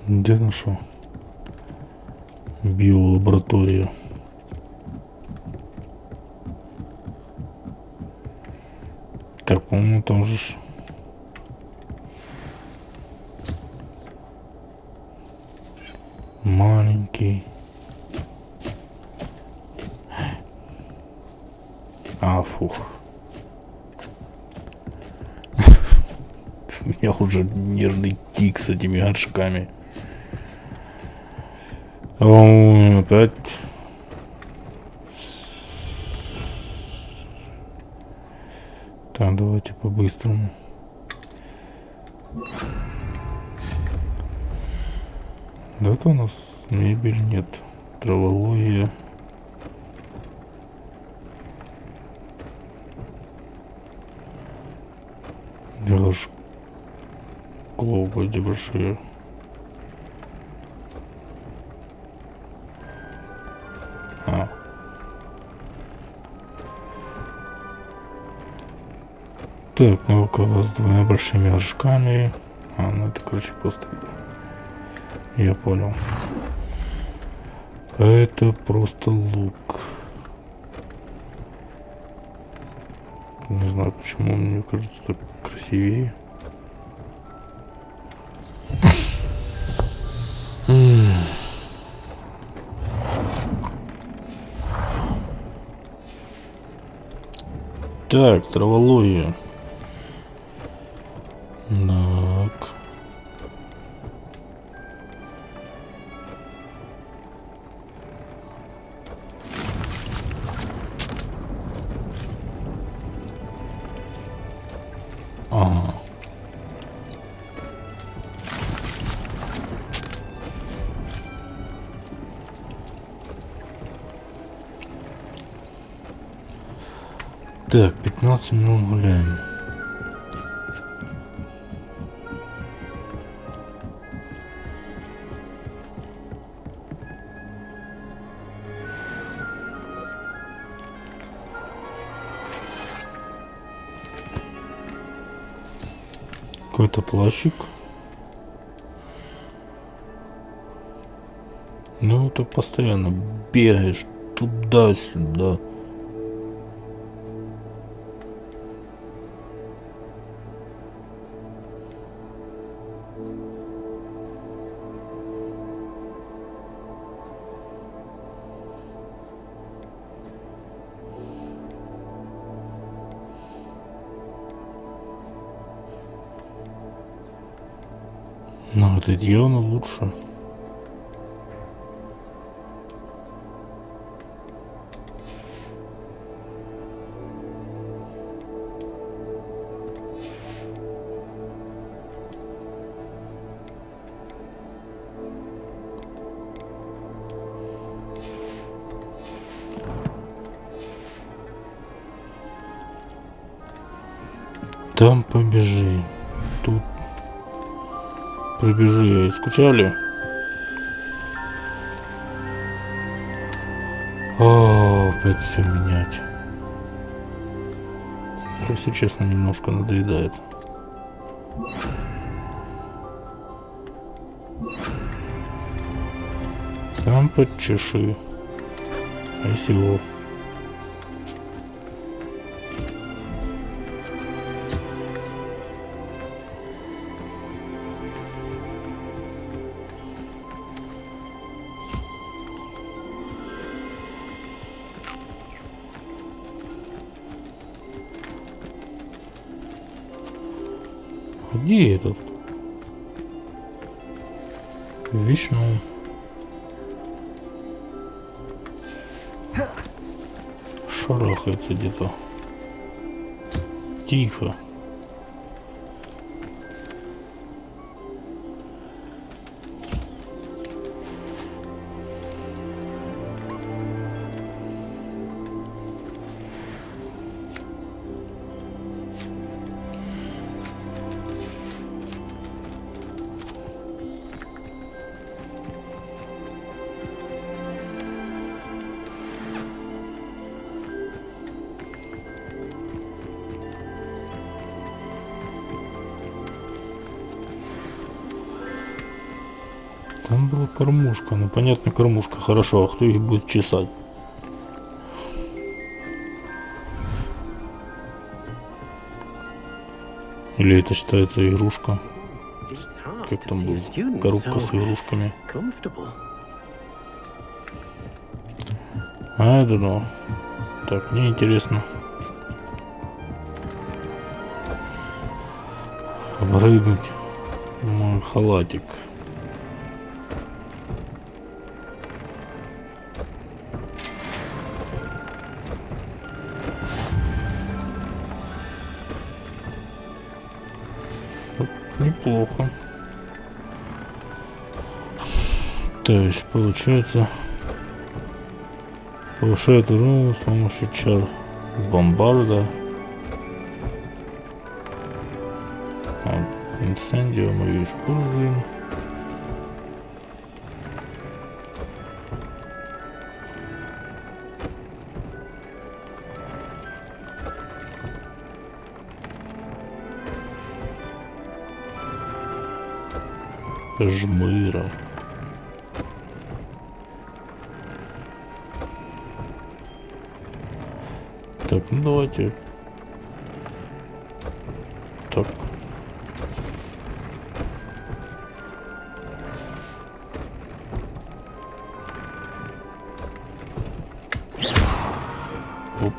Где наша биолаборатория? Так, по-моему, там же маленький. А, фух. У меня уже нервный тик с этими горшками. О, опять. Так, давайте по-быстрому. Да-то у нас мебель нет. Травология. Горшков вроде большие. Так, ну-ка, с двумя большими горшками. Ну это, короче, просто еда. Я понял. Это просто лук. Не знаю, почему, мне кажется, так красивее. Так, травология. Так. Ага. Так, 15 минут гуляем. Какой-то плащик. Ну, так постоянно бегаешь туда-сюда. Ну, это явно лучше. Там побежи. Тут пробежи. Скучали? О, опять все менять. Если честно, немножко надоедает. Сам подчеши. А если его... Где этот? Вишну. Шарахается где-то. Тихо. Там была кормушка, ну понятно, кормушка, хорошо, а кто их будет чесать? Или это считается игрушка? Как там был? Коробка с игрушками. I don't know. Так, мне интересно. Обрыгнуть мой халатик. Неплохо. То есть получается повышает урон с помощью чар бомбарда. Инсендио мы ее используем. Жмыра. Так, ну давайте. Так. Оп.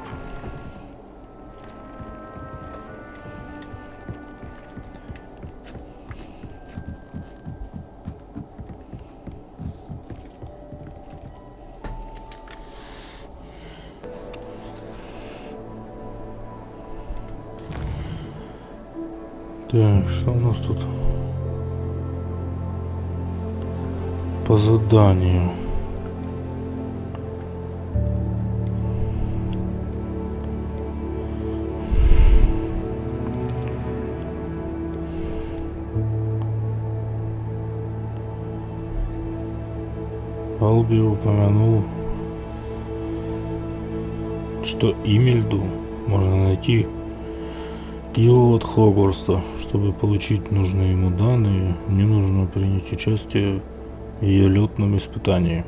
Так, что у нас тут по заданию? Алби упомянул, что Имельду можно найти его от Хогвартса. Чтобы получить нужные ему данные, мне нужно принять участие в ее летном испытании.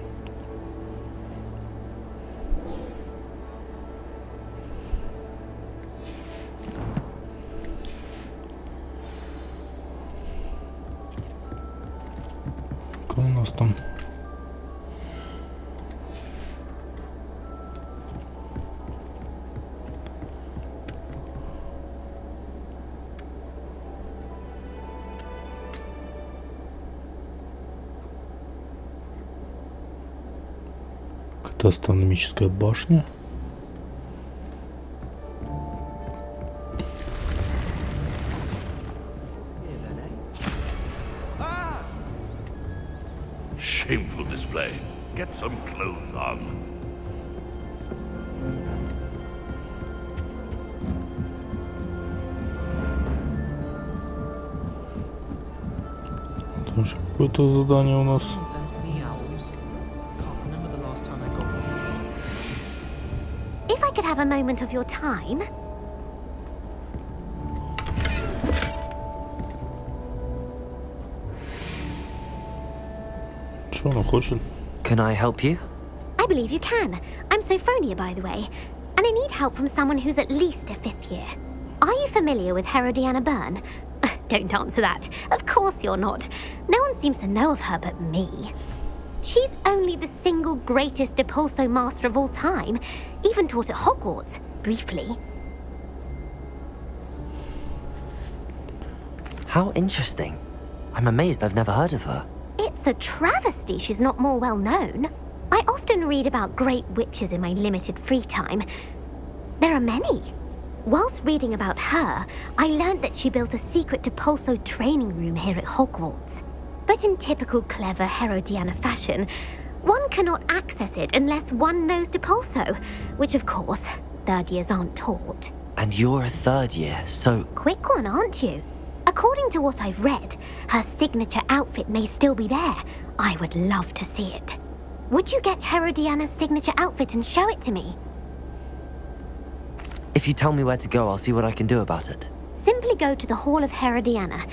Как у нас там? Это астрономическая башня. Shameful display. Get some clothes on. Там же какое-то задание у нас. If I could have a moment of your time. Что она хочет? Can I help you? I believe you can. I'm Sophronia, by the way, and I need help from someone who's at least a 5th year. Are you familiar with Herodiana Byrne? Don't answer that. Of course you're not. No one seems to know of her but me. She's only the single greatest Depulso master of all time. Even taught at Hogwarts, briefly. How interesting. I'm amazed I've never heard of her. It's a travesty she's not more well known. I often read about great witches in my limited free time. There are many. Whilst reading about her, I learned that she built a secret Depulso training room here at Hogwarts. But in typical clever Herodiana fashion, one cannot access it unless one knows Depulso, which of course, 3rd years aren't taught. And you're a 3rd year, so... Quick one, aren't you? According to what I've read, her signature outfit may still be there. I would love to see it. Would you get Herodiana's signature outfit and show it to me? If you tell me where to go, I'll see what I can do about it. Simply go to the Hall of Herodiana.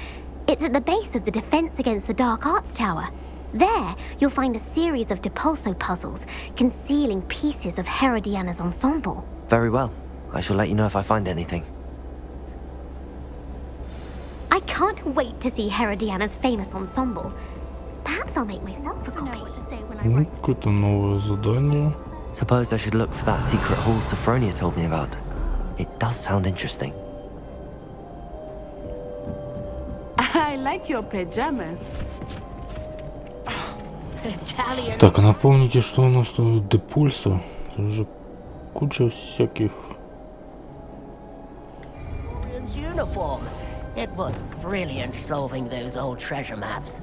It's at the base of the Defense Against the Dark Arts Tower. There, you'll find a series of Depulso puzzles concealing pieces of Herodiana's ensemble. Very well. I shall let you know if I find anything. I can't wait to see Herodiana's famous ensemble. Perhaps I'll make myself a copy. Ну, какое-то новое задание. Suppose I should look for that secret hall Sophronia told me about. It does sound interesting. I like your pajamas. Так, а напомните, что у нас тут Depulso. Это же куча всяких. Uniform. It was brilliant solving those old treasure maps.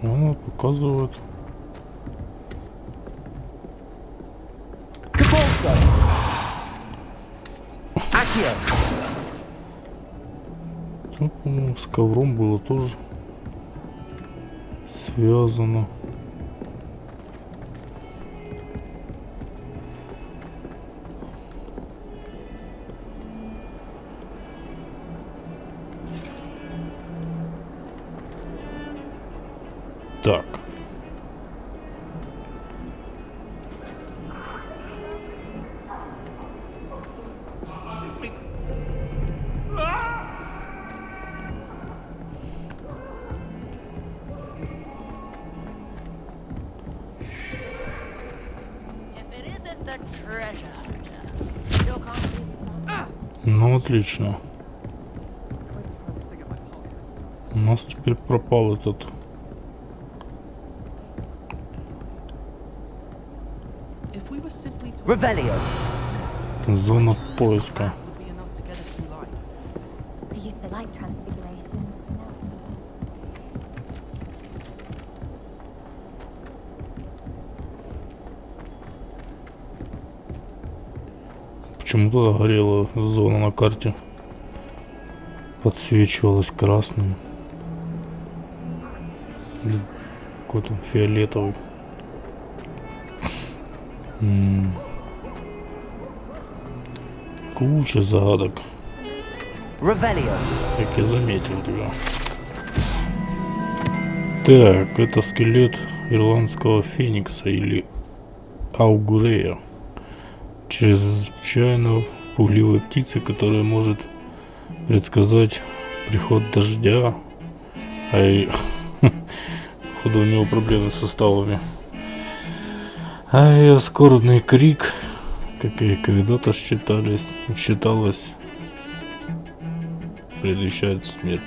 Она показывает. Depulso. Accio. Ну, по-моему, с ковром было тоже связано. Так. Ну, отлично. У нас теперь пропал этот... Revelio. Зона поиска. Почему-то горела зона на карте. Подсвечивалась красным. Или какой-то фиолетовый. Куча загадок. Revelio. Как я заметил тебя. Так, это скелет ирландского феникса или аугурея. Чрезвычайно пугливой птицы, которая может предсказать приход дождя. А и походу у него проблемы с суставами. А ее скорбный крик, как и когда-то считалось, предвещает смерть.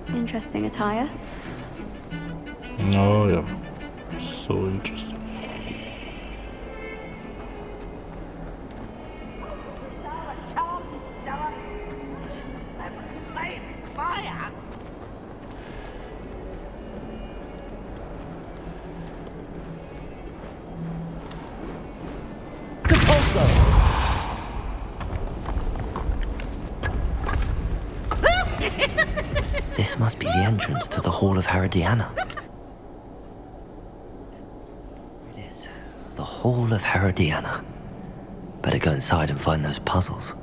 Interesting attire. Oh yeah, so interesting. This must be the entrance to the Hall of Herodiana. It is. The Hall of Herodiana. Better go inside and find those puzzles.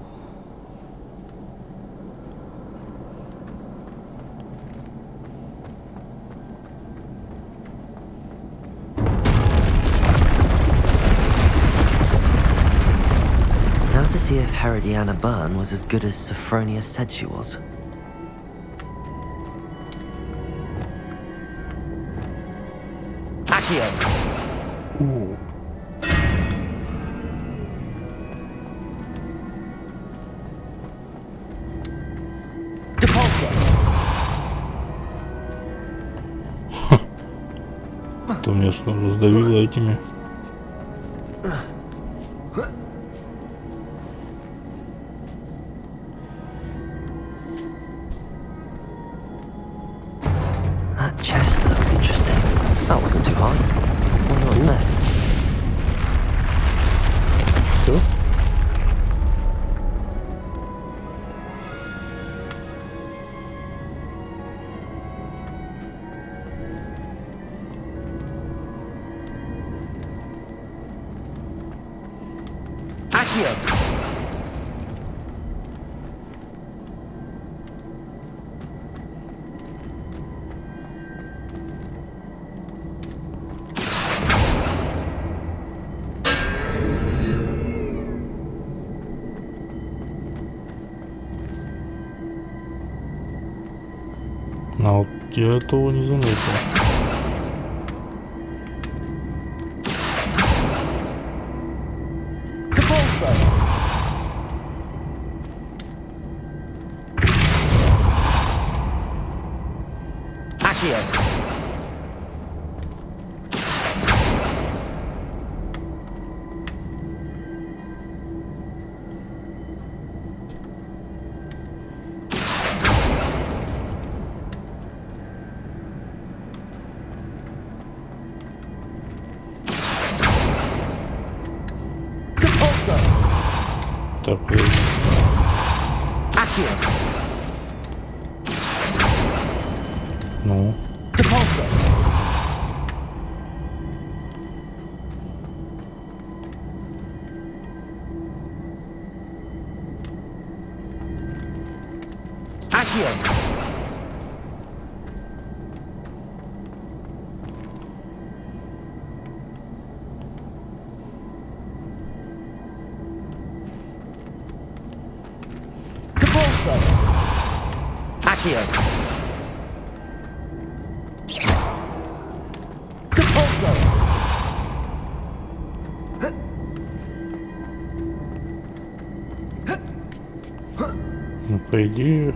Now to see if Herodiana Byrne was as good as Sophronia said she was. Ooh. Ты меня что, раздавило этими? That chest looks interesting. That wasn't too hard. Wonder what's next. Что? А вот я этого не заметил. Так, ну. Ну, по идее...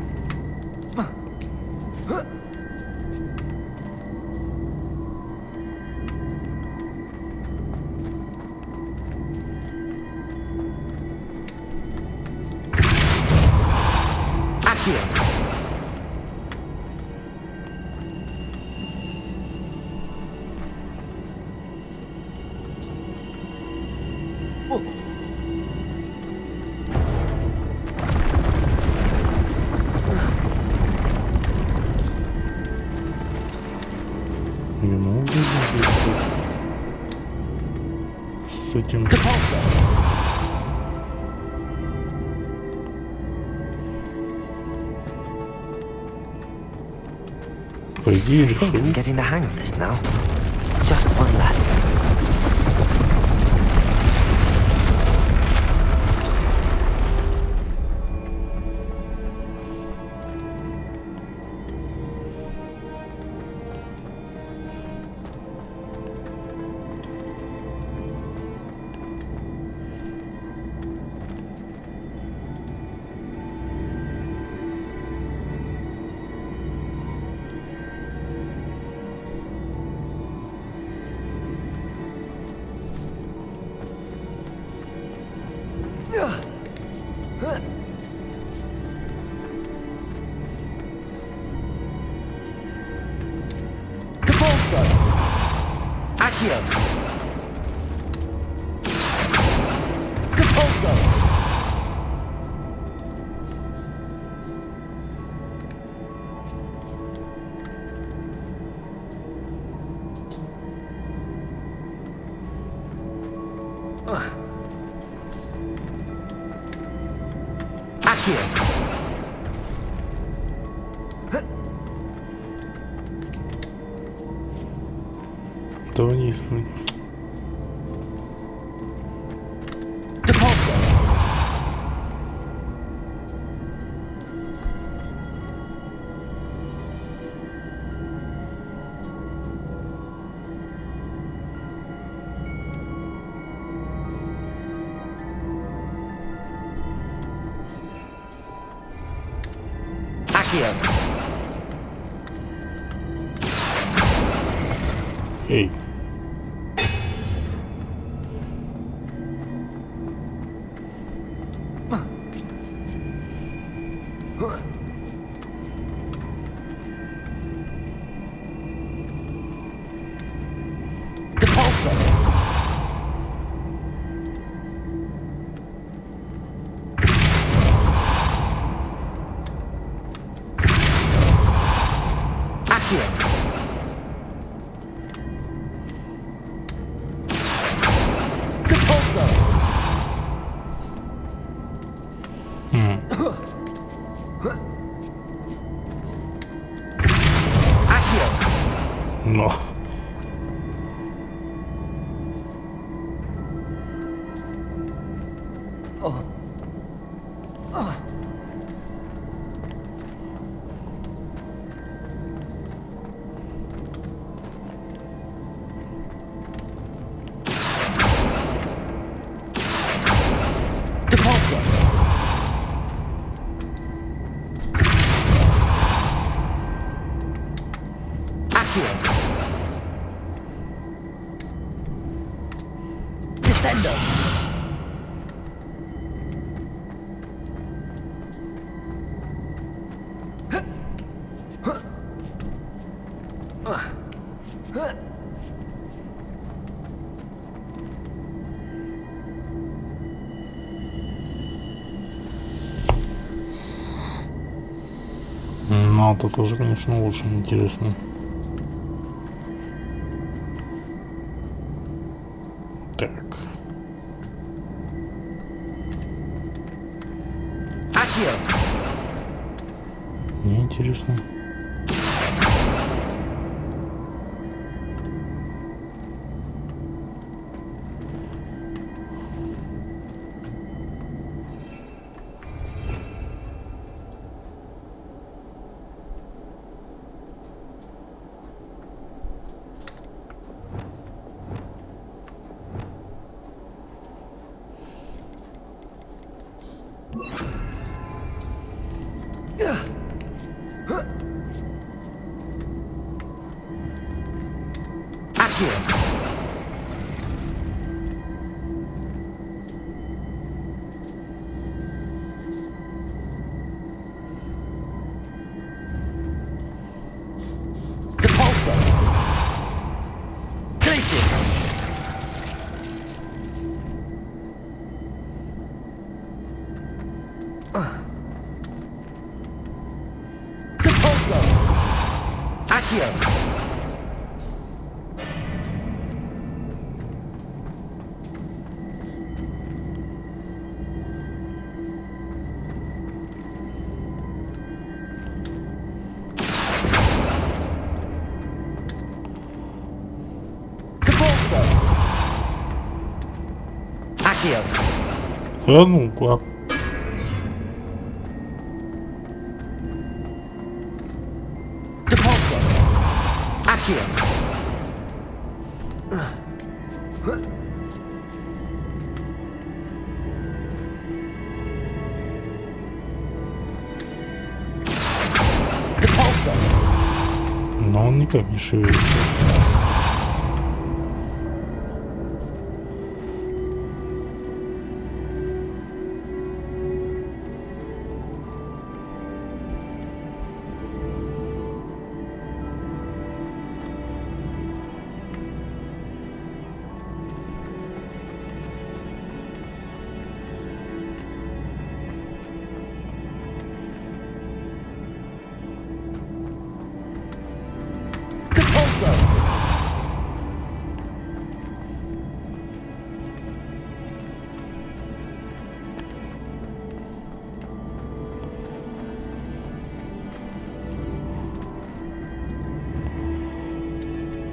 Я могу с этим... По идее, решил. I'm getting the hang of this now. Just one left. Capolso! Accio! Capolso! Accio! Этого не... Capolso! Accio! Эй. Capolso! Accio! Capolso! Accio! No. Capolso! Accio! Descendo! Ну, это тоже, конечно, очень интересно. Так. Accio! Мне интересно. Accio! Capolso! Glacius! Capolso! Accio! Capolso! Accio! Да ну как? Capolso! Accio! Capolso! Но он никак не шевелится. Repulsor!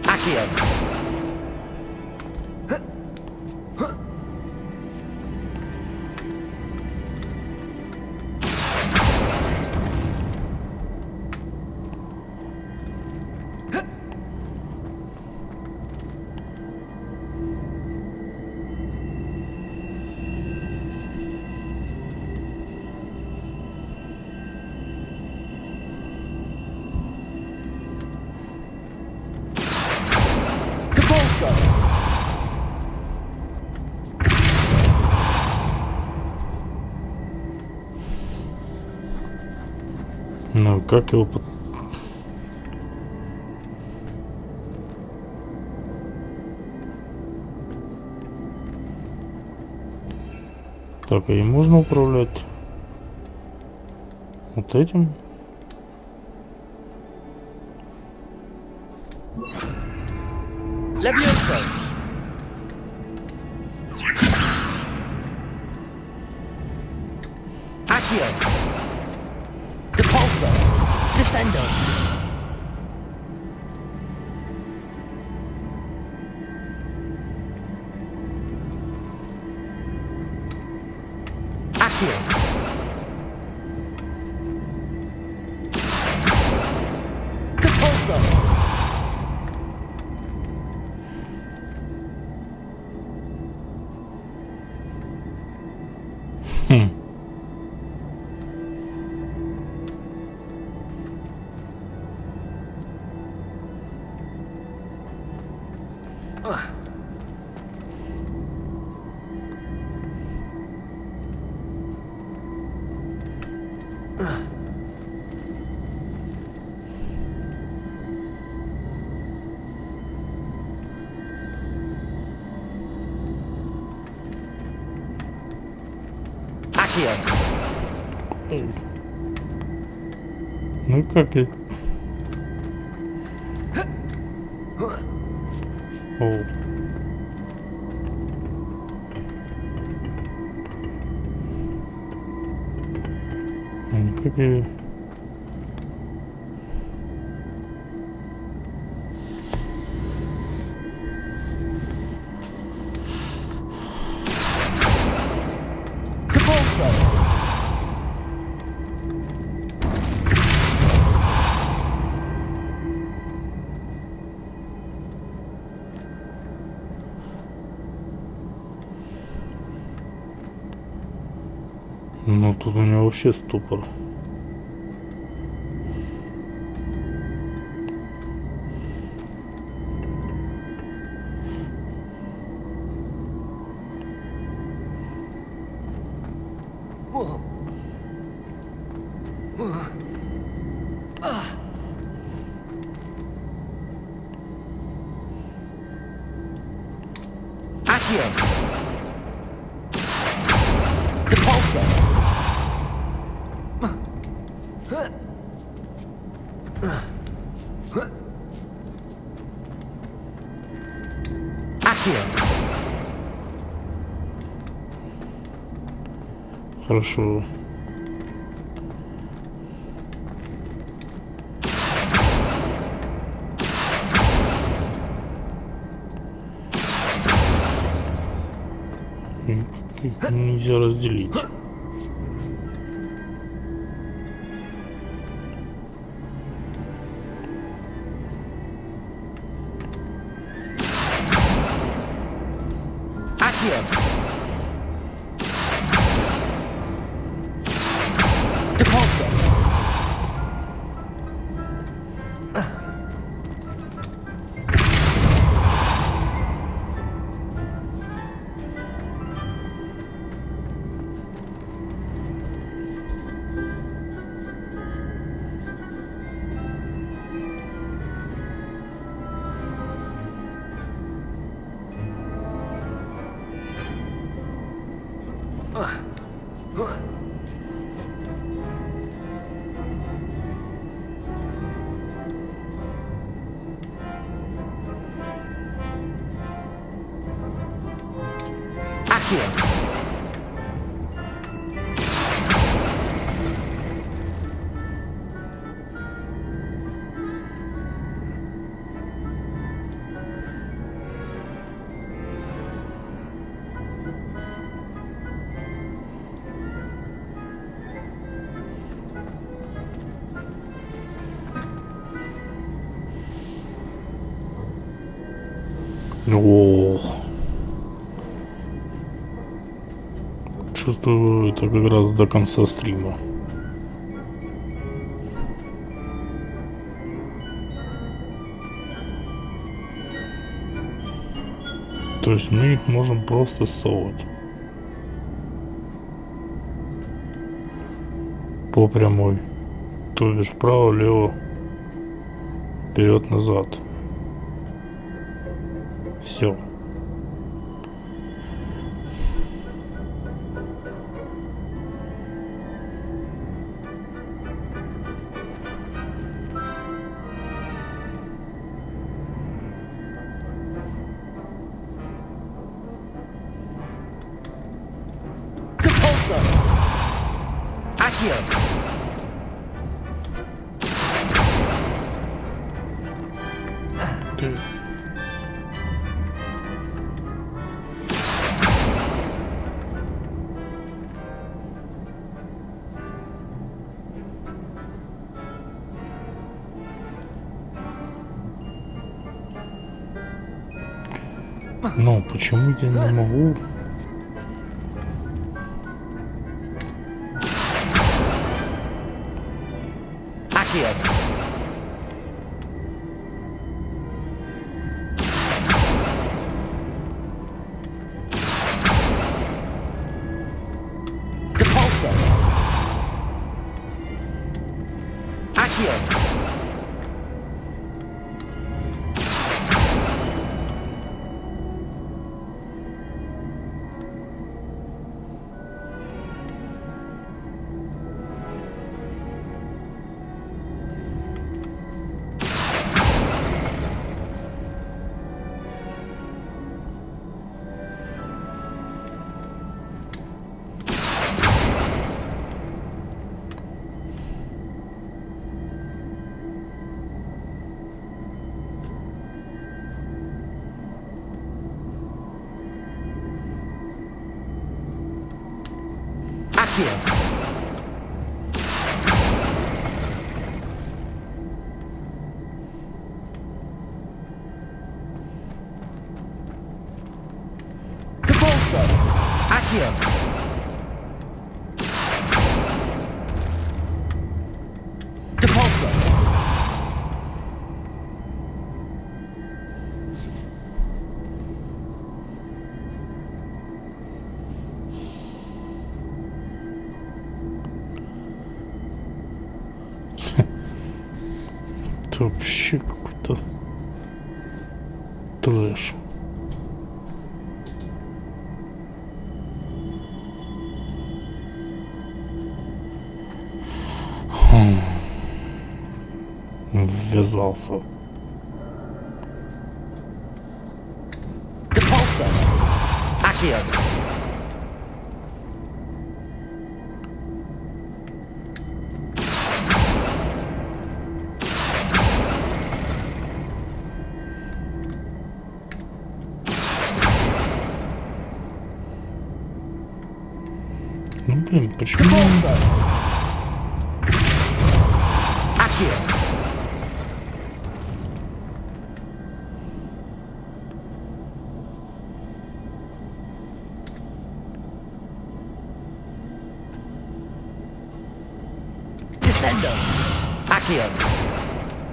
Accio! Ну, как его... Так, а и можно управлять вот этим? Levioso! Accio! Repulsor! Descendo! Accio! Repulsor! Ну как и... О. Ну как и... Ну тут у него вообще ступор. Хорошо. Их нельзя разделить. Accio. Ох. Чувствую, это как раз до конца стрима. То есть мы их можем просто совать по прямой, то бишь вправо, влево, вперед, назад. Все. Но почему я не могу? Это вообще какой-то трэш. Ввязался. Ну блин, почему?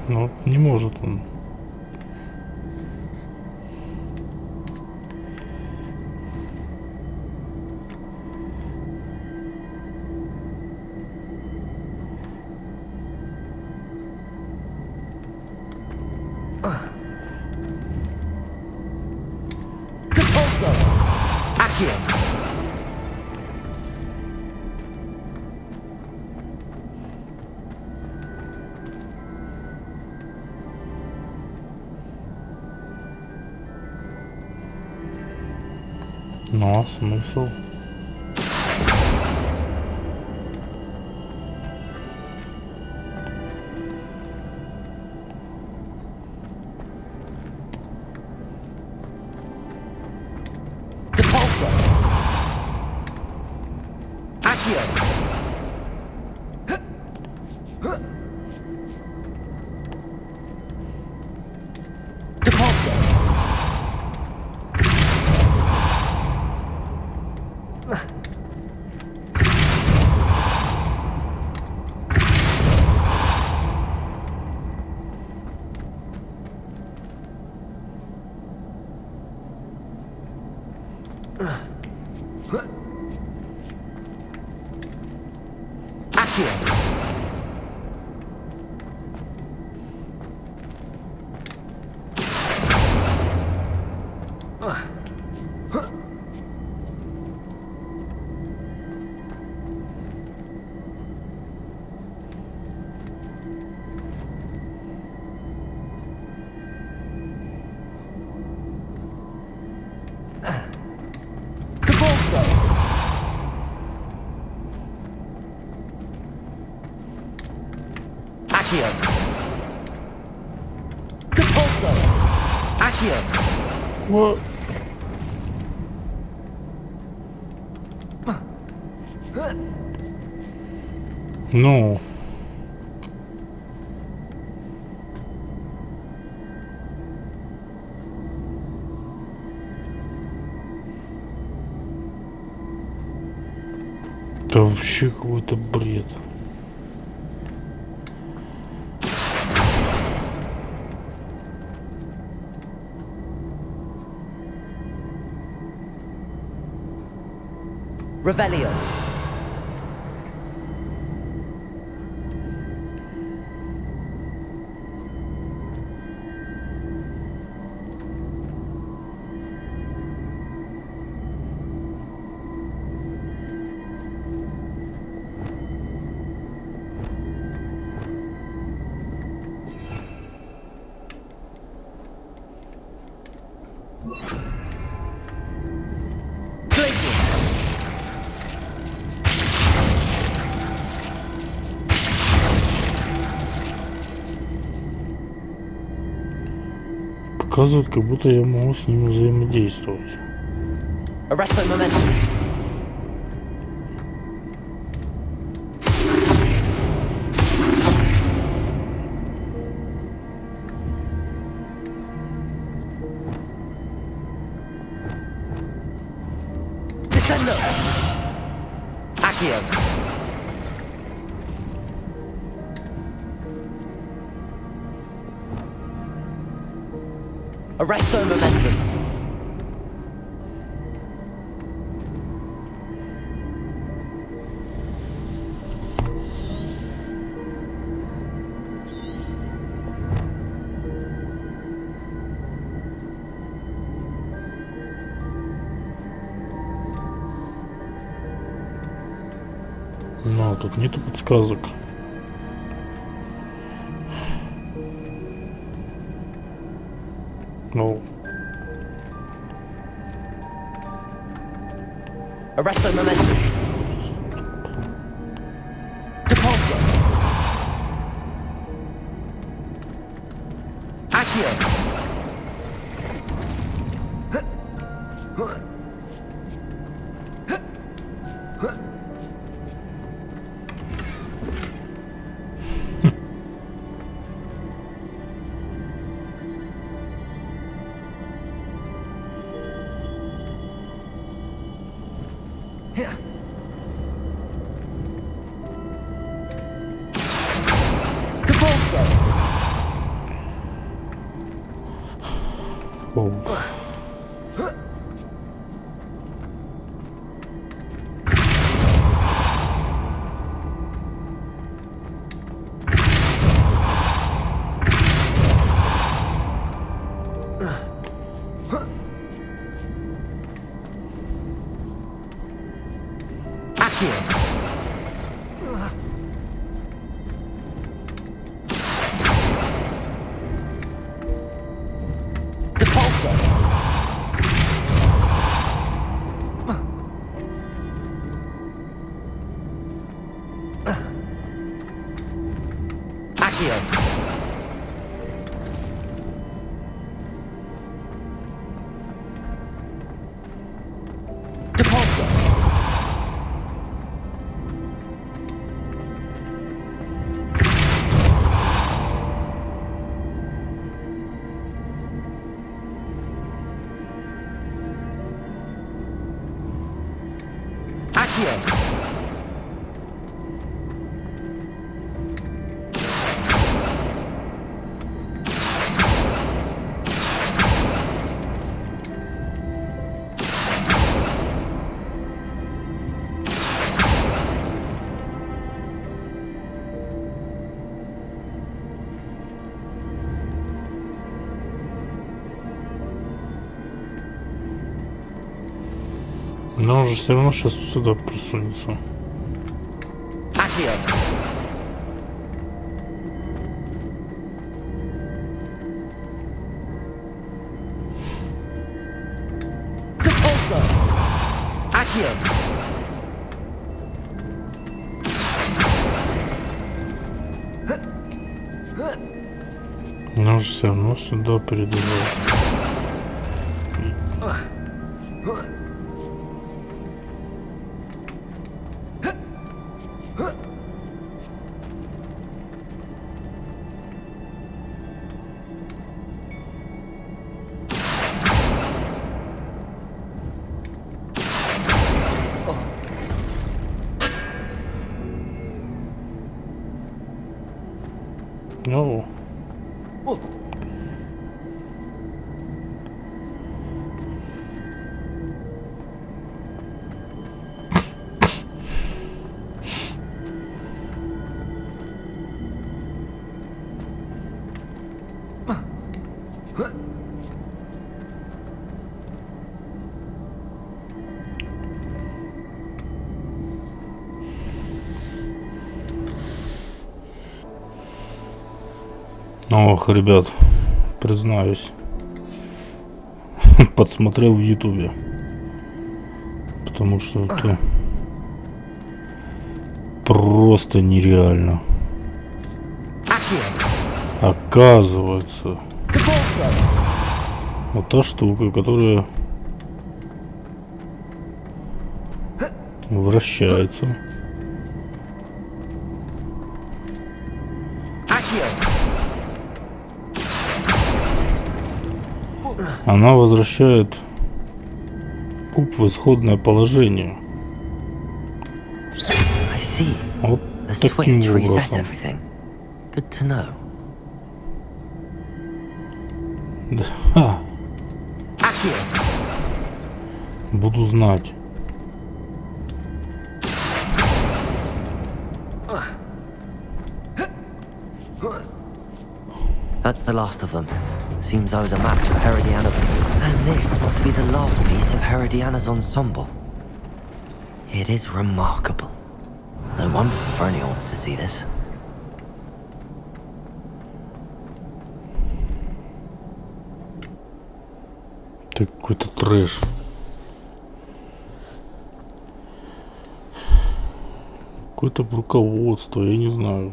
Ну, не может он. Ну, а смысл? Depulso. Accio. Depulso. Accio. Depulso. Accio. What? Ну. Это вообще какой-то бред. Revelio. Показывает, как будто я могу с ним взаимодействовать. Arresto momentum. Descendo. Accio. Arresto momentum. Но тут нету подсказок. Ну. Arresto momentum. Depulso. Accio. Но он же все равно сейчас сюда присунется. Но он же все равно сюда передвигается. Ну. Ох, ребят, признаюсь, подсмотрел в ютубе, потому что это просто нереально. Оказывается, вот та штука, которая вращается. Она возвращает куб в исходное положение. Вот таким образом. Да. Буду знать. That's the last of them. Seems I was a match for Herodiana. And this must be the last piece of Herodiana's ensemble. It is remarkable. No wonder Sophronia wants to see this. Это какой-то трэш. Какое-то руководство, я не знаю.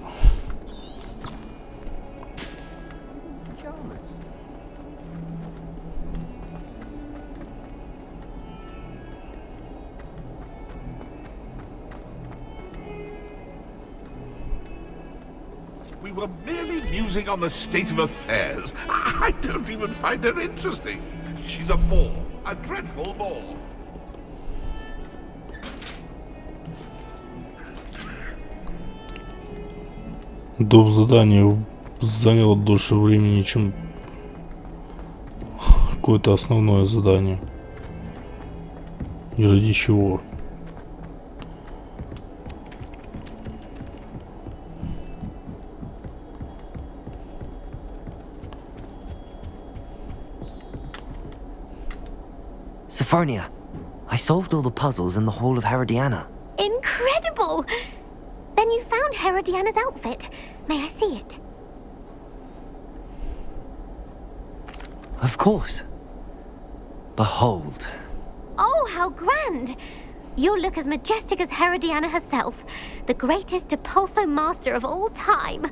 We were merely musing on the state of affairs. I don't even find her interesting. She's a bore, a dreadful bore. Доп. Задание заняло дольше времени, чем какое-то основное задание. И ради чего? Sophronia, I solved all the puzzles in the Hall of Herodiana. Incredible! Then you found Herodiana's outfit. May I see it? Of course. Behold. Oh, how grand! You'll look as majestic as Herodiana herself, the greatest Depulso master of all time.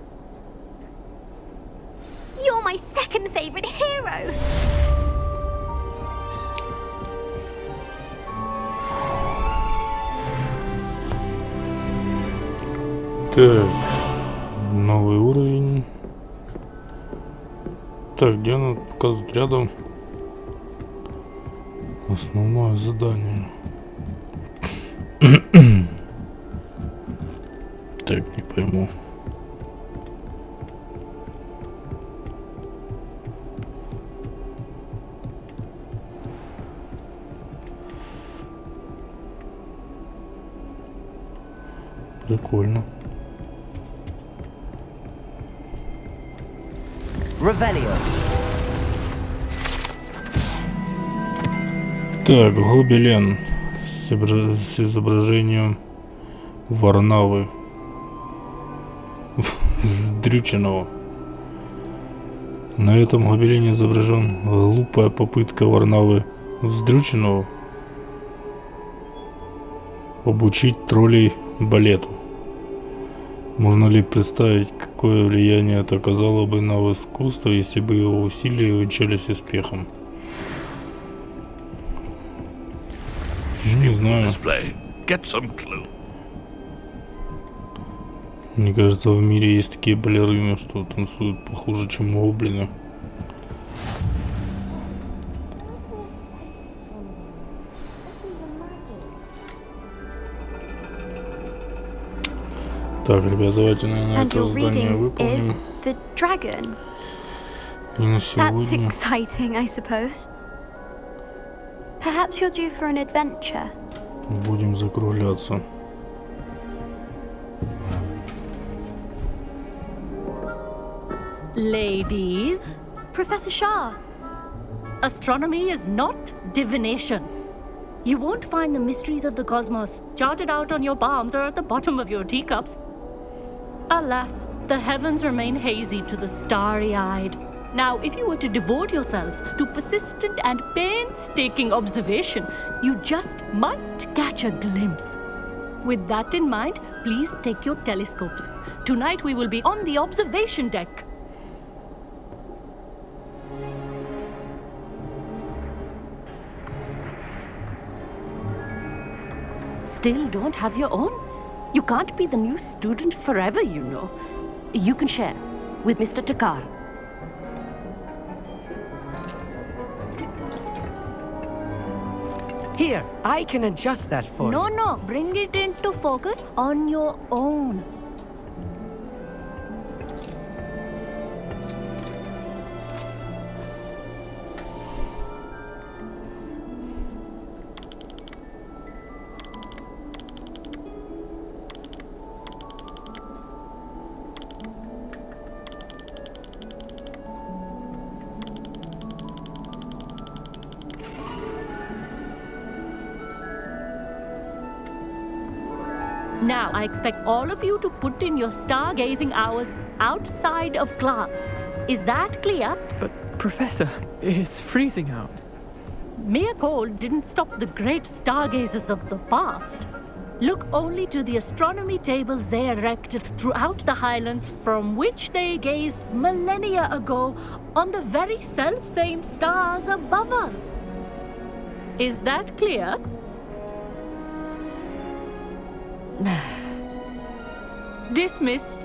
You're my second favorite hero! Так, новый уровень. Так, где она показывает рядом? Основное задание. Так, не пойму. Прикольно. Revelio. Так, гобелен с изображением Варнавы сдрюченного. На этом гобелене изображен глупая попытка Варнавы Вздрюченного обучить троллей балету. Можно ли представить, какое влияние это оказало бы на искусство, если бы его усилия увенчались успехом? Не знаю. Мне кажется, в мире есть такие балерины, что танцуют похуже, чем гоблины. Так, ребят, давайте, наверное, это задание выполним. The dragon. И на That's сегодня. exciting, I suppose. Perhaps you're due for an adventure. Будем закругляться. Ladies, Professor Shah. astronomy is not divination. You won't find the mysteries of the cosmos charted out on your palms or at the bottom of your teacups. Alas, the heavens remain hazy to the starry-eyed. Now, if you were to devote yourselves to persistent and painstaking observation, you just might catch a glimpse. With that in mind, please take your telescopes. Tonight we will be on the observation deck. Still don't have your own? You can't be the new student forever, you know. You can share with Mr. Takar. Here, I can adjust that for you. No, bring it into focus on your own. Now, I expect all of you to put in your stargazing hours outside of class. Is that clear? But, Professor, it's freezing out. Mere cold didn't stop the great stargazers of the past. Look only to the astronomy tables they erected throughout the highlands from which they gazed millennia ago on the very self-same stars above us. Is that clear? Dismissed.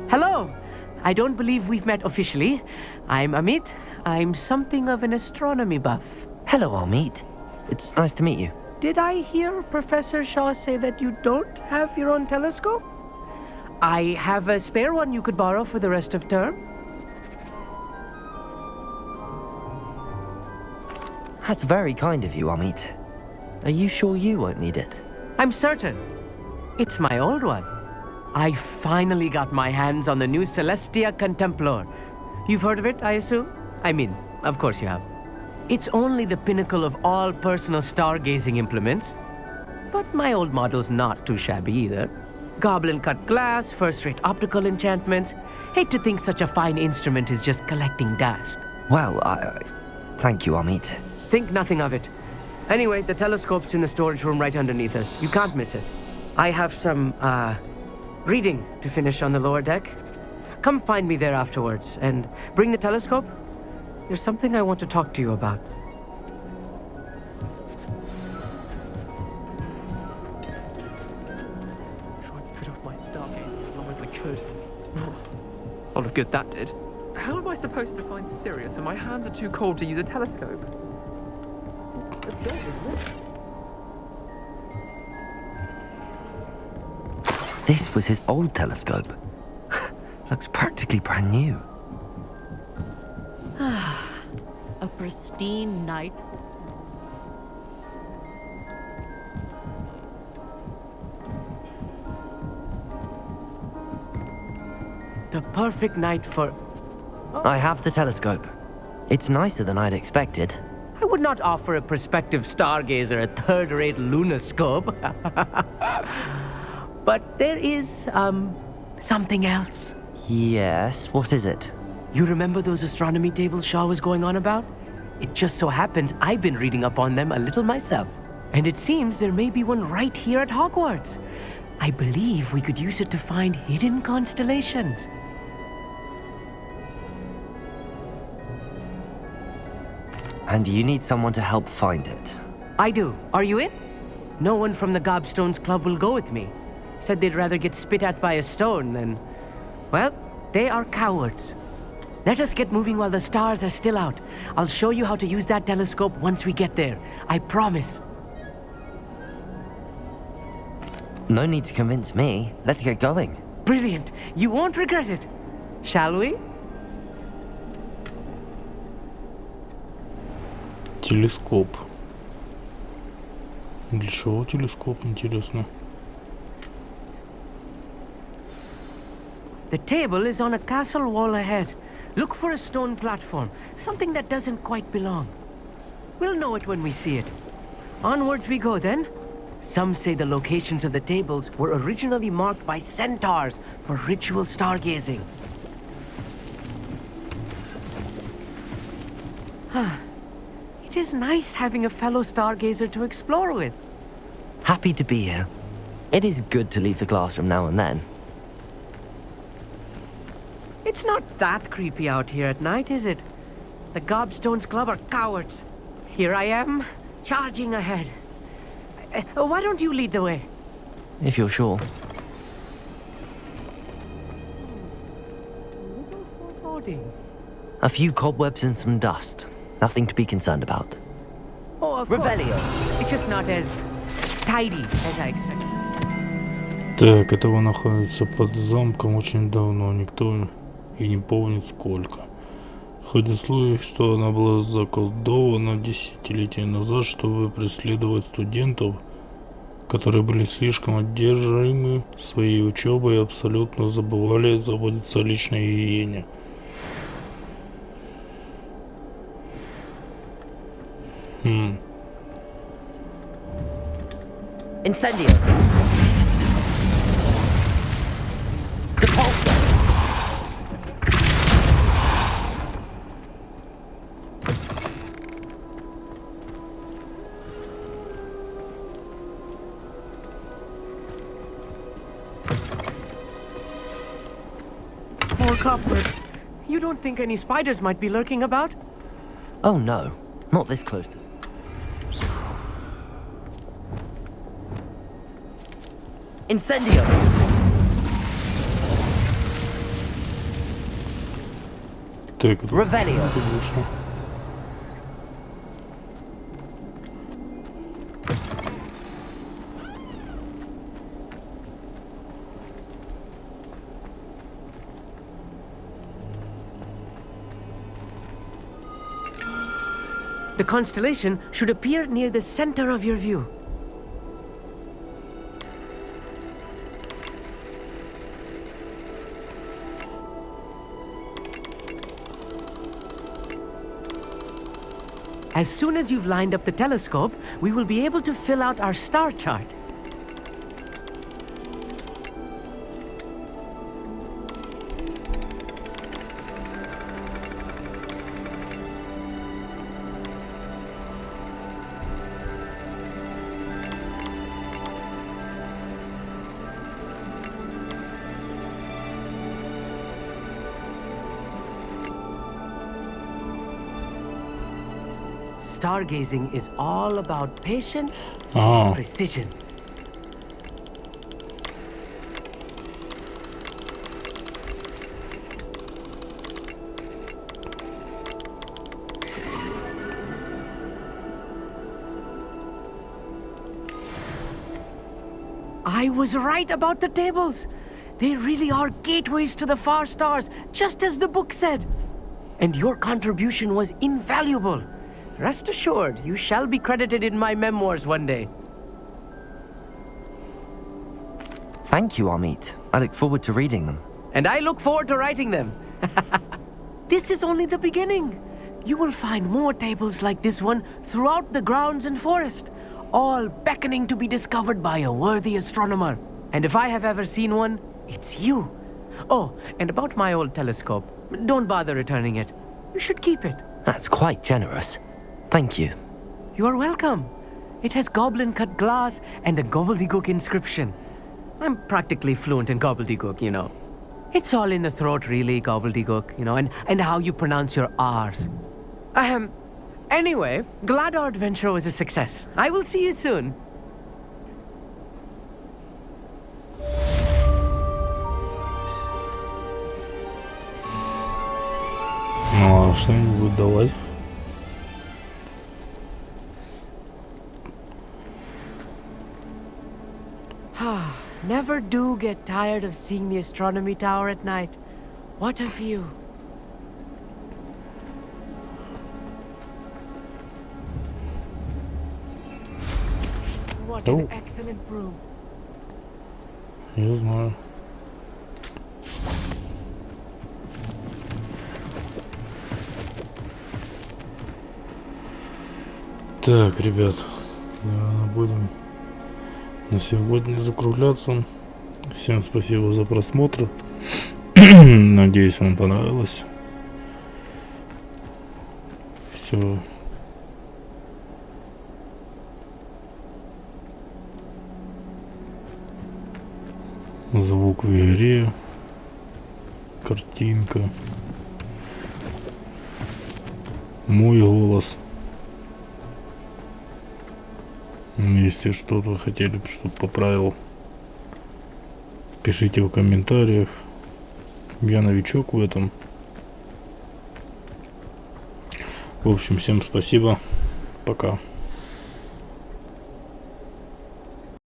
Hello! I don't believe we've met officially. I'm Amit. I'm something of an astronomy buff. Hello, Amit. It's nice to meet you. Did I hear Professor Shaw say that you don't have your own telescope? I have a spare one you could borrow for the rest of term. That's very kind of you, Amit. Are you sure you won't need it? I'm certain. It's my old one. I finally got my hands on the new Celestia Contemplar. You've heard of it, I assume? I mean, of course you have. It's only the pinnacle of all personal stargazing implements. But my old model's not too shabby either. Goblin-cut glass, first-rate optical enchantments. Hate to think such a fine instrument is just collecting dust. Well, thank you, Amit. Think nothing of it. Anyway, the telescope's in the storage room right underneath us. You can't miss it. I have some, reading to finish on the lower deck. Come find me there afterwards, and bring the telescope. There's something I want to talk to you about. Tried to put off my stargate as long as I could. A lot of good that did. How am am I supposed to find Sirius when my hands are too cold to use a telescope? This was his old telescope. Looks practically brand new. A pristine night. The perfect night for... I have the telescope. It's nicer than I'd expected. I would not offer a prospective stargazer a third-rate lunoscope. But there is, something else. Yes, what is it? You remember those astronomy tables Shaw was going on about? It just so happens I've been reading up on them a little myself. And it seems there may be one right here at Hogwarts. I believe we could use it to find hidden constellations. And you need someone to help find it. I do. Are you in? No one from the Gobstones Club will go with me. Said they'd rather get spit at by a stone than... Well, they are cowards. Let us get moving while the stars are still out. I'll show you how to use that telescope once we get there. I promise. No need to convince me. Let's get going. Brilliant. You won't regret it. Shall we? Телескоп. Для чего телескоп, интересно? The table is on a castle wall ahead. Look for a stone platform, something that doesn't quite belong. We'll know it when we see it. Onwards we go then. Some say the locations of the tables were originally marked by centaurs for ritual stargazing. It is nice having a fellow stargazer to explore with. Happy to be here. It is good to leave the classroom now and then. It's not that creepy out here at night, is it? The Gobstones Club are cowards. Here I am, charging ahead. Why don't you lead the way? If you're sure. A few cobwebs and some dust. Nothing to be concerned about. Oh, of Revelio. Course. It's just not as tidy as I expected. Так, этого находится под замком очень давно. Никто и не помнит сколько. Ходит слух, что она была заколдована десятилетия назад, чтобы преследовать студентов, которые были слишком одержимы своей учебой и абсолютно забывали заботиться о личной гигиене. Incendio. Depulso. More cobwebs. You don't think any spiders might be lurking about? Oh no, not this close to... Incendio! Так, Revelio. The constellation should appear near the center of your view. As soon as you've lined up the telescope, we will be able to fill out our star chart. Stargazing is all about patience and precision. I was right about the tables. They really are gateways to the far stars, just as the book said. And your contribution was invaluable. Rest assured, you shall be credited in my memoirs one day. Thank you, Amit. I look forward to reading them. And I look forward to writing them. This is only the beginning. You will find more tables like this one throughout the grounds and forest, all beckoning to be discovered by a worthy astronomer. And if I have ever seen one, it's you. Oh, and about my old telescope, don't bother returning it. You should keep it. That's quite generous. Thank you. You are welcome. It has goblin-cut glass and a gobbledygook inscription. I'm practically fluent in gobbledygook, you know. It's all in the throat, really, gobbledygook, you know, and how you pronounce your R's. Anyway, glad our adventure was a success. I will see you soon. Ну, а что-нибудь давай. Never do get tired of seeing the astronomy tower at night. What a view. What an excellent brew. Я знаю. Так, ребят, наверное, будем на сегодня закругляться. Всем спасибо за просмотр. Надеюсь, вам понравилось. Все. Звук в игре. Картинка. Мой голос. Если что-то хотели, чтобы поправил, пишите в комментариях. Я новичок в этом. В общем, всем спасибо. Пока.